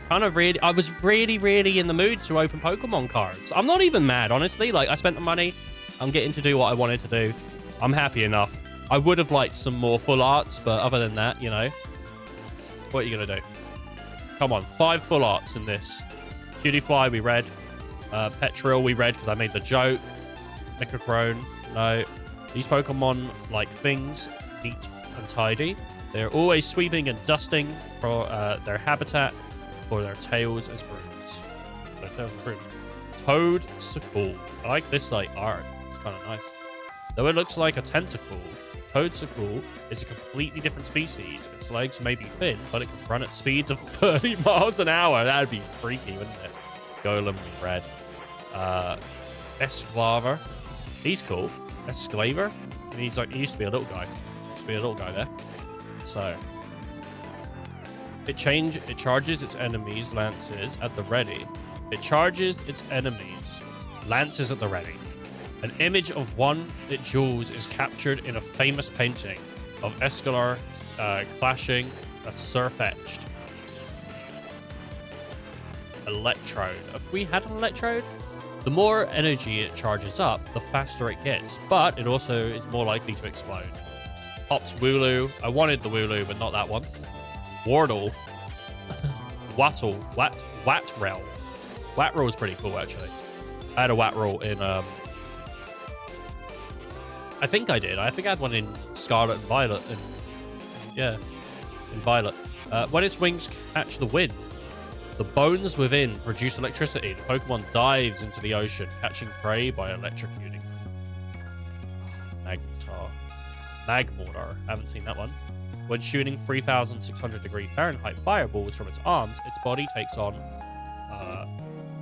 I was really in the mood to open Pokemon cards. I'm not even mad, honestly. Like, I spent the money. I'm getting to do what I wanted to do. I'm happy enough. I would have liked some more full arts, but other than that, you know, what are you going to do? Come on, 5 full arts in this. Cutiefly, we read. Petril, we read because I made the joke. Microcrone, no. These Pokemon like things, neat and tidy. They're always sweeping and dusting for their habitat, for their tails as brooms. Their tails as brooms. Toadsicle. I like this like art. It's kind of nice. Though it looks like a tentacle, Toadsicle is a completely different species. Its legs may be thin, but it can run at speeds of 30 miles an hour. That'd be freaky, wouldn't it? Golem, red. Esclaver. He's cool. Esclaver. And he's like, he used to be a little guy. There. So it charges its enemies, lances, at the ready. It charges its enemies, lances at the ready. An image of one it jewels is captured in a famous painting of Escalar clashing a surf-etched electrode. Have we had an electrode? The more energy it charges up, the faster it gets, but it also is more likely to explode. Pops Wooloo. I wanted the Wooloo, but not that one. Wardle. Wattle. Watrel. Watrel is pretty cool, actually. I had a Watrel in, I think I did. I think I had one in Scarlet and Violet. In Violet. When its wings catch the wind, the bones within produce electricity. The Pokemon dives into the ocean, catching prey by electrocuting. Magmortar. Haven't seen that one. When shooting 3,600 degree Fahrenheit fireballs from its arms, its body takes on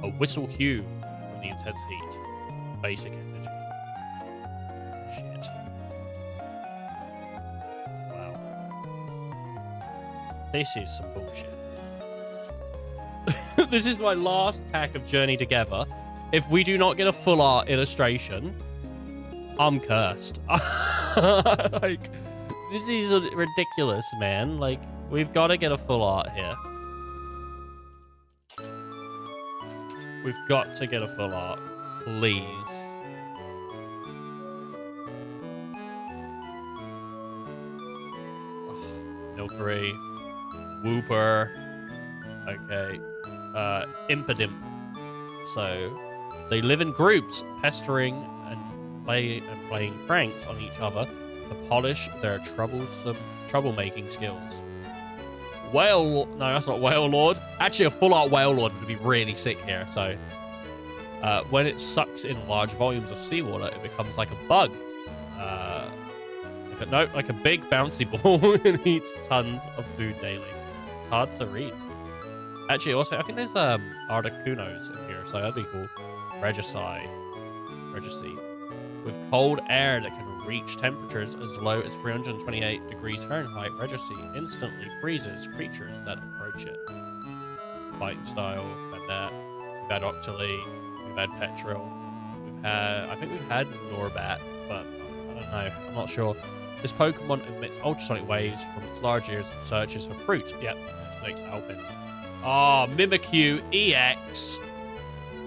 a whistle hue from the intense heat. Basic energy. Shit. Wow. This is some bullshit. This is my last pack of Journey Together. If we do not get a full art illustration, I'm cursed. Like, this is ridiculous, man. Like, we've got to get a full art here. We've got to get a full art. Please. Milcery. Wooper. Okay. Impidimp. So, they live in groups, pestering and playing pranks on each other to polish their troublemaking skills. No, that's not Whale Lord. Actually, a full art Whale Lord would be really sick here. So, when it sucks in large volumes of seawater, it becomes like a bug. Like a big bouncy ball and eats tons of food daily. It's hard to read. Actually, also, I think there's Articunos in here, so that'd be cool. Regicy. With cold air that can reach temperatures as low as 328 degrees Fahrenheit, Regicy instantly freezes creatures that approach it. Fighting style, we've had that. We've had Octoly, we've had Petril, I think we've had Norbat, but I don't know, I'm not sure. This Pokemon emits ultrasonic waves from its large ears and searches for fruit. Yep, this makes Alpin. Oh, Mimikyu EX.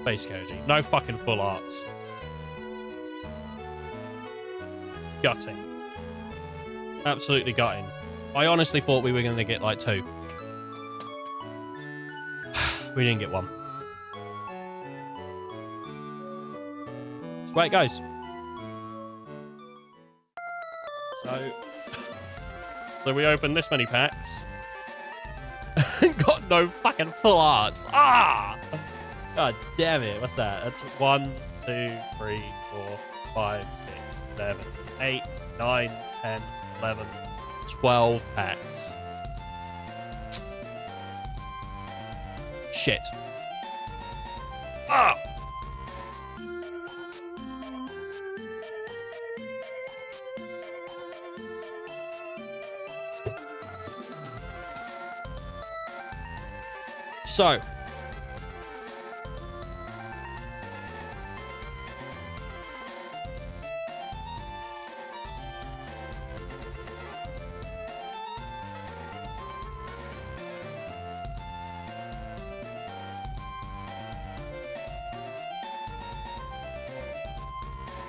Basic energy. No fucking full arts. Gutting. Absolutely gutting. I honestly thought we were going to get like 2. We didn't get 1. That's the way it goes. So we opened this many packs. Got no fucking full arts. Ah! God damn it. What's that? That's 1, 2, 3, 4, 5, 6, 7, 8, 9, 10, 11, 12 packs. Shit. Ah! So,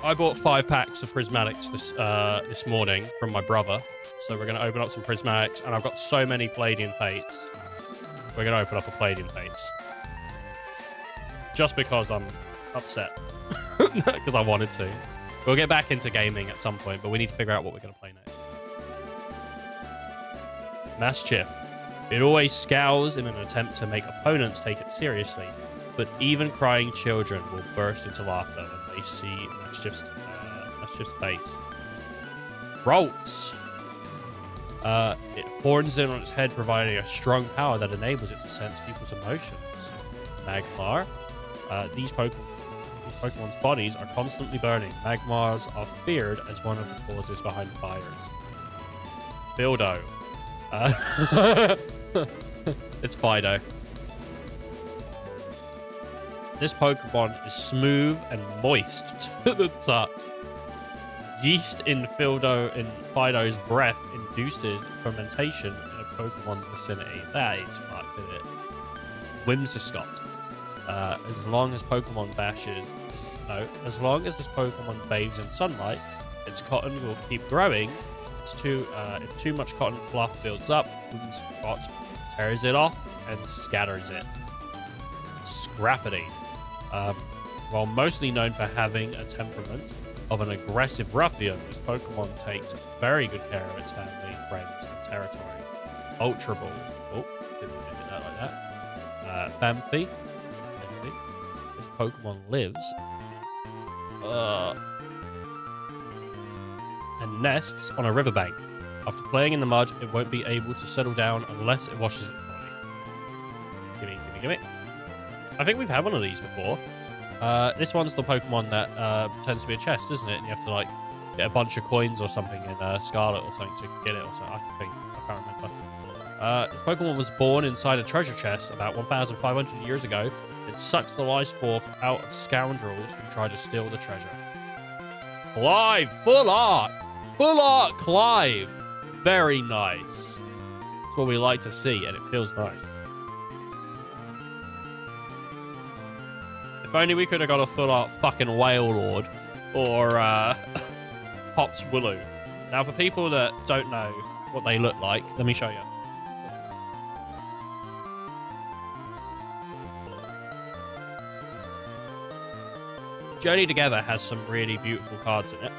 I bought 5 packs of prismatics this morning from my brother. So we're going to open up some prismatics, and I've got so many Palladian Fates. We're going to open up a Palladian Fates. Just because I'm upset. Because I wanted to. We'll get back into gaming at some point, but we need to figure out what we're going to play next. Mischief. It always scowls in an attempt to make opponents take it seriously, but even crying children will burst into laughter when they see Mischief's face. Rolts. It horns in on its head, providing a strong power that enables it to sense people's emotions. Magmar. These Pokemon's bodies are constantly burning. Magmars are feared as one of the causes behind fires. Fildo. It's Fido. This Pokemon is smooth and moist to the touch. Yeast in Fido's breath induces fermentation in a Pokemon's vicinity. That is fucked, isn't it? Whimsicott. As long as this Pokemon bathes in sunlight, its cotton will keep growing. If too much cotton fluff builds up, Whimsicott tears it off and scatters it. Scraffity. While mostly known for having a temperament of an aggressive ruffian, this Pokemon takes very good care of its family, friends, and territory. Ultra Ball. Oh, didn't name it like that. Famfi. This Pokemon lives and nests on a riverbank. After playing in the mud, it won't be able to settle down unless it washes its body. Gimme. I think we've had one of these before. This one's the Pokemon that pretends to be a chest, isn't it? And you have to, like, get a bunch of coins or something in Scarlet or something to get it or something. I can't remember. This Pokemon was born inside a treasure chest about 1,500 years ago. It sucks the life force out of scoundrels who try to steal the treasure. Clive! Full art! Full art Clive! Very nice. That's what we like to see, and it feels nice. If only we could have got a full art fucking Whale Lord or Pops Wooloo. Now, for people that don't know what they look like, let me show you. Journey Together has some really beautiful cards in it.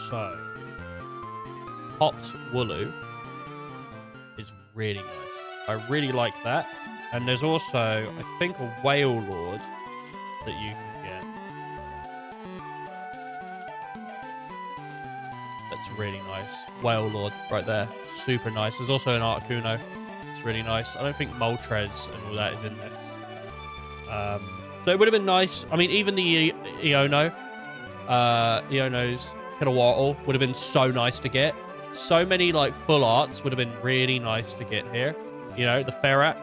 So, Pops Wooloo is really nice. I really like that. And there's also, I think, a Whale Lord that you can get. That's really nice. Whale Lord right there. Super nice. There's also an Articuno. It's really nice. I don't think Moltres and all that is in this. So it would have been nice. I mean, even the Eono. Eono's Kilowattle would have been so nice to get. So many, like, full arts would have been really nice to get here. You know, the Ferret.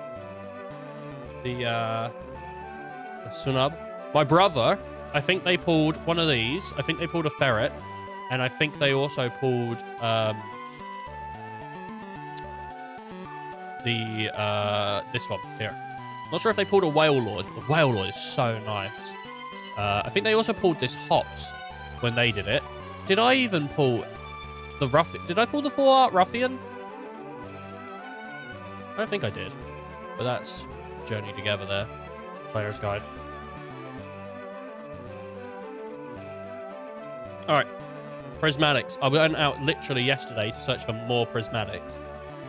The Sunub. My brother, I think they pulled one of these. I think they pulled a Ferret. And I think they also pulled this one here. Not sure if they pulled a Whale Lord. The Whale Lord is so nice. I think they also pulled this Hops when they did it. Did I even pull the Ruffian? Did I pull the full art Ruffian? I don't think I did. But that's Journey Together there. Player's guide. Alright. Prismatics. I went out literally yesterday to search for more prismatics.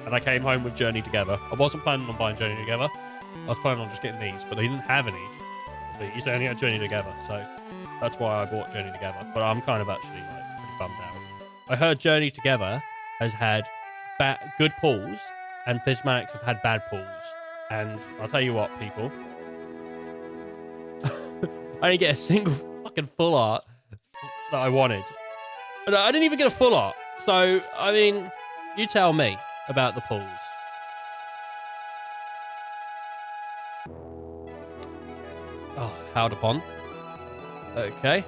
And I came home with Journey Together. I wasn't planning on buying Journey Together. I was planning on just getting these, but they didn't have any. These only had Journey Together, so that's why I bought Journey Together. But I'm kind of actually like pretty bummed out. I heard Journey Together has had good pulls, and Prismatics have had bad pulls. And I'll tell you what, people. I didn't get a single fucking full art that I wanted. And I didn't even get a full art. So, I mean, you tell me about the pulls. Oh, howled upon. Okay.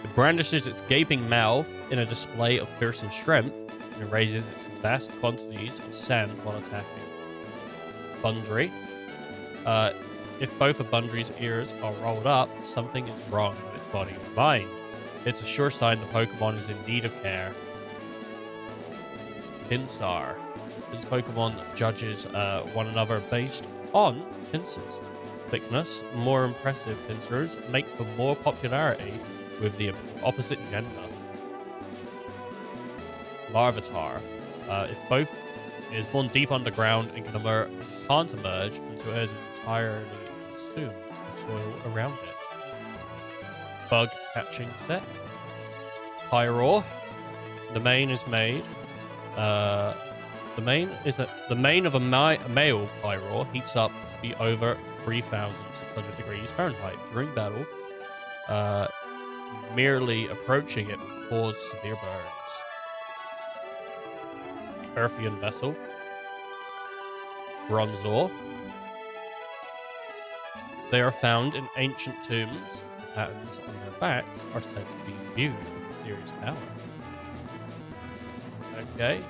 It brandishes its gaping mouth in a display of fearsome strength and raises its vast quantities of sand while attacking. Bundry. If both of Bundry's ears are rolled up, something is wrong with its body and mind. It's a sure sign the Pokemon is in need of care. Pinsir. This Pokemon judges one another based on pincers. Thickness. More impressive pincers make for more popularity with the opposite gender. Larvitar. If both is born deep underground and can't emerge until it is entirely consumed the soil around it. Bug hatching set. Pyroar. The mane is made. The mane of a male Pyroar heats up to be over 3,600 degrees Fahrenheit during battle. Merely approaching it will cause severe burns. Earthian Vessel. Bronzor. They are found in ancient tombs. The patterns on their backs are said to be imbued with mysterious power. Okay.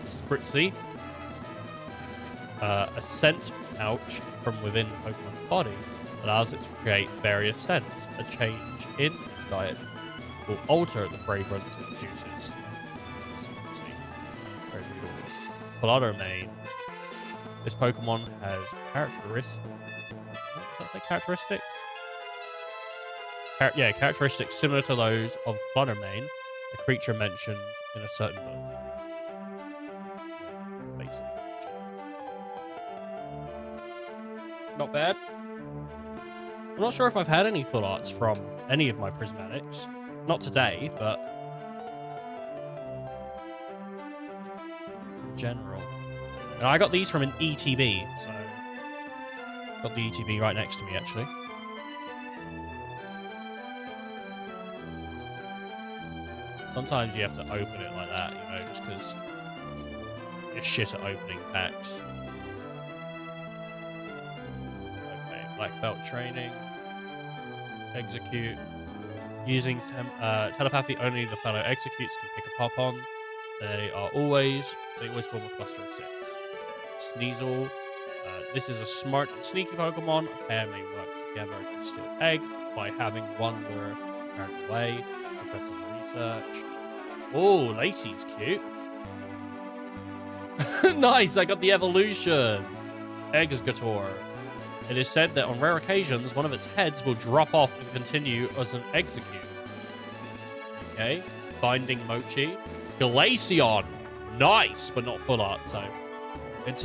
Spritzy. A scent pouch from within the Pokemon's body allows it to create various scents. A change in its diet will alter the fragrance it produces. Spritzy. Very beautiful. Fluttermane. This Pokemon has characteristics. Does that say characteristics? Characteristics similar to those of Fluttermane, a creature mentioned in a certain book. Basic. Not bad. I'm not sure if I've had any full arts from any of my prismatics. Not today, but in general. And I got these from an ETB, so got the ETB right next to me, actually. Sometimes you have to open it like that, you know, just because you're shit at opening packs. Okay, black belt training. Execute. Using telepathy, only the fellow executes can pick a pop on. They always form a cluster of 6. Sneasel. This is a smart and sneaky Pokemon. A pair may work together to steal eggs by having one lure carried away. Professor's research. Oh, Lacey's cute. Nice, I got the evolution. Executor. It is said that on rare occasions, one of its heads will drop off and continue as an execute. Okay. Binding Mochi. Glaceon. Nice, but not full art, so. It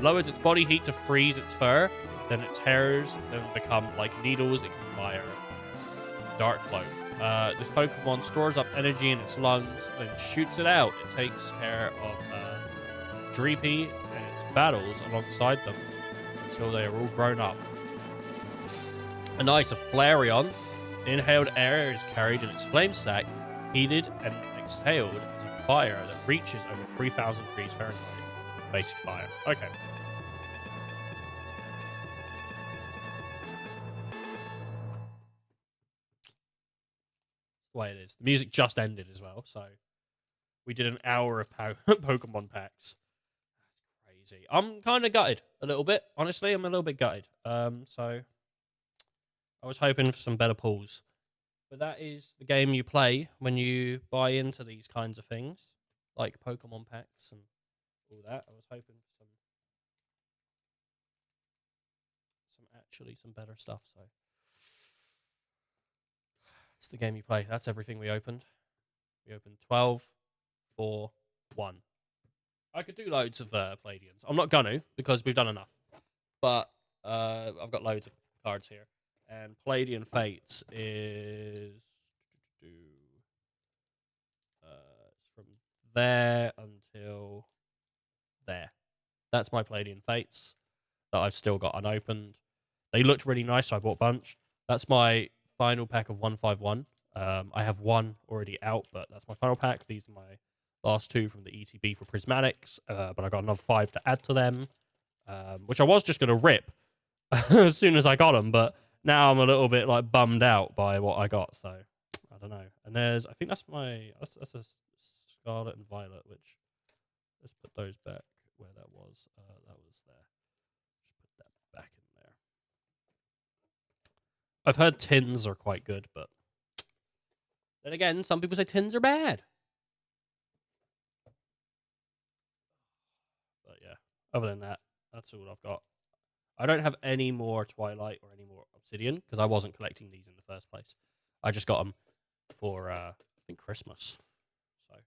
lowers its body heat to freeze its fur. Then its hairs then become like needles it can fire. Dark Cloak. This Pokemon stores up energy in its lungs, then shoots it out. It takes care of Dreepy and its battles alongside them until they are all grown up. A Flareon. Inhaled air is carried in its flame sac, heated and exhaled as a fire that reaches over 3,000 degrees Fahrenheit. Basic fire. Okay. The way it is. The music just ended as well, so we did an hour of Pokemon packs. That's crazy. I'm kind of gutted a little bit. Honestly, I'm a little bit gutted. So I was hoping for some better pulls. But that is the game you play when you buy into these kinds of things, like Pokemon packs and all that. I was hoping for some actually some better stuff. So it's the game you play. That's everything we opened. We opened 12, 4, 1. I could do loads of Palladians. I'm not gonna because we've done enough. But I've got loads of cards here. And Palladian Fates is from there until there. That's my Palladian Fates that I've still got unopened. They looked really nice, so I bought a bunch. That's my final pack of 151. I have one already out, but that's my final pack. These are my last two from the ETB for Prismatics, but I got another 5 to add to them, which I was just going to rip as soon as I got them, but now I'm a little bit like bummed out by what I got, so I don't know. And there's, I think that's a Scarlet and Violet, which, let's put those back where that was. That was there. Just put that back in there. I've heard tins are quite good, but then again, some people say tins are bad. But yeah, other than that, that's all I've got. I don't have any more Twilight or any more Obsidian because I wasn't collecting these in the first place. I just got them for I think Christmas. So they're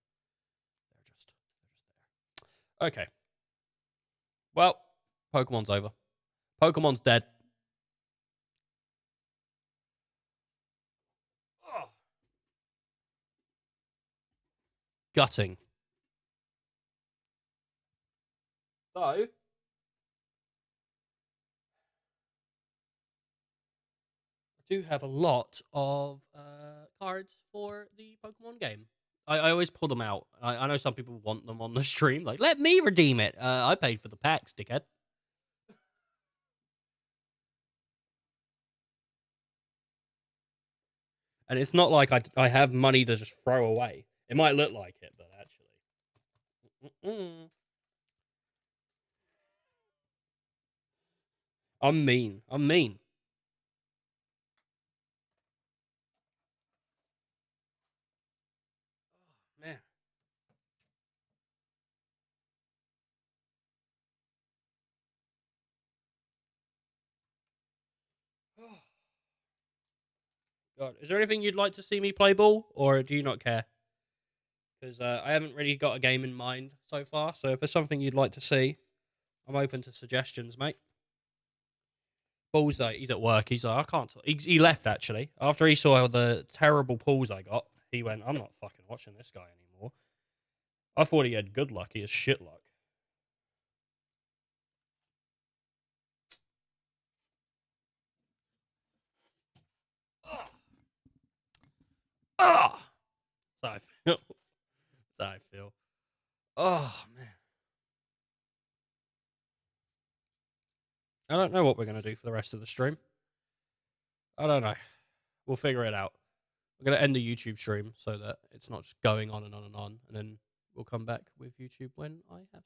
just there. Okay. Well, Pokemon's over. Pokemon's dead. Oh. Gutting. So I do have a lot of cards for the Pokemon game. I always pull them out. I know some people want them on the stream. Like, let me redeem it. I paid for the packs, dickhead. And it's not like I have money to just throw away. It might look like it, but actually. I'm mean. I'm mean. Oh, man. Oh. God, is there anything you'd like to see me play ball, or do you not care? Because I haven't really got a game in mind so far, so if there's something you'd like to see, I'm open to suggestions, mate. Bullseye, he's at work. He's like, I can't. He left, actually. After he saw the terrible pulls I got, he went, I'm not fucking watching this guy anymore. I thought he had good luck. He has shit luck. Ah! That's how I feel. That's how I feel. Oh, man. I don't know what we're going to do for the rest of the stream. I don't know. We'll figure it out. We're going to end the YouTube stream so that it's not just going on and on and on. And then we'll come back with YouTube when I have